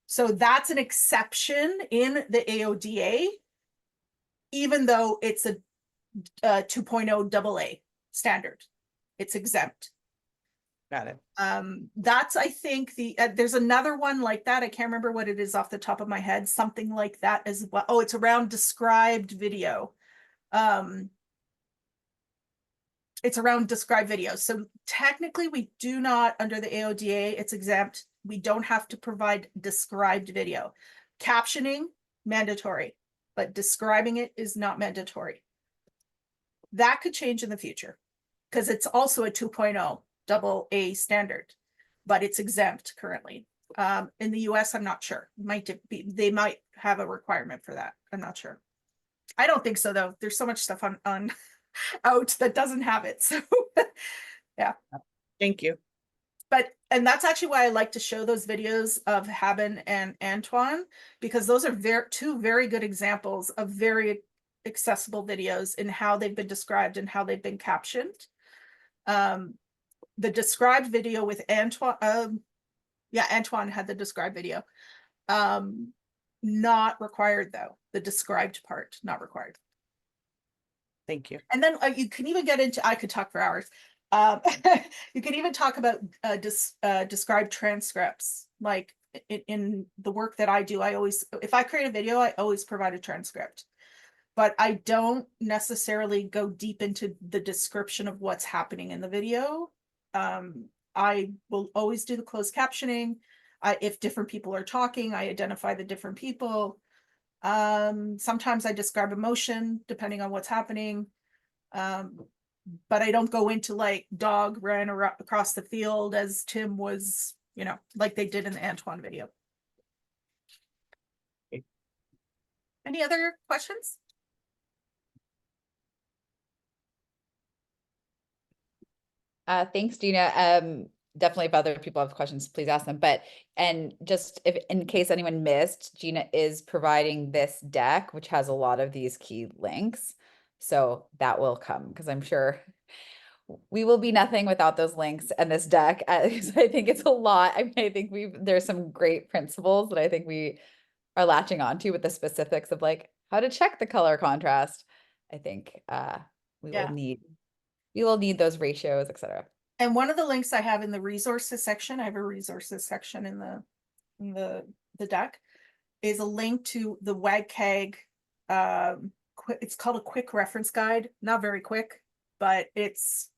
So that's an exception in the AODA, even though it's a 2.0 AA standard. It's exempt. Got it. That's, I think, there's another one like that. I can't remember what it is off the top of my head. Something like that as well. Oh, it's around described video. It's around described video. So technically we do not, under the AODA, it's exempt. We don't have to provide described video. Captioning, mandatory, but describing it is not mandatory. That could change in the future because it's also a 2.0 AA standard, but it's exempt currently. In the US, I'm not sure. They might have a requirement for that. I'm not sure. I don't think so though. There's so much stuff on out that doesn't have it. So yeah. Thank you. And that's actually why I like to show those videos of Haben and Antoine, because those are two very good examples of very accessible videos in how they've been described and how they've been captioned. The described video with Antoine, Antoine had the described video. Not required though. The described part, not required. Thank you. And then you can even get into, I could talk for hours. You can even talk about described transcripts. Like in the work that I do, if I create a video, I always provide a transcript. But I don't necessarily go deep into the description of what's happening in the video. I will always do the closed captioning. If different people are talking, I identify the different people. Sometimes I describe emotion depending on what's happening. But I don't go into like dog ran across the field as Tim was, like they did in the Antoine video. Any other questions? Thanks, Gina. Definitely if other people have questions, please ask them. But, and just if, in case anyone missed, Gina is providing this deck, which has a lot of these key links. So that will come, because I'm sure we will be nothing without those links and this deck. I think it's a lot. I mean, I think there's some great principles that I think we are latching onto with the specifics of like how to check the color contrast. I think we will need those ratios, etc. And one of the links I have in the resources section, I have a resources section in the deck, is a link to the WCAG. It's called a quick reference guide. Not very quick, but it's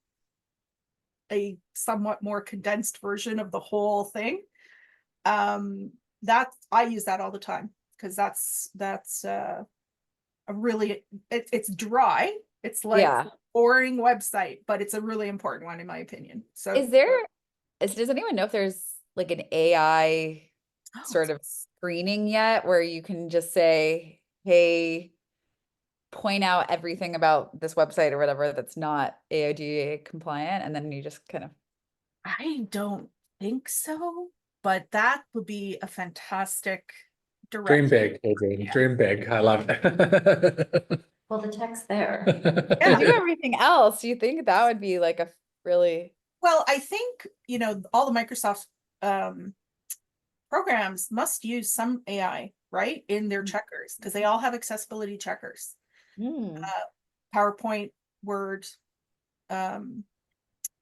a somewhat more condensed version of the whole thing. That I use that all the time, because that's a really, it's dry. It's like a boring website, but it's a really important one in my opinion. So does anyone know if there's like an AI sort of screening yet, where you can just say, hey, point out everything about this website or whatever that's not AODA compliant, and then you just kind of... I don't think so, but that would be a fantastic direction. Dream big, Adrian. Dream big. I love it. Well, the text there. Yeah, do everything else. You think that would be like a really... Well, I think, you know, all the Microsoft programs must use some AI, right, in their checkers, because they all have accessibility checkers. PowerPoint, Word,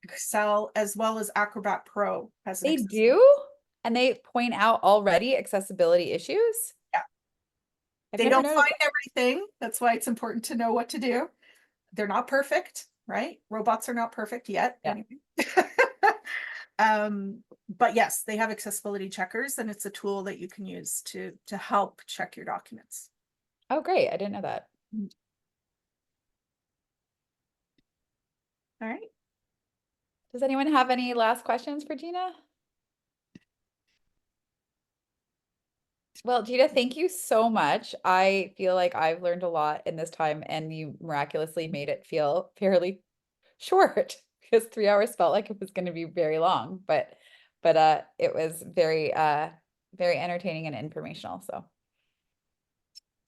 Excel, as well as Acrobat Pro has. They do? And they point out already accessibility issues? Yeah. They don't find everything. That's why it's important to know what to do. They're not perfect, right? Robots are not perfect yet. Yeah. Anyway. But yes, they have accessibility checkers, and it's a tool that you can use to help check your documents. Oh, great. I didn't know that. All right. Does anyone have any last questions for Gina? Well, Gina, thank you so much. I feel like I've learned a lot in this time, and you miraculously made it feel fairly short, because 3 hours felt like it was going to be very long, but it was very entertaining and informational. So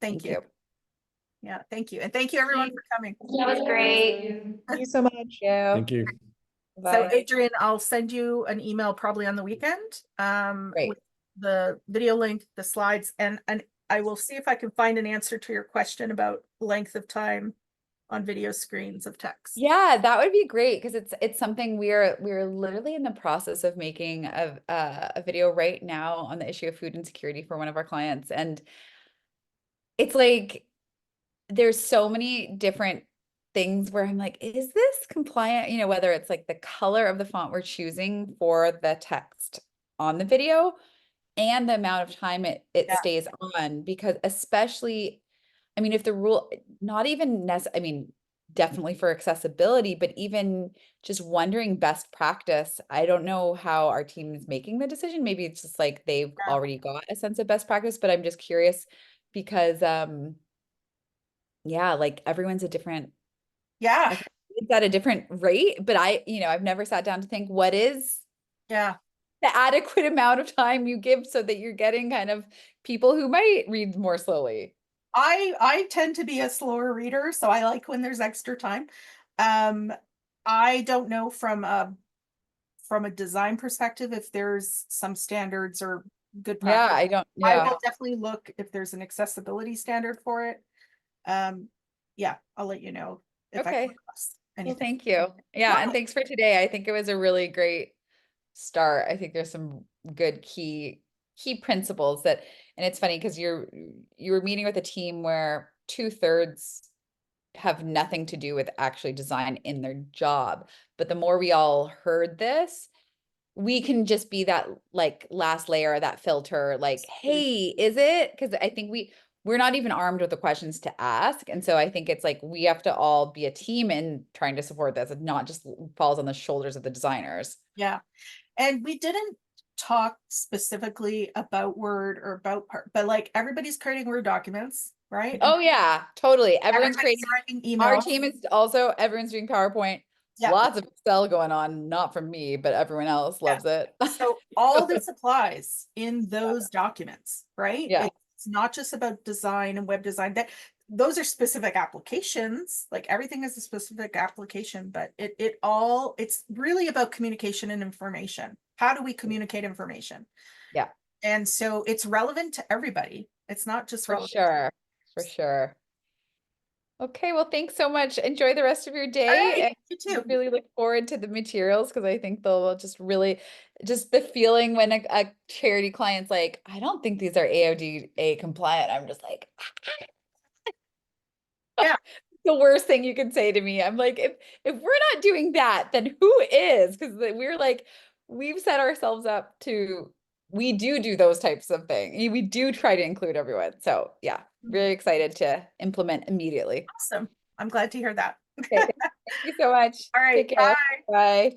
thank you. Yeah, thank you. And thank you everyone for coming. That was great. Thank you so much. Thank you. So Adrian, I'll send you an email probably on the weekend with the video link, the slides, and I will see if I can find an answer to your question about length of time on video screens of text. Yeah, that would be great, because it's something we're literally in the process of making a video right now on the issue of food insecurity for one of our clients, and it's like there's so many different things where I'm like, is this compliant? You know, whether it's like the color of the font we're choosing for the text on the video and the amount of time it stays on, because especially, I mean, if the rule, not even I mean, definitely for accessibility, but even just wondering best practice. I don't know how our team is making the decision. Maybe it's just like they've already got a sense of best practice, but I'm just curious because, yeah, like everyone's a different, it's at a different rate, but I've never sat down to think what is the adequate amount of time you give so that you're getting kind of people who might read more slowly. I tend to be a slower reader, so I like when there's extra time. I don't know from a design perspective if there's some standards or good practice. I will definitely look if there's an accessibility standard for it. Yeah, I'll let you know if I come across anything. Well, thank you. Yeah, and thanks for today. I think it was a really great start. I think there's some good key principles that, and it's funny because you were meeting with a team where 2/3 have nothing to do with actually design in their job. But the more we all heard this, we can just be that like last layer, that filter, like, hey, is it? Because I think we're not even armed with the questions to ask. And so I think it's like we have to all be a team in trying to support this. It not just falls on the shoulders of the designers. Yeah. And we didn't talk specifically about Word or about but like everybody's creating Word documents, right? Oh yeah, totally. Everyone's Everybody's creating. writing Our emails. team is also, everyone's doing PowerPoint. Yeah. Lots of Excel going on, not from me, but everyone else loves it. So all this applies in those documents, right? Yeah. It's not just about design and web design. That those are specific applications. Like everything is a specific application, but it's really about communication and information. How do we communicate information? Yeah. And so it's relevant to everybody. It's not just For relevant. sure. For sure. Okay, well, thanks so much. Enjoy the rest of your day. Alright, And you too. really look forward to the materials because I think they'll just really, just the feeling when a charity client's like, I don't think these are AODA compliant. I'm just like, yeah, the worst thing you can say to me. I'm like, if we're not doing that, then who is? Because we're like, we've set ourselves up to, we do those types of things. We do try to include everyone. So yeah, very excited to implement immediately. Awesome. I'm glad to hear that. Okay, thank you so much. All right, Take care. Bye.